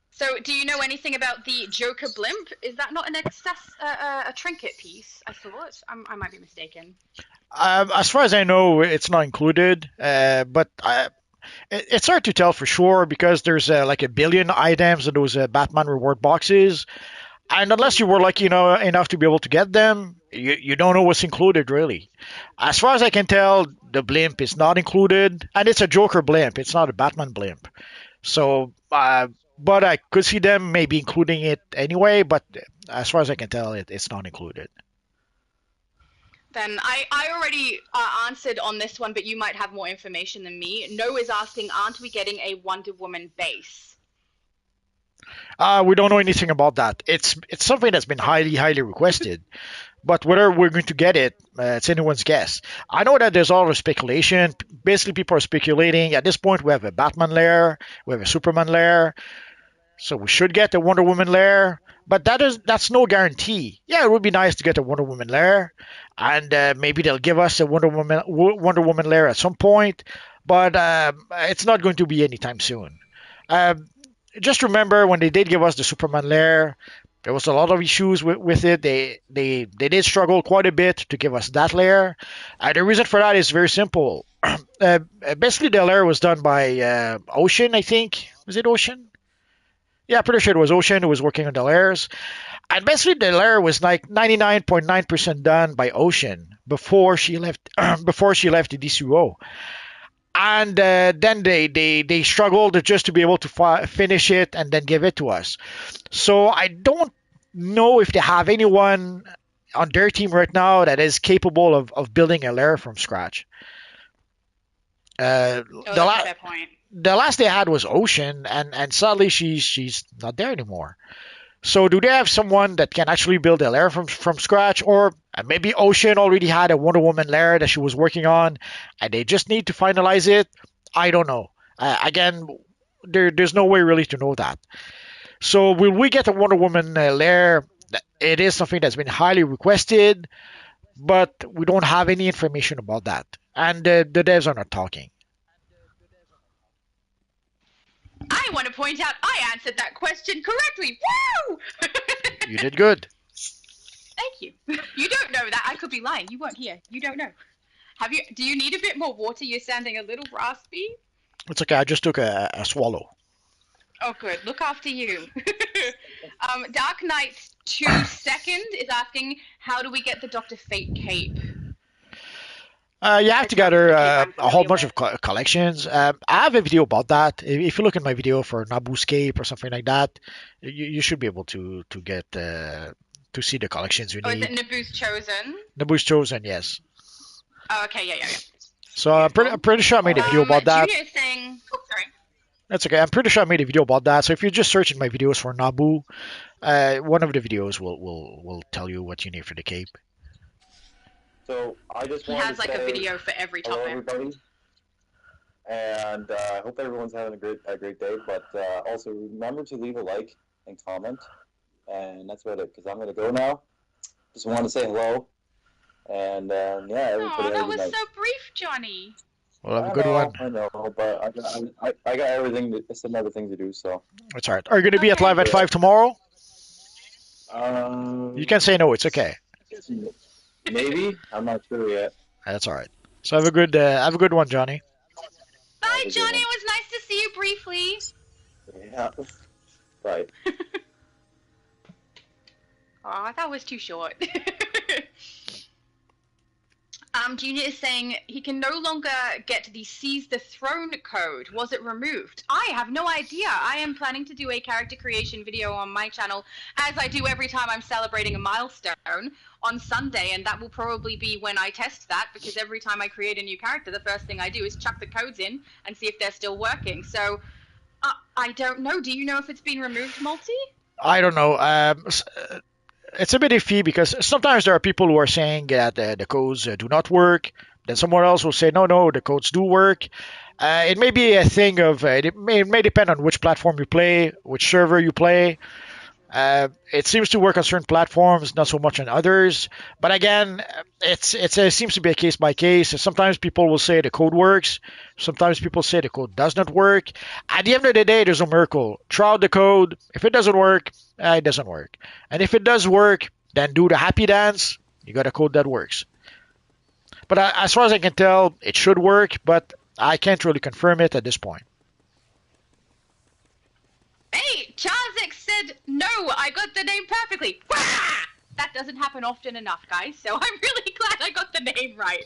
So, do you know anything about the Joker blimp? Is that not a trinket piece? I thought. I might be mistaken. As far as I know, it's not included, but it's hard to tell for sure because there's like a billion items in those Batman reward boxes, and unless you were lucky enough to be able to get them, you don't know what's included really. As far as I can tell, the blimp is not included, and it's a Joker blimp. It's not a Batman blimp. So, but I could see them maybe including it anyway. But as far as I can tell, it's not included. Then I already answered on this one, but you might have more information than me. No is asking, aren't we getting a Wonder Woman base? We don't know anything about that. It's something that's been highly requested, but whether we're going to get it, it's anyone's guess. I know that there's a lot of speculation. Basically, people are speculating. At this point, we have a Batman lair, we have a Superman lair, so we should get a Wonder Woman lair. But that's no guarantee. Yeah, it would be nice to get a Wonder Woman lair, and maybe they'll give us a Wonder Woman lair at some point. But it's not going to be anytime soon. Just remember when they did give us the Superman lair, there was a lot of issues with it. They did struggle quite a bit to give us that lair. The reason for that is very simple. Basically, the lair was done by Ocean, I think. Was it Ocean? Yeah, pretty sure it was Ocean who was working on the lairs. And basically, the lair was like 99.9% done by Ocean before she left before she left the DCUO. And then they struggled just to be able to finish it and then give it to us. So I don't know if they have anyone on their team right now that is capable of building a lair from scratch. Oh, The that's a la- fair point. the last they had was Ocean, and sadly she's not there anymore. So do they have someone that can actually build a lair from scratch, or maybe Ocean already had a Wonder Woman lair that she was working on, and they just need to finalize it? I don't know. Again, there's no way really to know that. So will we get a Wonder Woman lair? It is something that's been highly requested, but we don't have any information about that, and the devs are not talking. I want to point out I answered that question correctly. Woo! You did good. Thank you. You don't know that. I could be lying. You weren't here. You don't know. Have you? Do you need a bit more water? You're sounding a little raspy. It's okay. I just took a swallow. Oh, good. Look after you. Dark Knight 2 Second is asking, how do we get the Doctor Fate cape? You have It's to not gather the cape I'm a whole familiar bunch with. of collections. I have a video about that. If you look at my video for Naboo's Cape or something like that, you should be able to get to see the collections you Oh, is it need. Naboo's Chosen? Naboo's Chosen, yes. Oh, okay, yeah. So I'm pretty sure I made a video about that. Junior is saying, oh, sorry. That's okay. I'm pretty sure I made a video about that. So if you just search in my videos for Naboo, one of the videos will tell you what you need for the cape. So I just He wanted has to like a say video for every hello, topic. everybody, and I hope everyone's having a great day. But also remember to leave a like and comment, and that's about it. Because I'm gonna go now. Just want to say hello, and yeah, everybody Oh, have a that good was night. so brief, Johnny. Well, have a good one. I know, but I got everything, some other things to do. So That's all right. Are you going to be at Okay. live at 5 tomorrow? um, You can say no. It's okay. maybe I'm not sure yet. That's all right. So have a good one, Johnny. Bye, Have a good Johnny. one. It was nice to see you briefly. Yeah, right. Aw, that was too short. Junior is saying he can no longer get the Seize the Throne code. Was it removed? I have no idea. I am planning to do a character creation video on my channel, as I do every time I'm celebrating a milestone on Sunday, and that will probably be when I test that, because every time I create a new character, the first thing I do is chuck the codes in and see if they're still working. So, I don't know. Do you know if it's been removed, Multi? I don't know. It's a bit iffy because sometimes there are people who are saying that the codes do not work. Then someone else will say, no, the codes do work. It may be a thing of, it may depend on which platform you play, which server you play. It seems to work on certain platforms, not so much on others. But again, it seems to be a case by case. Sometimes people will say the code works. Sometimes people say the code does not work. At the end of the day, there's no miracle. Try out the code. If it doesn't work, it doesn't work. And if it does work, then do the happy dance. You got a code that works. But as far as I can tell, it should work, but I can't really confirm it at this point. Hey, Charzik said no. I got the name perfectly. Wah! That doesn't happen often enough, guys. So I'm really glad I got the name right.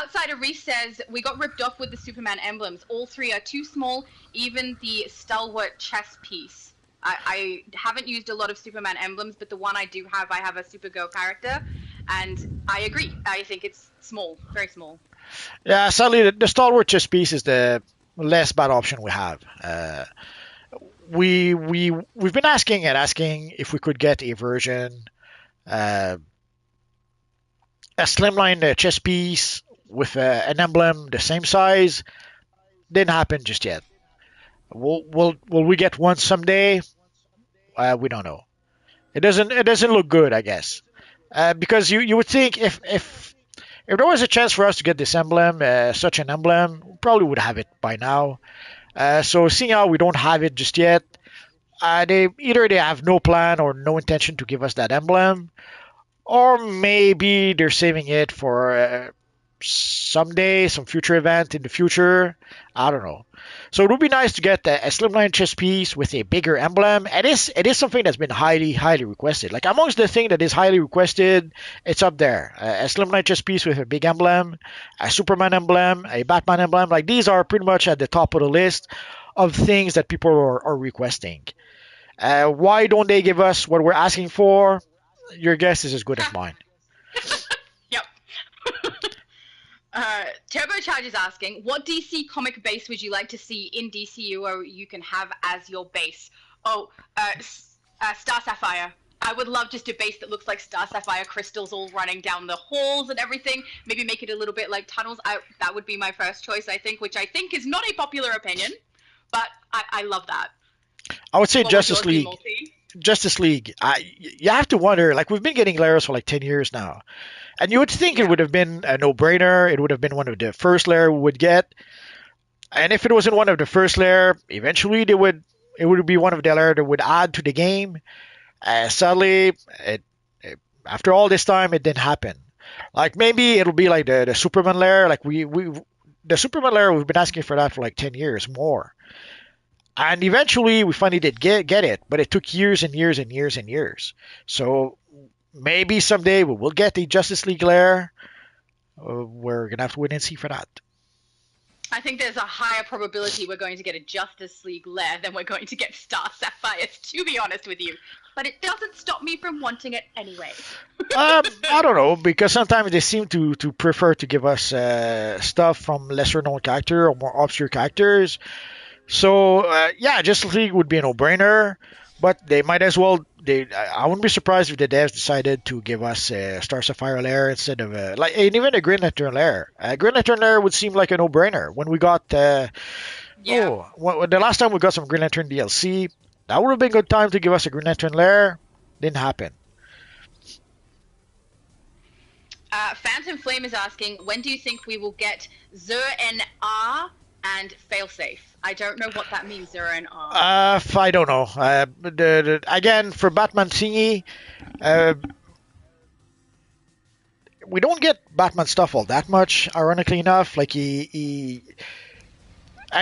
Outsider Reese says we got ripped off with the Superman emblems. All three are too small. Even the stalwart chess piece. I haven't used a lot of Superman emblems, but the one I do have, I have a Supergirl character, and I agree. I think it's small, very small. Yeah, sadly, the stalwart chess piece is the less bad option we have. We've been asking if we could get a version, a slimline chess piece with an emblem the same size. Didn't happen just yet. Will we get one someday? We don't know. It doesn't look good, I guess, because you would think if there was a chance for us to get this emblem, such an emblem, we probably would have it by now. So seeing how we don't have it just yet, they have no plan or no intention to give us that emblem, or maybe they're saving it for someday, some future event in the future. I don't know. So it would be nice to get a slimline chess piece with a bigger emblem. And it is something that's been highly requested. Like amongst the thing that is highly requested, it's up there. A slimline chess piece with a big emblem, a Superman emblem, a Batman emblem. Like these are pretty much at the top of the list of things that people are requesting. Why don't they give us what we're asking for? Your guess is as good as mine. Yep. Turbocharge is asking, what DC comic base would you like to see in DCUO you can have as your base? Oh, Star Sapphire. I would love just a base that looks like Star Sapphire crystals all running down the halls and everything. Maybe make it a little bit like tunnels. That would be my first choice, I think, which I think is not a popular opinion, but I love that. I would say What would Justice yours be, League. Multi? Justice League. You have to wonder. Like we've been getting layers for like 10 years now, and you would think it Yeah. would have been a no-brainer. It would have been one of the first layer we would get. And if it wasn't one of the first layer, eventually it would be one of the layer that would add to the game. Sadly, after all this time, it didn't happen. Like maybe it'll be like the Superman layer. Like the Superman layer, we've been asking for that for like 10 years more. And eventually we finally did get it, but it took years and years and years and years. So maybe someday we will get the Justice League layer. We're going to have to wait and see for that. I think there's a higher probability we're going to get a Justice League lair than we're going to get Star Sapphires, to be honest with you. But it doesn't stop me from wanting it anyway. I don't know, because sometimes they seem to prefer to give us stuff from lesser known character or more obscure characters. So yeah, Justice League would be a no-brainer, but they might as well. I wouldn't be surprised if the devs decided to give us a Star Sapphire lair instead of and even a Green Lantern lair. Green Lantern lair would seem like a no-brainer when we got. The last time we got some Green Lantern DLC, that would have been a good time to give us a Green Lantern lair. Didn't happen. Phantom Flame is asking, when do you think we will get Zur-N-R and Failsafe? I don't know what that means, Zur-N-R. I don't know. Again, for Batman thingy, we don't get Batman stuff all that much, ironically enough. Like and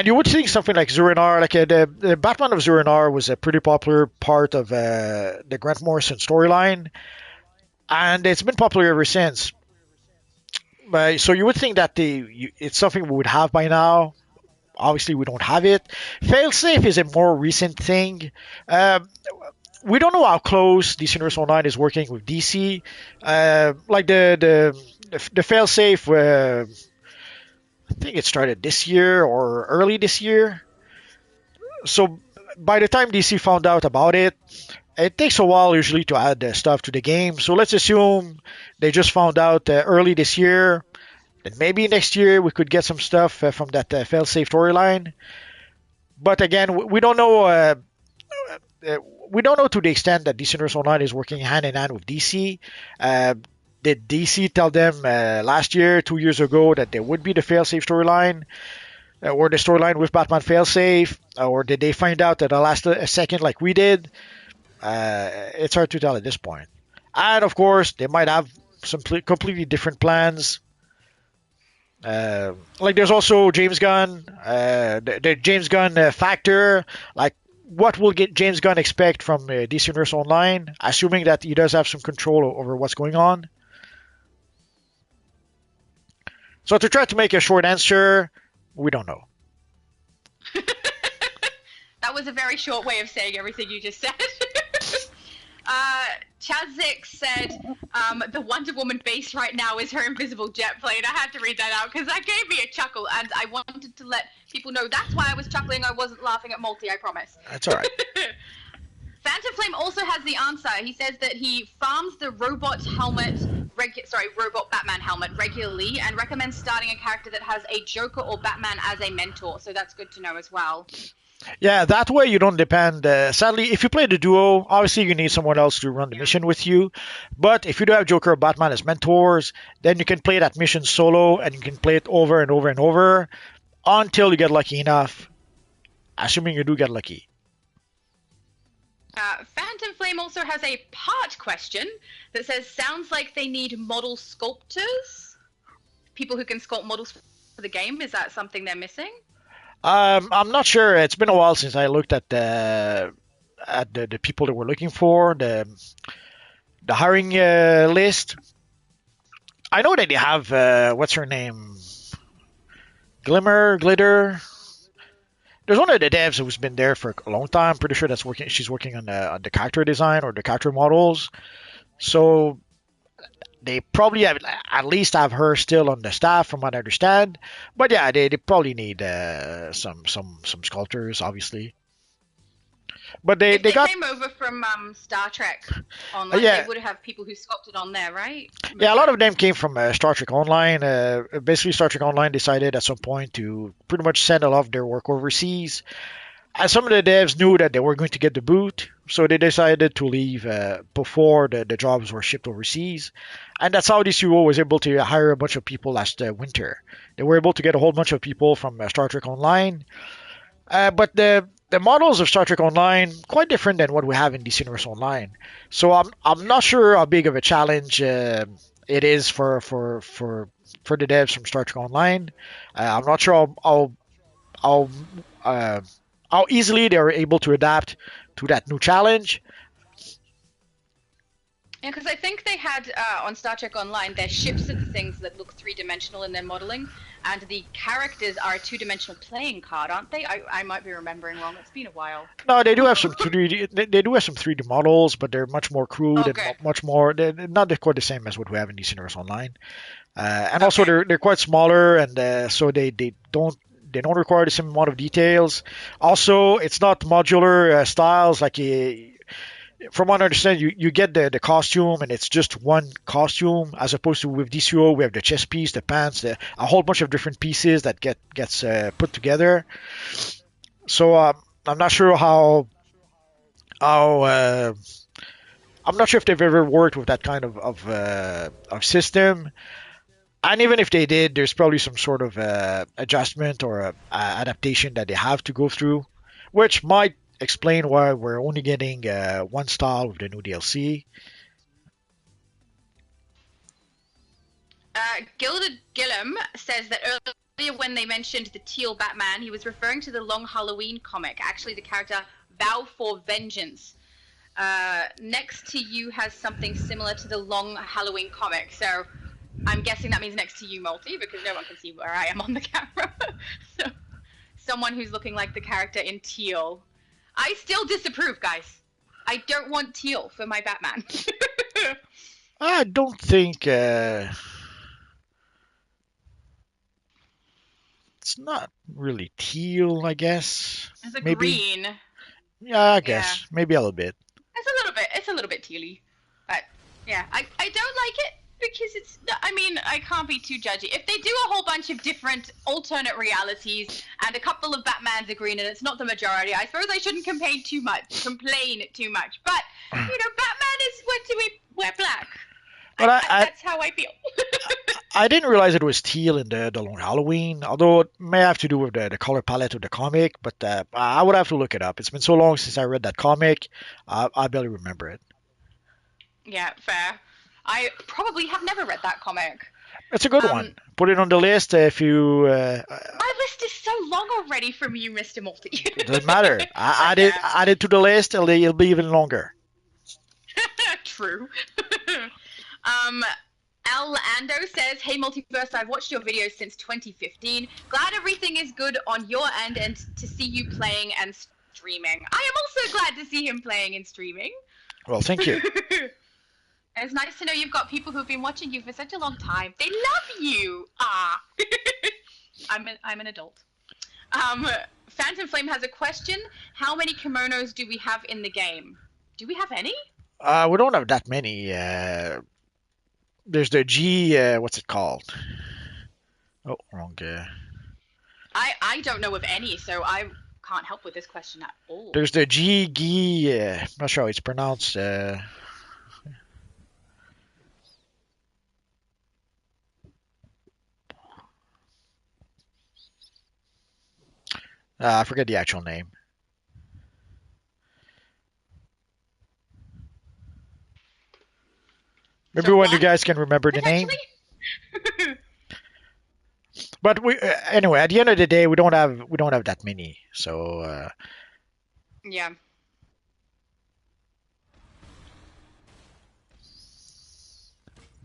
you would think something like Zur-N-R, like the Batman of Zur-N-R was a pretty popular part of the Grant Morrison storyline, and it's been popular ever since. So you would think that it's something we would have by now. Obviously, we don't have it. Failsafe is a more recent thing. We don't know how close DC Universe Online is working with DC. Like the failsafe, I think it started this year or early this year. So by the time DC found out about it, it takes a while usually to add stuff to the game. So let's assume they just found out early this year. Then maybe next year we could get some stuff from that failsafe storyline. But again, we don't know. We don't know to the extent that DC Universe Online is working hand in hand with DC. Did DC tell them last year, 2 years ago, that there would be the failsafe storyline, or the storyline with Batman failsafe, or did they find out at the last second like we did? It's hard to tell at this point. And of course, they might have some completely different plans. Like there's also James Gunn, the James Gunn factor. Like, what will James Gunn expect from DC Universe Online, assuming that he does have some control over what's going on? So to try to make a short answer, we don't know. That was a very short way of saying everything you just said. Chazzik said the Wonder Woman base right now is her invisible jet plane. I had to read that out because that gave me a chuckle, and I wanted to let people know that's why I was chuckling. I wasn't laughing at Multi, I promise. That's all right. Phantom Flame also has the answer. He says that he farms the robot Batman helmet regularly and recommends starting a character that has a Joker or Batman as a mentor. So that's good to know as well. Yeah, that way you don't depend. Sadly, if you play the duo, obviously you need someone else to run the mission with you. But if you do have Joker or Batman as mentors, then you can play that mission solo and you can play it over and over and over until you get lucky enough, assuming you do get lucky. Phantom Flame also has a part question that says, sounds like they need model sculptors? People who can sculpt models for the game. Is that something they're missing? I'm not sure. It's been a while since I looked at the people that we're looking for, the hiring list. I know that they have what's her name, Glitter. There's one of the devs who's been there for a long time. Pretty sure she's working on the character design or the character models. So they probably have at least have her still on the staff, from what I understand. But yeah, they probably need some sculptors, obviously. But If they they got came over from Star Trek Online, they yeah. would have people who sculpted on there, right? Am I Yeah, a lot correct? of them came from Star Trek Online. Basically, Star Trek Online decided at some point to pretty much send a lot of their work overseas. And some of the devs knew that they were going to get the boot, so they decided to leave before the jobs were shipped overseas. And that's how DCUO was able to hire a bunch of people last winter. They were able to get a whole bunch of people from Star Trek Online. But the models of Star Trek Online quite different than what we have in DC Universe Online. So I'm not sure how big of a challenge it is for the devs from Star Trek Online. I'm not sure how uh, how easily they are able to adapt to that new challenge. Yeah, because I think they had on Star Trek Online, their ships are the things that look three-dimensional in their modeling, and the characters are a two-dimensional playing card, aren't they? I might be remembering wrong. It's been a while. No, they do have some 3D. They do have some 3D models, but they're much more crude and Okay. much more. They're not quite the same as what we have in DC Universe Online. And also Okay. they're quite smaller, and so they don't require the same amount of details. Also, it's not modular styles like from what I understand, you get the costume and it's just one costume, as opposed to with DCO we have the chest piece, the pants, a whole bunch of different pieces that gets put together. So I'm not sure how I'm not sure if they've ever worked with that kind of system. And even if they did, there's probably some sort of adjustment or adaptation that they have to go through, which might explain why we're only getting one style with the new DLC. Gilded Gillum says that earlier when they mentioned the teal Batman, he was referring to the Long Halloween comic. Actually, the character Vow for Vengeance. Next to you has something similar to the Long Halloween comic. So I'm guessing that means next to you, Multi, because no one can see where I am on the camera. So someone who's looking like the character in teal. I still disapprove, guys. I don't want teal for my Batman. I don't think it's not really teal. I guess It's a maybe. green. Yeah, I Yeah. guess maybe a little bit. It's a little bit tealy. But yeah, I don't like it because I can't be too judgy. If they do a whole bunch of different alternate realities and a couple of Batmans are green and it's not the majority, I suppose I shouldn't complain too much. But Batman is meant to wear black. But That's how I feel. I didn't realize it was teal in the Long Halloween, although it may have to do with the color palette of the comic, but I would have to look it up. It's been so long since I read that comic, I barely remember it. Yeah, fair. I probably have never read that comic. It's a good one. Put it on the list if you. My list is so long already from you, Mr. Multi. It doesn't matter. Add it to the list, it'll be even longer. True. Al Ando says, "Hey Multiverse, I've watched your videos since 2015. Glad everything is good on your end and to see you playing and streaming. I am also glad to see him playing and streaming." Well, thank you. It's nice to know you've got people who've been watching you for such a long time. They love you. Ah. I'm an adult. Phantom Flame has a question. How many kimonos do we have in the game? Do we have any? We don't have that many. There's the G. What's it called? Oh, wrong. I don't know of any, so I can't help with this question at all. There's the G. Gi. I'm not sure how it's pronounced. I forget the actual name. Maybe one of you guys can remember the name. But anyway, at the end of the day, we don't have that many. So Yeah.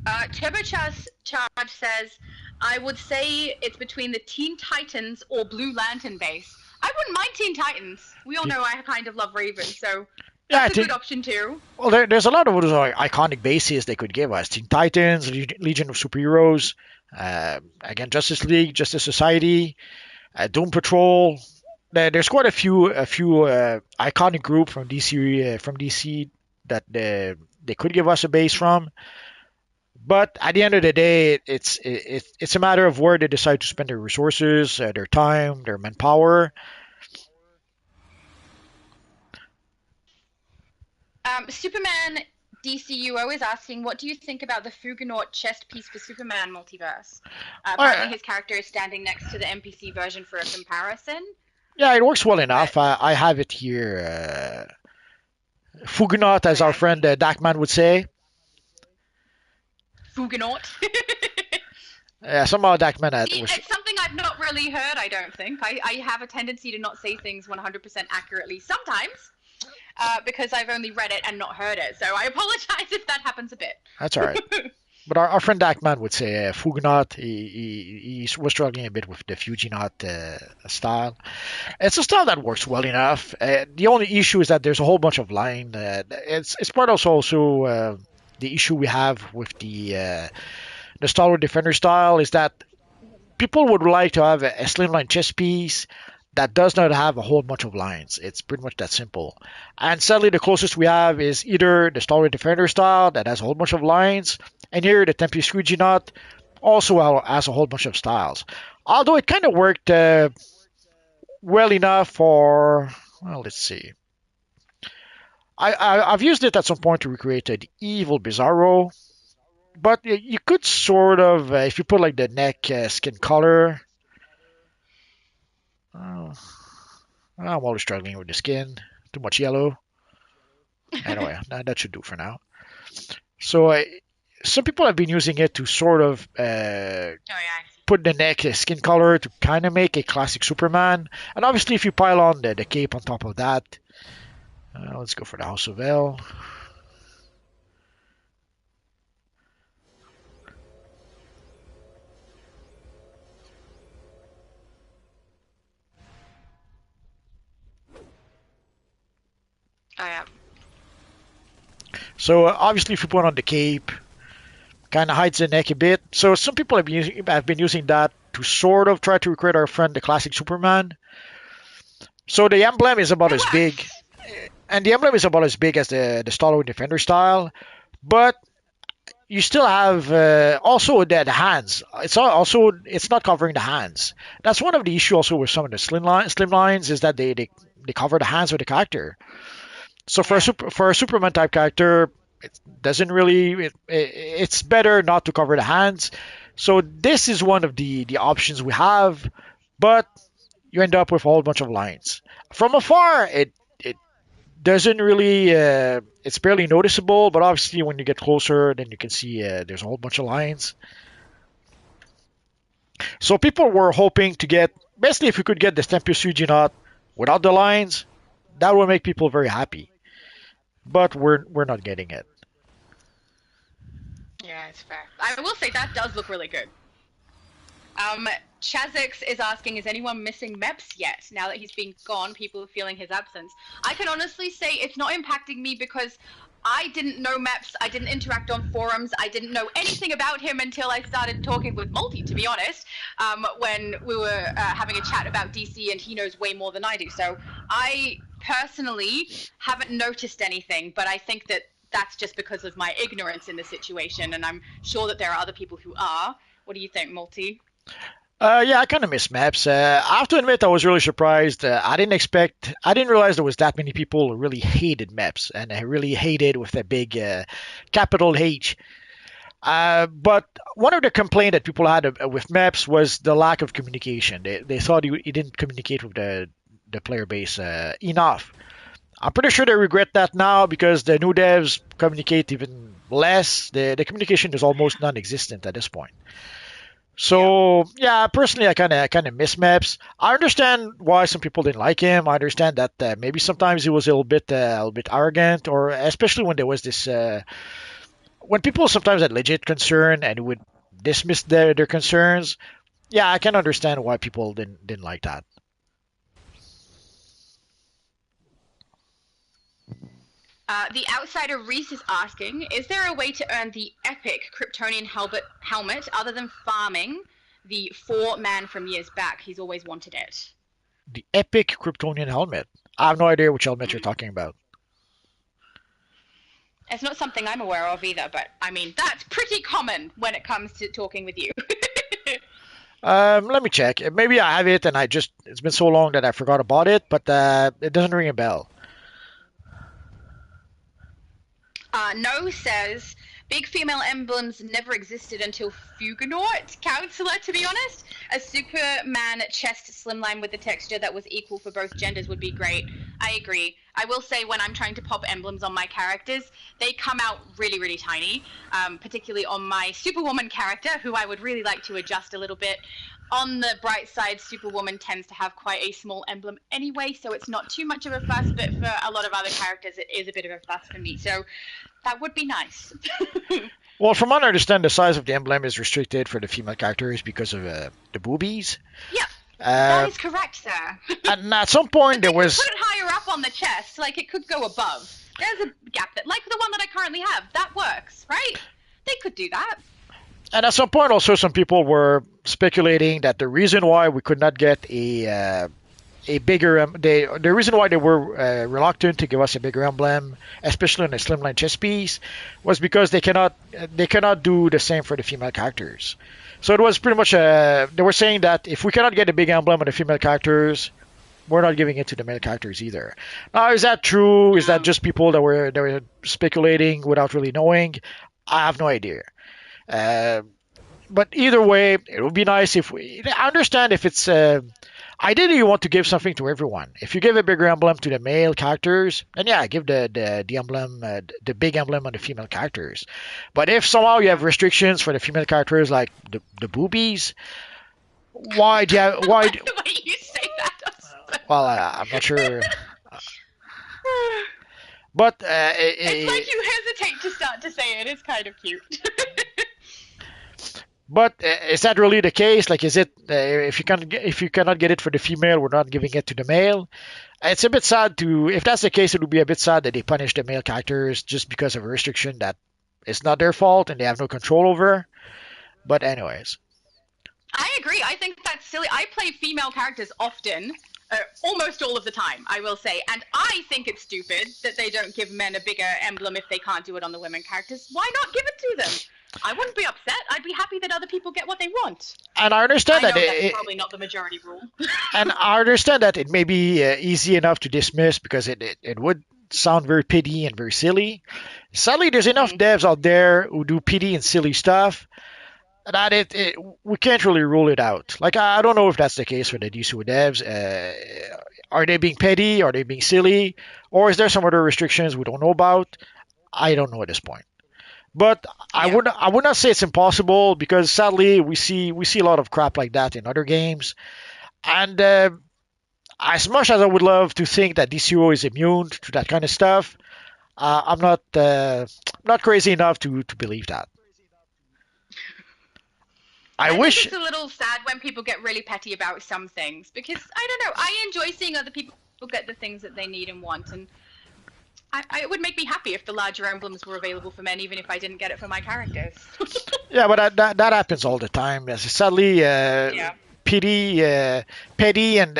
Turbocharge says, "I would say it's between the Teen Titans or Blue Lantern base. I wouldn't mind Teen Titans. We all know I kind of love Raven, so Yeah, I That's a good think. option too. Well, there's a lot of those iconic bases they could give us: Teen Titans, Legion of Superheroes, again Justice League, Justice Society, Doom Patrol. There's quite a few iconic group from DC that they could give us a base from. But at the end of the day, it's a matter of where they decide to spend their resources, their time, their manpower. Superman DCUO is asking, what do you think about the Fugonaut chest piece for Superman multiverse? Apparently, Uh, his character is standing next to the NPC version for a comparison. yeah, it works well But enough. I have it here. Fugnot, oh as our yeah, friend Dachman would say. Fugonaut. Yeah, somehow Dachman See, was. it's something I've not really heard. I don't think I have a tendency to not say things 100% accurately sometimes. Because I've only read it and not heard it. So I apologize if that happens a bit. That's all right. But our friend Dachman would say Fugnot. He was struggling a bit with the Fuginot style. It's a style that works well enough. The only issue is that there's a whole bunch of line. It's part also the issue we have with the Stalwart Defender style is that people would like to have a slimline chess piece that does not have a whole bunch of lines. It's pretty much that simple. And sadly, the closest we have is either the Stalwart Defender style that has a whole bunch of lines, and here the Tempest Fuginot also has a whole bunch of styles. Although it kind of worked well enough for, well, let's see. I've used it at some point to recreate the evil Bizarro, but you could sort of, if you put like the neck skin color. Oh, I'm always struggling with the skin. Too much yellow. Anyway, that should do for now. So some people have been using it to sort of Oh yeah. put the neck skin color to kind of make a classic Superman. And obviously, if you pile on the cape on top of that, let's go for the House of L. Oh yeah. So obviously, if you put on the cape, kind of hides the neck a bit. So some people have been using that to sort of try to recreate our friend the classic Superman. So the emblem is about It as big, works. and the emblem is about as big as the Stalwart Defender style, but you still have also the hands. It's not covering the hands. That's one of the issue also with some of the slim lines is that they cover the hands of the character. So Yeah. for a Superman type character, it doesn't really. It's better not to cover the hands. So this is one of the options we have, but you end up with a whole bunch of lines. From afar, it doesn't really. It's barely noticeable, but obviously when you get closer, then you can see there's a whole bunch of lines. So people were hoping to get basically if we could get the Tempest Fuginot without the lines, that would make people very happy. But we're not getting it. Yeah, it's fair. I will say that does look really good. Chazix is asking, is anyone missing Meps yet? Now that he's been gone, people are feeling his absence. I can honestly say it's not impacting me because I didn't know Meps. I didn't interact on forums. I didn't know anything about him until I started talking with Multi, to be honest, when we were having a chat about DC, and he knows way more than I do. So I personally haven't noticed anything, but I think that that's just because of my ignorance in the situation, and I'm sure that there are other people who are. What do you think, Multi? Yeah, I kind of miss maps. I have to admit, I was really surprised. I didn't realize there was that many people who really hated maps, and I really hated with a big capital H. But one of the complaints that people had with maps was the lack of communication. They thought he didn't communicate with the player base enough. I'm pretty sure they regret that now because the new devs communicate even less. The communication is almost non-existent at this point. Yeah. So yeah, personally, I kind of miss Maps. I understand why some people didn't like him. I understand that maybe sometimes he was a little bit arrogant, or especially when there was this when people sometimes had legit concern and would dismiss their concerns. Yeah, I can understand why people didn't like that. The outsider Reese is asking, is there a way to earn the epic Kryptonian helmet other than farming the 4-man from years back? He's always wanted it. The epic Kryptonian helmet. I have no idea which helmet you're talking about. It's not something I'm aware of either, but I mean, that's pretty common when it comes to talking with you. Let me check. Maybe I have it and it's been so long that I forgot about it, but it doesn't ring a bell. No says, big female emblems never existed until Fugonaut Counselor, to be honest. A Superman chest slimline with a texture that was equal for both genders would be great. I agree. I will say when I'm trying to pop emblems on my characters, they come out really, really tiny, particularly on my Superwoman character, who I would really like to adjust a little bit. On the bright side, Superwoman tends to have quite a small emblem anyway, so it's not too much of a fuss, but for a lot of other characters, it is a bit of a fuss for me. So that would be nice. Well, from what I understand, the size of the emblem is restricted for the female characters because of the boobies. Yeah, that is correct, sir. And at some point there was... Put it higher up on the chest, like it could go above. There's a gap that, like the one that I currently have, that works, right? They could do that. And at some point also some people were speculating that the reason why we could not get a bigger the reason why they were reluctant to give us a bigger emblem, especially in a slimline chest piece, was because they cannot do the same for the female characters. So it was pretty much they were saying that if we cannot get a big emblem on the female characters, we're not giving it to the male characters either. Now, is that true? Is that just people that were speculating without really knowing? I have no idea. But either way, it would be nice if I understand if it's ideally you want to give something to everyone. If you give a bigger emblem to the male characters, then yeah, give the emblem, the big emblem on the female characters. But if somehow you have restrictions for the female characters like the boobies, why do you have, why? The way you say that. Well, I'm not sure. But it's like you hesitate to start to say it. It's kind of cute. But is that really the case? Like, is it if you cannot get it for the female, we're not giving it to the male? It's a bit sad to if that's the case. It would be a bit sad that they punish the male characters just because of a restriction that is not their fault and they have no control over. But anyways, I agree. I think that's silly. I play female characters often. Almost all of the time, I will say. And I think it's stupid that they don't give men a bigger emblem if they can't do it on the women characters. Why not give it to them? I wouldn't be upset. I'd be happy that other people get what they want. And I understand that's that probably not the majority rule. And I understand that it may be easy enough to dismiss because it would sound very pity and very silly. Sadly, there's enough devs out there who do pity and silly stuff that we can't really rule it out. Like, I don't know if that's the case for the DCUO devs. Are they being petty? Are they being silly? Or is there some other restrictions we don't know about? I don't know at this point. But I would not say it's impossible because sadly we see a lot of crap like that in other games. And as much as I would love to think that DCUO is immune to that kind of stuff, I'm not crazy enough to believe that. I wish it's a little sad when people get really petty about some things because I don't know. I enjoy seeing other people get the things that they need and want, and it would make me happy if the larger emblems were available for men, even if I didn't get it for my characters. Yeah, but that happens all the time. Sadly, petty and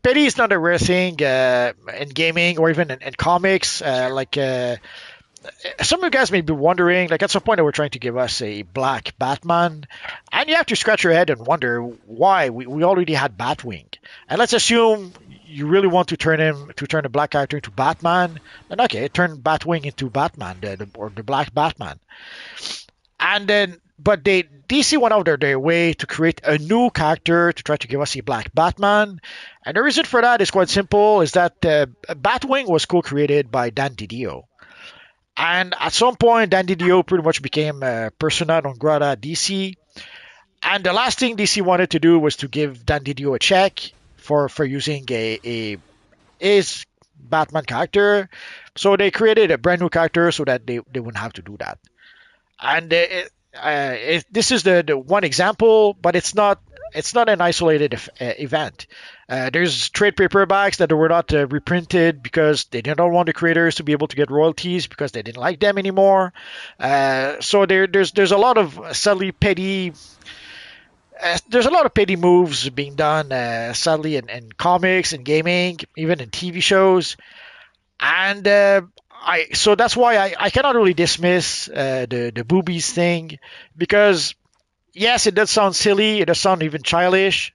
petty is not a rare thing in gaming or even in comics. Some of you guys may be wondering, like at some point they were trying to give us a black Batman, and you have to scratch your head and wonder why. We already had Batwing, and let's assume you really want to turn a black character into Batman, then okay, turn Batwing into Batman, or the black Batman. And then, but DC went out of their way to create a new character to try to give us a black Batman, and the reason for that is quite simple: is that Batwing was co-created by Dan DiDio. And at some point, Dan DiDio pretty much became persona non grata at DC. And the last thing DC wanted to do was to give Dan DiDio a check for using his Batman character. So they created a brand new character so that they wouldn't have to do that. And this is the one example, but it's not it's not an isolated event. There's trade paperbacks that were not reprinted because they didn't want the creators to be able to get royalties because they didn't like them anymore. So there's a lot of sadly petty. There's a lot of petty moves being done, sadly, in comics and gaming, even in TV shows, and so that's why I cannot really dismiss the boobies thing because yes, it does sound silly, it does sound even childish,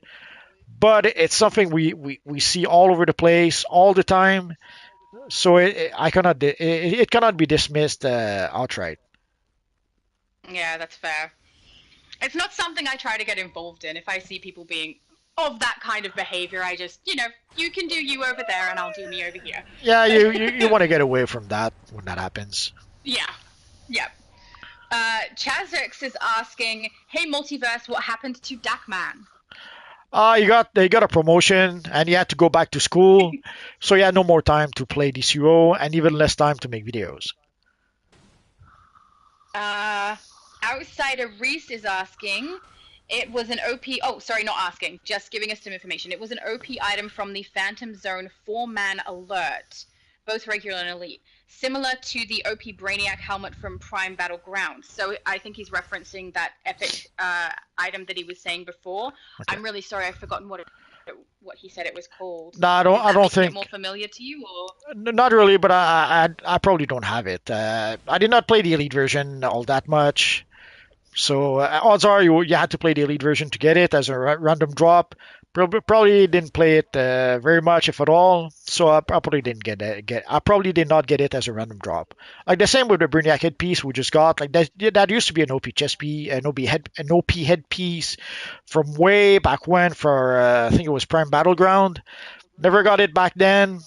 but it's something we see all over the place all the time. So it cannot be dismissed outright. Yeah, that's fair. It's not something I try to get involved in. If I see people being of that kind of behavior, I just, you can do you over there and I'll do me over here. Yeah, you want to get away from that when that happens. Yeah. Yep. Chazrix is asking, hey, Multiverse, what happened to Dakman? They got a promotion and he had to go back to school, so he had no more time to play DCUO and even less time to make videos. Outsider Reese is asking, it was an OP. Oh, sorry, not asking, just giving us some information. It was an OP item from the Phantom Zone 4-man alert, both regular and elite, similar to the OP Brainiac helmet from Prime Battleground. So I think he's referencing that epic item that he was saying before. Okay. I'm really sorry, I've forgotten what he said it was called. No, I don't think it more familiar to you, or not really, but I probably don't have it. I did not play the elite version all that much, so odds are you had to play the elite version to get it as a random drop. Probably didn't play it very much, if at all. So I probably didn't I probably did not get it as a random drop. Like the same with the Brainiac headpiece we just got. Like that used to be an OP chest piece, an OP headpiece from way back when for I think it was Prime Battleground. Never got it back then.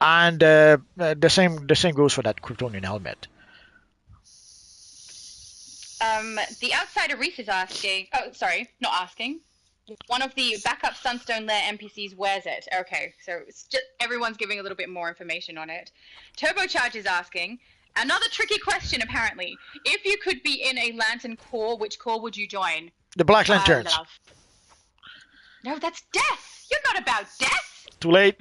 And the same goes for that Kryptonian helmet. The Outsider Reef is asking. Oh, sorry, not asking. One of the backup Sunstone Lair NPCs wears it. Okay, so it's just, everyone's giving a little bit more information on it. Turbocharge is asking, another tricky question apparently. If you could be in a Lantern Corps, which Corps would you join? The Black Lanterns. No, that's death. You're not about death. Too late.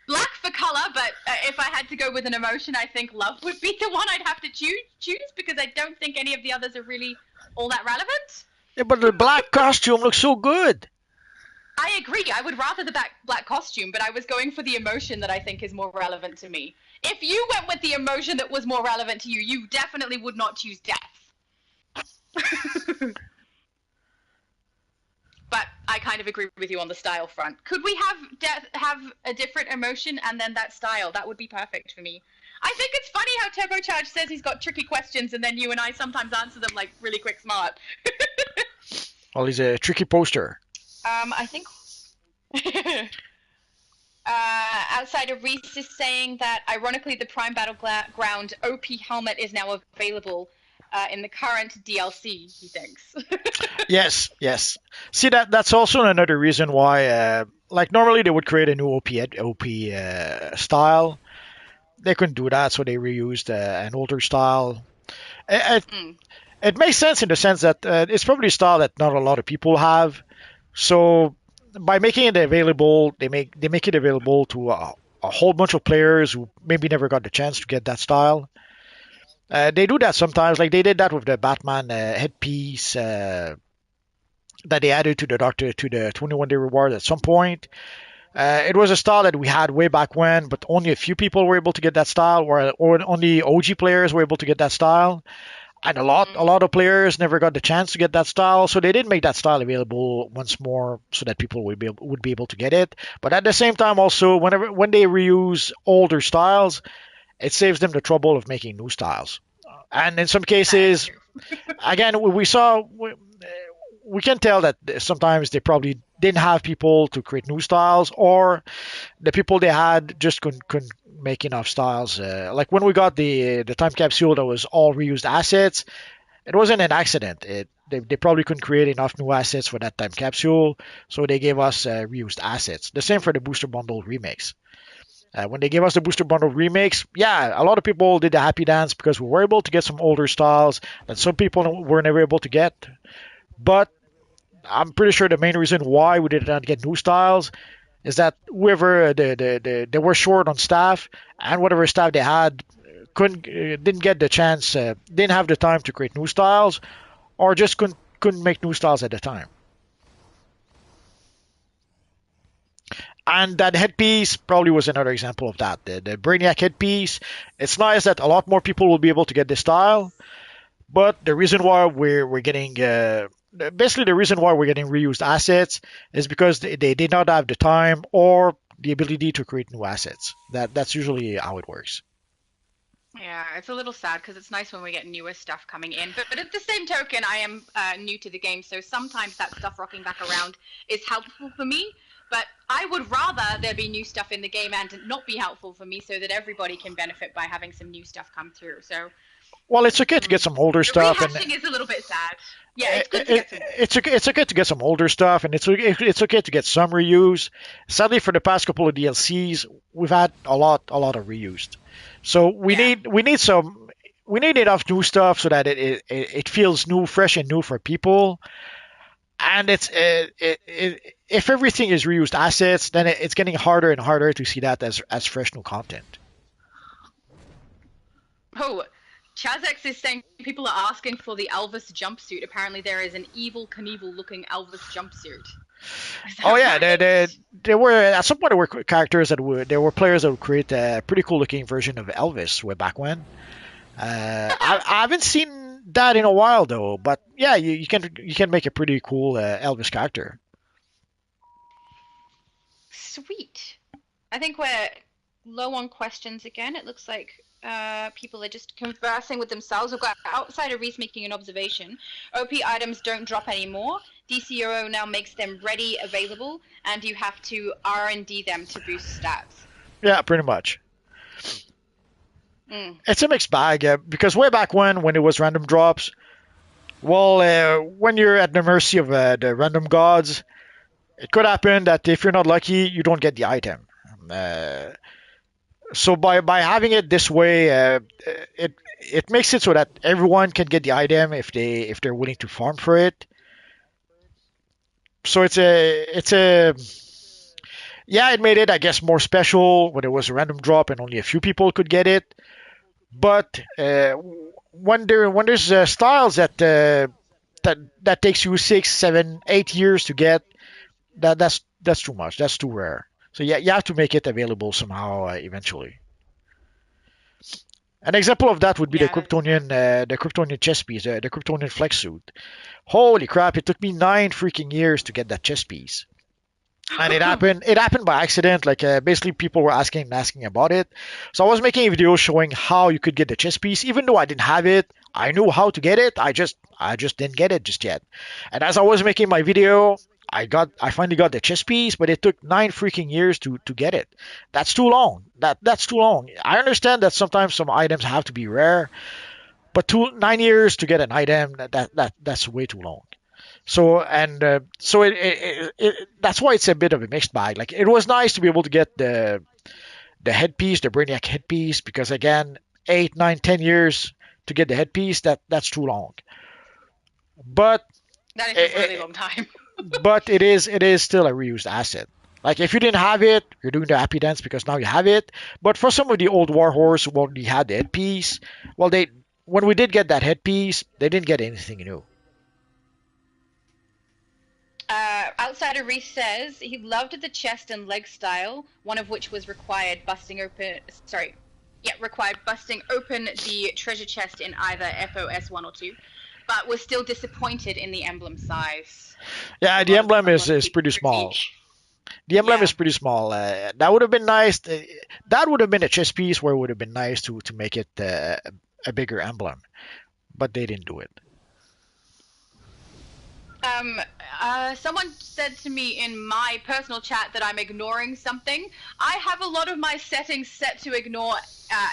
Black for color, but if I had to go with an emotion, I think love would be the one I'd have to choose because I don't think any of the others are really all that relevant. Yeah, but the black costume looks so good. I agree. I would rather the black costume, but I was going for the emotion that I think is more relevant to me. If you went with the emotion that was more relevant to you, you definitely would not choose death. But I kind of agree with you on the style front. Could we have a different emotion and then that style? That would be perfect for me. I think it's funny how Turbocharge says he's got tricky questions and then you and I sometimes answer them like really quick smart. Well, he's a tricky poster. I think Outsider Reese is saying that ironically the Prime Battleground OP helmet is now available in the current DLC, he thinks. Yes. See, that's also another reason why, like normally they would create a new OP style. They couldn't do that, so they reused an older style. It makes sense in the sense that it's probably a style that not a lot of people have. So by making it available, they make it available to a whole bunch of players who maybe never got the chance to get that style. They do that sometimes, like they did that with the Batman headpiece that they added to the 21 day reward at some point. It was a style that we had way back when, but only a few people were able to get that style, or only OG players were able to get that style. And a lot of players never got the chance to get that style, so they did make that style available once more so that people would be able to get it. But at the same time, also, when they reuse older styles, it saves them the trouble of making new styles. And in some cases, again, we can tell that sometimes they probably didn't have people to create new styles, or the people they had just couldn't make enough styles. Like when we got the time capsule that was all reused assets, it wasn't an accident. They probably couldn't create enough new assets for that time capsule, so they gave us reused assets. The same for the booster bundle remakes. When they gave us the booster bundle remakes, yeah, a lot of people did the happy dance because we were able to get some older styles that some people were never able to get. But I'm pretty sure the main reason why we did not get new styles is that whoever they were short on staff, and whatever staff they had couldn't didn't get the chance, didn't have the time to create new styles, or just couldn't make new styles at the time. And that headpiece probably was another example of that. The Brainiac headpiece. It's nice that a lot more people will be able to get this style, but the reason why we're getting basically the reason why we're getting reused assets is because they did not have the time or the ability to create new assets. That's usually how it works. Yeah, it's a little sad because it's nice when we get newer stuff coming in. But at the same token, I am new to the game, so sometimes that stuff rocking back around is helpful for me. But I would rather there be new stuff in the game and not be helpful for me so that everybody can benefit by having some new stuff come through. So, Well, it's okay to get some older the stuff, and rehashing is a little bit sad. Yeah, it's good to get some. it's okay to get some older stuff, and it's okay to get some reuse. Sadly, for the past couple of DLCs, we've had a lot of reused. So Yeah. we need enough new stuff so that it feels new, fresh and new for people. And if everything is reused assets, then it's getting harder and harder to see that as fresh new content. Oh, Chazx is saying people are asking for the Elvis jumpsuit. Apparently, there is an evil Knievel-looking Elvis jumpsuit. Is that Oh yeah, right? there were at some point there were characters that would there were players that would create a pretty cool looking version of Elvis way back when. I haven't seen that in a while though, but yeah, you can make a pretty cool Elvis character. Sweet. I think we're low on questions again. It looks like people are just conversing with themselves. We've got Outsider Reese making an observation. OP items don't drop anymore. DCUO now makes them ready, available, and you have to R&D them to boost stats. Yeah, pretty much. Mm. It's a mixed bag because way back when it was random drops, well, when you're at the mercy of the random gods, it could happen that if you're not lucky, you don't get the item. Uh, so by having it this way, it makes it so that everyone can get the item if they're willing to farm for it. So it's a yeah, it made it I guess more special when it was a random drop and only a few people could get it. But when there's styles that takes you 6, 7, 8 years to get, that's too much. That's too rare. So yeah, you have to make it available somehow eventually. An example of that would be Yeah, that's fair. The Kryptonian chest piece, the Kryptonian flex suit. Holy crap! It took me 9 freaking years to get that chest piece, and it happened by accident. Like basically, people were asking about it, so I was making a video showing how you could get the chest piece, even though I didn't have it. I knew how to get it. I just didn't get it just yet. And as I was making my video, I finally got the chest piece, but it took 9 freaking years to get it. That's too long. That's too long. I understand that sometimes some items have to be rare, but 9 years to get an item that's way too long. So that's why it's a bit of a mixed bag. Like it was nice to be able to get the headpiece, the Brainiac headpiece, because again, 8, 9, 10 years to get the headpiece, that's too long. But That is a really it, long time. but it is still a reused asset. Like if you didn't have it, you're doing the happy dance because now you have it. But for some of the old warhorse who already had the headpiece, well, they when we did get that headpiece, they didn't get anything new. Outsider Reese says he loved the chest and leg style, one of which was required busting open. Sorry, yeah, required busting open the treasure chest in either FOS 1 or 2, but was still disappointed in the emblem size. Yeah, A the lot of emblem a lot of is people pretty small. critique. The emblem Yeah. is pretty small. That would have been nice. That would have been a chess piece where it would have been nice to make it a bigger emblem, but they didn't do it. Um, Someone said to me in my personal chat that I'm ignoring something. I have a lot of my settings set to ignore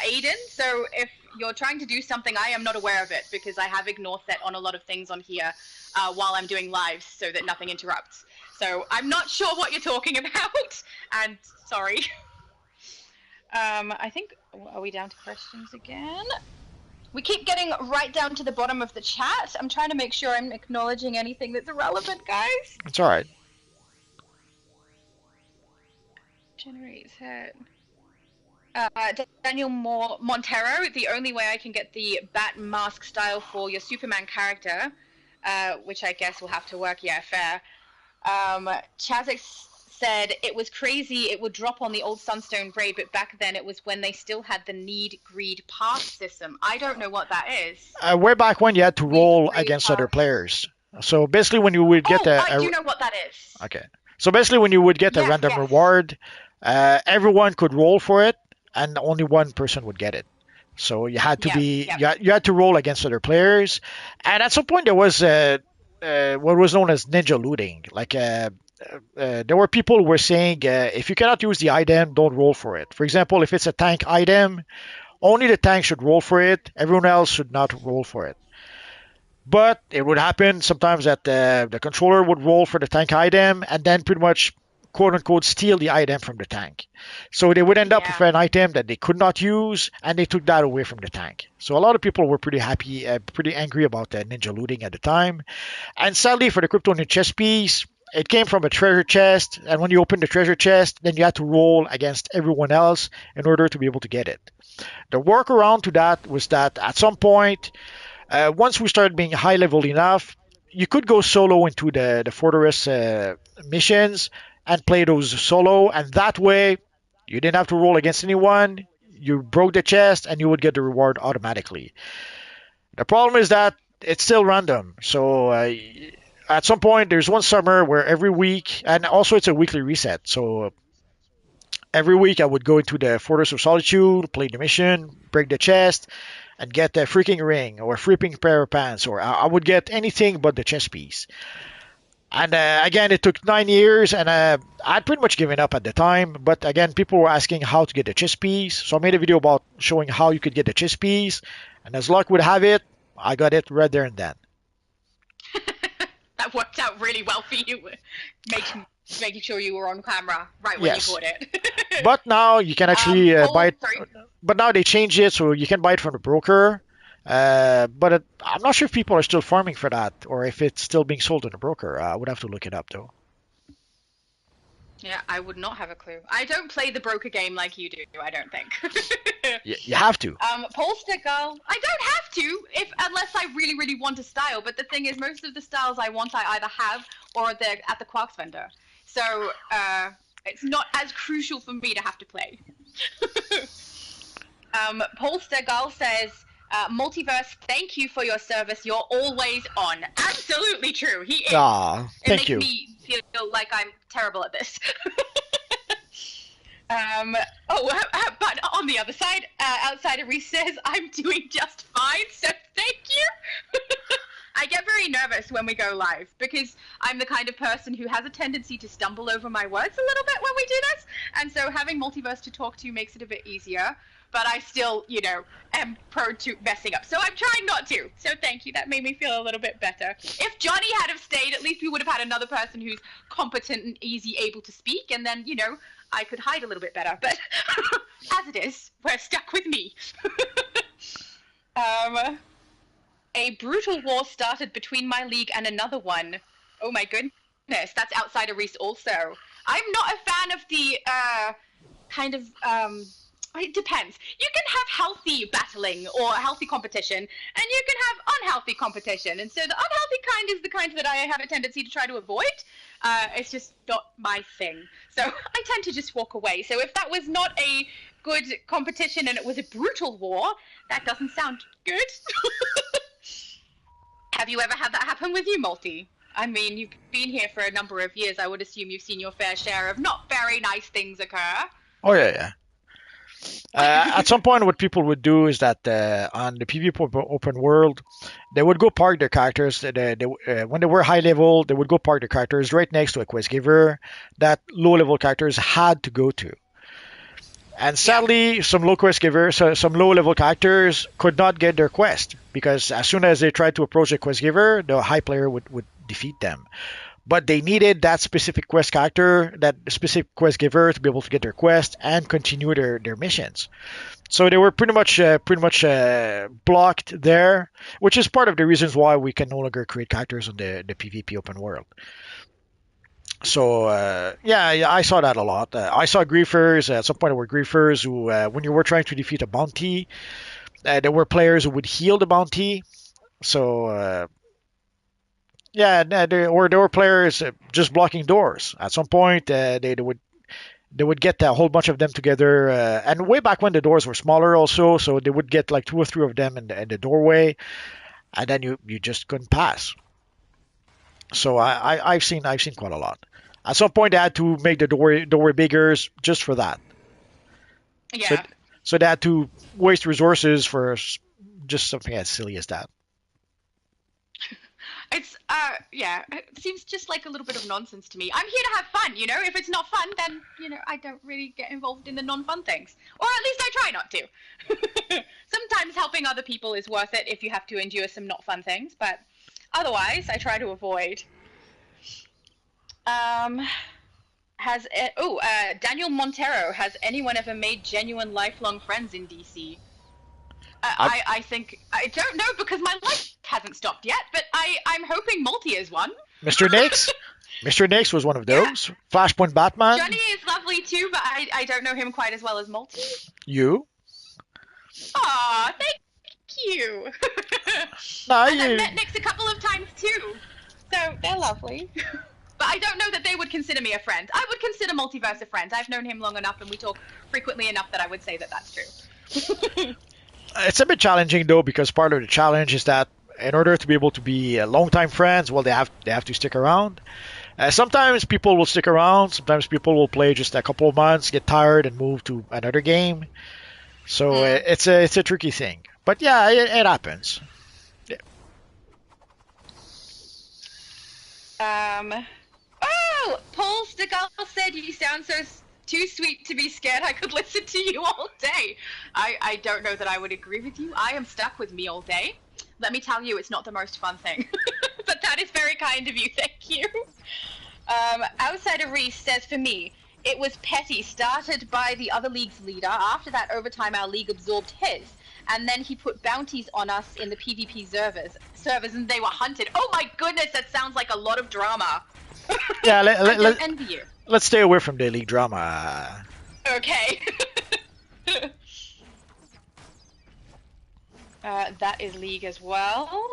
Aiden, so if you're trying to do something, I am not aware of it because I have ignore set on a lot of things on here while I'm doing lives so that nothing interrupts. So I'm not sure what you're talking about, and sorry. I think, are we down to questions again? We keep getting right down to the bottom of the chat. I'm trying to make sure I'm acknowledging anything that's irrelevant, guys. It's all right. Generates head. Daniel Montero, the only way I can get the bat mask style for your Superman character, which I guess will have to work, yeah, fair. Chazix said it was crazy it would drop on the old Sunstone Braid, but back then it was when they still had the need greed path system. I don't know what that is. Way back when you had to roll against other players. So basically when you would get I do know what that is. Okay. So basically when you would get a random reward, everyone could roll for it, and only one person would get it. So you had to you had to roll against other players, and at some point there was what was known as ninja looting. Like there were people who were saying if you cannot use the item, don't roll for it. For example, if it's a tank item, only the tank should roll for it. Everyone else should not roll for it. But it would happen sometimes that the controller would roll for the tank item and then pretty much quote unquote steal the item from the tank. So they would end up with an item that they could not use, and they took that away from the tank. So a lot of people were pretty happy, pretty angry about ninja looting at the time. And sadly for the Kryptonian chess piece, it came from a treasure chest, and when you open the treasure chest, then you had to roll against everyone else in order to be able to get it. The workaround to that was that at some point, once we started being high level enough, you could go solo into the fortress missions and play those solo, and that way you didn't have to roll against anyone. You broke the chest and you would get the reward automatically. The problem is that it's still random. So at some point there's one summer where every week, and also it's a weekly reset. So every week I would go into the Fortress of Solitude, play the mission, break the chest, and get a freaking ring or a freaking pair of pants, or I would get anything but the chess piece. And again, it took 9 years, and I'd pretty much given up at the time. But again, people were asking how to get the chess piece, so I made a video about showing how you could get the chess piece. And as luck would have it, I got it right there and then. That worked out really well for you, making sure you were on camera right when you bought it. But now you can actually buy it. But now they changed it, so you can buy it from the broker. But I'm not sure if people are still farming for that, or if it's still being sold in a broker. I would have to look it up, though. Yeah, I would not have a clue. I don't play the broker game like you do, I don't think. You have to. Polster Girl, I don't have to, unless I really, really want a style. But the thing is, most of the styles I want, I either have or they're at the Quarks vendor. So it's not as crucial for me to have to play. Polster Girl says, Multiverse, thank you for your service. You're always on. Absolutely true. He is. Thank you. It makes me feel like I'm terrible at this. But on the other side, Outsider Reese says, I'm doing just fine, so thank you. I get very nervous when we go live because I'm the kind of person who has a tendency to stumble over my words a little bit when we do this. And so having Multiverse to talk to makes it a bit easier. But I still, am prone to messing up. So I'm trying not to. So thank you. That made me feel a little bit better. If Johnny had have stayed, at least we would have had another person who's competent and easy, able to speak. And then, I could hide a little bit better. But as it is, we're stuck with me. A brutal war started between my league and another one. Oh my goodness. That's Outsider Reese also. I'm not a fan of the it depends. You can have healthy battling or healthy competition, and you can have unhealthy competition. And so the unhealthy kind is the kind that I have a tendency to try to avoid. It's just not my thing. So I tend to just walk away. So if that was not a good competition and it was a brutal war, that doesn't sound good. Have you ever had that happen with you, Multi? I mean, you've been here for a number of years. I would assume you've seen your fair share of not very nice things occur. Oh, yeah. At some point, what people would do is that on the PvP open world, they would go park their characters. When they were high level, they would go park their characters right next to a quest giver that low level characters had to go to. And sadly, some low level characters could not get their quest because as soon as they tried to approach a quest giver, the high player would defeat them. but they needed that specific quest character, that specific quest giver to be able to get their quest and continue their missions. So they were pretty much blocked there, which is part of the reasons why we can no longer create characters on the PvP open world. So yeah, I saw that a lot. I saw griefers. At some point, there were griefers who, when you were trying to defeat a bounty, there were players who would heal the bounty. So yeah, there were players just blocking doors. At some point, they would get a whole bunch of them together, and way back when the doors were smaller, also, so they would get like two or three of them in the doorway, and then you just couldn't pass. So I've seen quite a lot. At some point, they had to make the doorway bigger just for that. So Yeah. so they had to waste resources for just something as silly as that. It's yeah, it seems just like a little bit of nonsense to me. I'm here to have fun, you know. If it's not fun, then I don't really get involved in the non-fun things, or at least I try not to. Sometimes helping other people is worth it if you have to endure some not fun things, but otherwise, I try to avoid. Um, Daniel Montero, has anyone ever made genuine lifelong friends in DC? I, I think I don't know because my life hasn't stopped yet, but I'm hoping Multi is one. Mr. Nix, Mr. Nix was one of Yeah. those. Flashpoint Batman, Johnny is lovely too, but I don't know him quite as well as Multi. you. Aw, thank you. No, And I've you. met Nix a couple of times too, so they're lovely. But I don't know that they would consider me a friend. I would consider Multiverse a friend. I've known him long enough, and we talk frequently enough that I would say that that's true. It's a bit challenging though, because part of the challenge is that in order to be able to be longtime friends, well, they have to stick around. Sometimes people will stick around. Sometimes people will play just a couple of months, get tired, and move to another game. So it's a tricky thing. But yeah, it happens. Oh, Paul Stegall said you sound so too sweet to be scared. I could listen to you all day. I don't know that I would agree with you. I am stuck with me all day. Let me tell you, it's not the most fun thing. But that is very kind of you. Thank you. Outsider Reese says, for me, it was petty, started by the other league's leader. After that, over time, our league absorbed his. And then he put bounties on us in the PvP servers, and they were hunted. Oh my goodness, that sounds like a lot of drama. Yeah, I don't envy you. let's stay away from the league drama. Okay. That is League as well.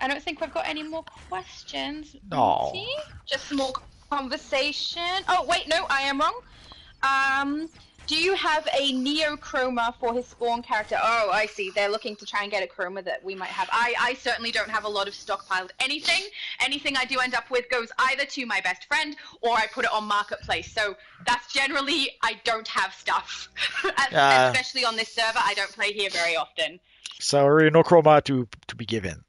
I don't think we've got any more questions. No. Monty. Just more conversation. Oh, wait, no, I am wrong. Do you have a Neo Chroma for his Spawn character? Oh, I see. They're looking to try and get a Chroma that we might have. I certainly don't have a lot of stockpiled anything. Anything I do end up with goes either to my best friend or I put it on Marketplace. So that's generally, I don't have stuff. Especially on this server, I don't play here very often. So really no chroma to be given.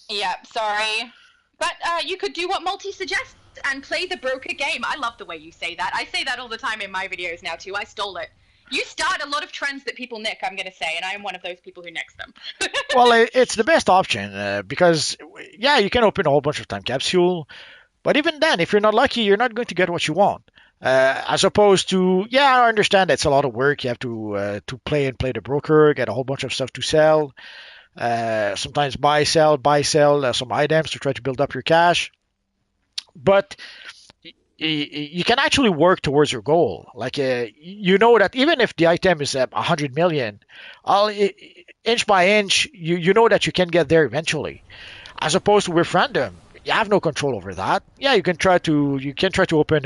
Yeah, sorry. But you could do what Multi suggests and play the broker game. I love the way you say that. I say that all the time in my videos now too. I stole it. You start a lot of trends that people nick, I'm going to say, and I am one of those people who nicks them. Well, it's the best option because, yeah, you can open a whole bunch of time capsule, but even then, if you're not lucky, you're not going to get what you want. As opposed to, yeah, I understand it's a lot of work. You have to play the broker, get a whole bunch of stuff to sell. Sometimes buy, sell some items to try to build up your cash. But you can actually work towards your goal. Like, you know that even if the item is 100 million, inch by inch, you know that you can get there eventually. As opposed to with random, you have no control over that. Yeah, you can try to open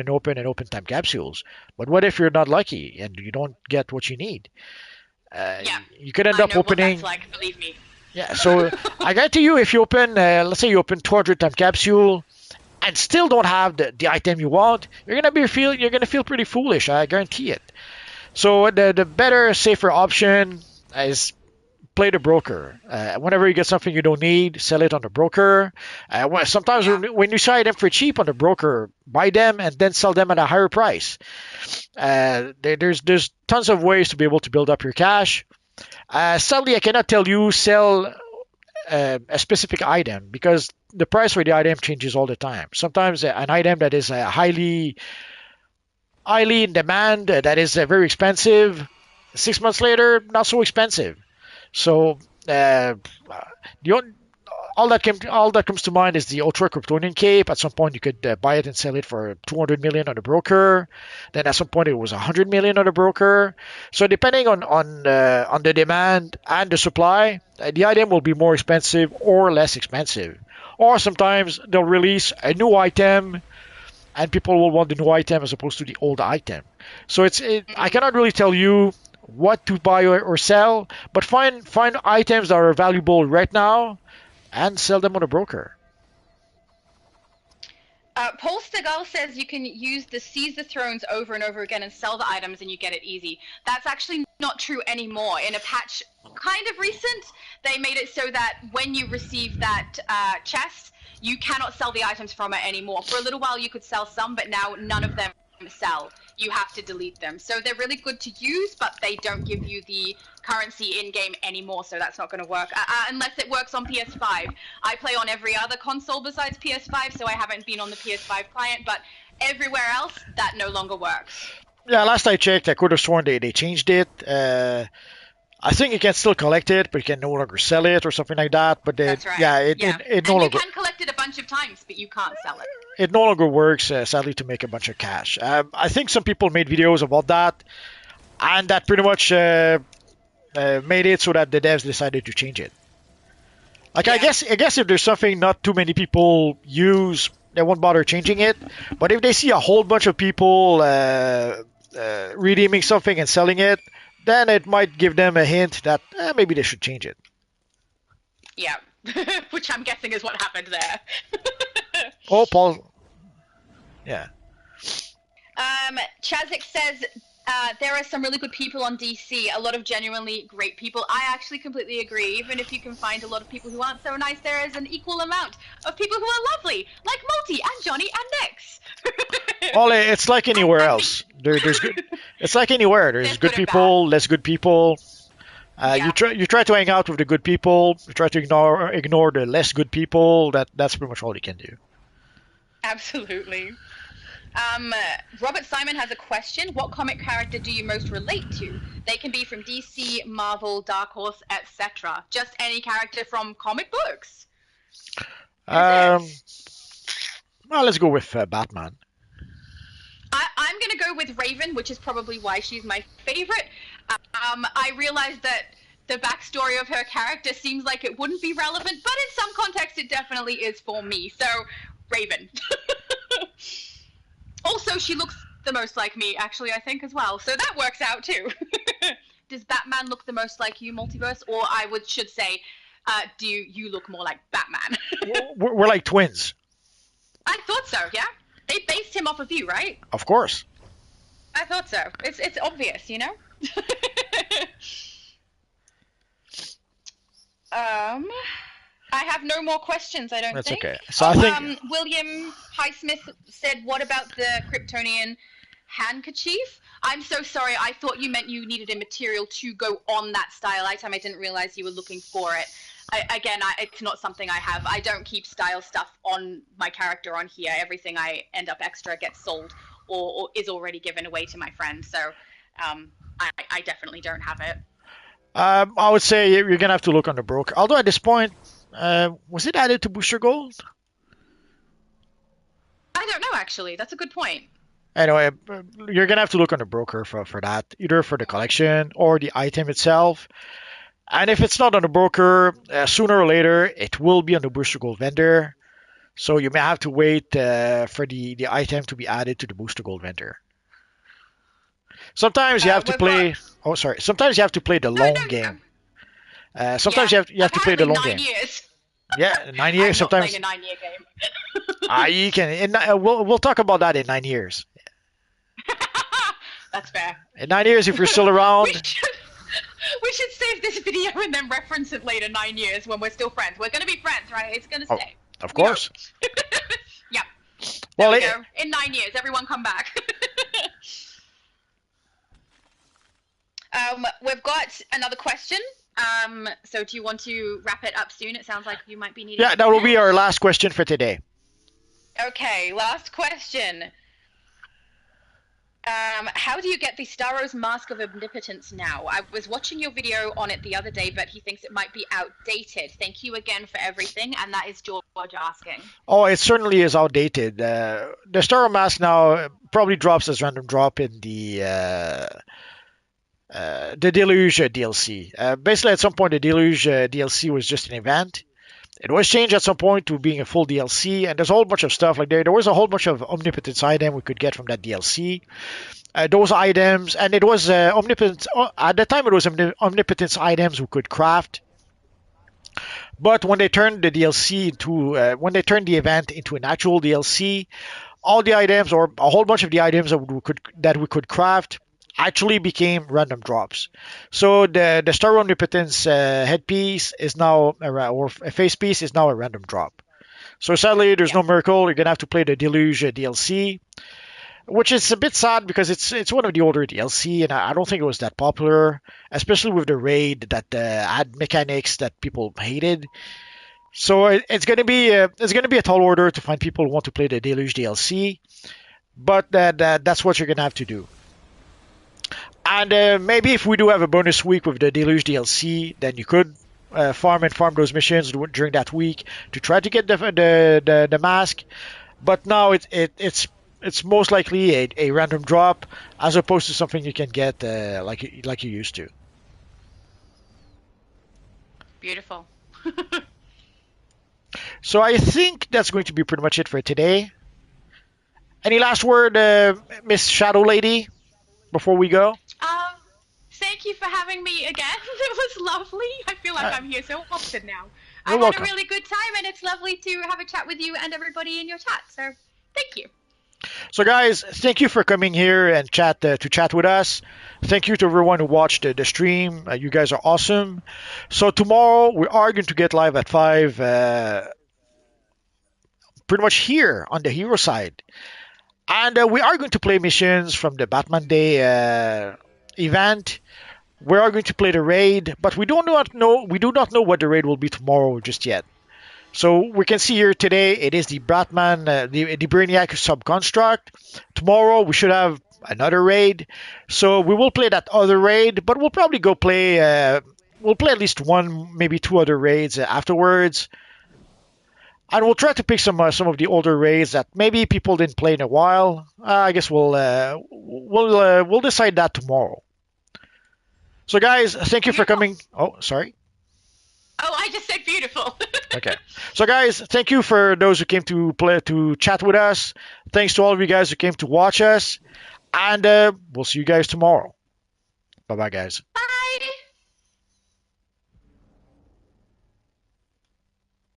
time capsules. But what if you're not lucky and you don't get what you need? Yeah, you could end up opening. What that's like, believe me. Yeah, so I guarantee you, if you open, let's say you open 200 time capsule, and still don't have the item you want, you're gonna feel pretty foolish. I guarantee it. So the better, safer option is play the broker. Whenever you get something you don't need, sell it on the broker. Sometimes when you sell them for cheap on the broker, buy them and then sell them at a higher price. There's tons of ways to be able to build up your cash. Sadly, I cannot tell you sell a specific item because the price for the item changes all the time. Sometimes an item that is highly in demand, that is very expensive, 6 months later, not so expensive. So the all that comes to mind is the Ultra Kryptonian Cape. At some point, you could buy it and sell it for 200 million on the broker. Then at some point, it was 100 million on the broker. So depending on the demand and the supply, the item will be more expensive or less expensive. Or sometimes they'll release a new item, and people will want the new item as opposed to the old item. So I cannot really tell you what to buy or sell, but find items that are valuable right now and sell them on a broker. Paul Stegall says you can use the Seize the Thrones over and over again and sell the items and you get it easy. That's actually not true anymore. In a patch kind of recent, they made it so that when you receive that chest, you cannot sell the items from it anymore. For a little while you could sell some, but now none of them sell. You have to delete them. So they're really good to use, but they don't give you the currency in-game anymore, so that's not going to work. Unless it works on PS5. I play on every other console besides PS5, so I haven't been on the PS5 client, but everywhere else, that no longer works. Yeah, last I checked, I could have sworn they changed it. I think you can still collect it, but you can no longer sell it or something like that. But That's right. yeah, it no and longer. you can collect it a bunch of times, but you can't sell it. It no longer works, sadly, to make a bunch of cash. I think some people made videos about that, and that pretty much made it so that the devs decided to change it. Like, yeah. I guess if there's something not too many people use, they won't bother changing it. But if they see a whole bunch of people redeeming something and selling it, then it might give them a hint that maybe they should change it. Yeah, which I'm guessing is what happened there. Oh, Paul. Yeah. Chazik says there are some really good people on DC, a lot of genuinely great people. I actually completely agree. Even if you can find a lot of people who aren't so nice, there is an equal amount of people who are lovely, like Multi and Johnny and Nix. Well, it's like anywhere else. There's good. It's like anywhere. There's good people, less good people. Yeah. You try to hang out with the good people. You try to ignore the less good people. That's pretty much all you can do. Absolutely. Robert Simon has a question. What comic character do you most relate to? They can be from DC, Marvel, Dark Horse, etc. Just any character from comic books. Well, let's go with Batman. I'm going to go with Raven, which is probably why she's my favorite. I realized that the backstory of her character seems like it wouldn't be relevant, but in some context it definitely is for me. So, Raven. Also, she looks the most like me, actually, I think, as well. So that works out, too. Does Batman look the most like you, Multiverse? Or should say, do you look more like Batman? We're like twins. I thought so, yeah? They based him off of you, right? Of course. I thought so. It's obvious, you know? I have no more questions, I don't think. That's okay. So I think... William Highsmith said, what about the Kryptonian handkerchief? I'm so sorry. I thought you meant you needed a material to go on that style item. I didn't realize you were looking for it. It's not something I have. I don't keep style stuff on my character on here. Everything I end up extra gets sold or is already given away to my friends. So I definitely don't have it. I would say you're going to have to look on the broker. Although at this point, was it added to Booster Gold? I don't know, actually. That's a good point. Anyway, you're going to have to look on the broker for that, either for the collection or the item itself. And if it's not on the broker, sooner or later, it will be on the Booster Gold vendor. So you may have to wait for the item to be added to the Booster Gold vendor. Sometimes you have to play... Oh, sorry. Sometimes you have to play the long game. Sometimes you have to play the long game. 9 years. Yeah, 9 years. I'm sometimes. Not playing a 9-year game. You can. We'll talk about that in 9 years. That's fair. In 9 years, if you're still around. We should save this video and then reference it later. 9 years when we're still friends. We're gonna be friends, right? It's gonna stay. Of course. Yeah. Well, there we go. In 9 years, everyone come back. We've got another question. So do you want to wrap it up soon? It sounds like you might be needing. Yeah, that will be our last question for today. Okay, last question. How do you get the Staros Mask of Omnipotence now? I was watching your video on it the other day, but he thinks it might be outdated. Thank you again for everything, and that is George asking. Oh, it certainly is outdated. The Star Mask now probably drops as random drop in the Deluge DLC. Basically, at some point, the Deluge DLC was just an event. It was changed at some point to being a full DLC, and there's a whole bunch of stuff like there was a whole bunch of omnipotence item we could get from that DLC. Those items, and it was omnipotence at the time. It was omnipotence items we could craft. But when they turned the DLC into when they turned the event into an actual DLC, all the items or a whole bunch of the items that we could craft actually became random drops. So the Star Omnipotence headpiece is now or a face piece is now a random drop. So sadly, there's no miracle. You're gonna have to play the Deluge DLC, which is a bit sad because it's one of the older DLC, and I don't think it was that popular, especially with the raid that had mechanics that people hated. So it's gonna be a tall order to find people who want to play the Deluge DLC, but that's what you're gonna have to do. And maybe if we do have a bonus week with the Deluge DLC, then you could farm those missions during that week to try to get the mask. But now it's most likely a random drop as opposed to something you can get like you used to. Beautiful. So I think that's going to be pretty much it for today. Any last word, Miss Shadow Lady, before we go? Thank you for having me again. It was lovely. I feel like I'm here so often now. I had welcome. a really good time, and it's lovely to have a chat with you and everybody in your chat. So thank you. So guys, thank you for coming here and to chat with us. Thank you to everyone who watched the stream. You guys are awesome. So tomorrow we are going to get live at 5, pretty much here on the hero side. And we are going to play missions from the Batman Day event. We are going to play the raid, but we do not know what the raid will be tomorrow just yet. So we can see here today it is the Batman, the Brainiac Subconstruct. Tomorrow we should have another raid. So we will play that other raid, but we'll probably go play. We'll play at least one, maybe two other raids afterwards. And we'll try to pick some of the older raids that maybe people didn't play in a while. I guess we'll decide that tomorrow. So guys, thank you for coming. Oh, sorry. Oh, I just said beautiful. Okay. So guys, thank you for those who came to chat with us. Thanks to all of you guys who came to watch us. And we'll see you guys tomorrow. Bye-bye, guys. Bye.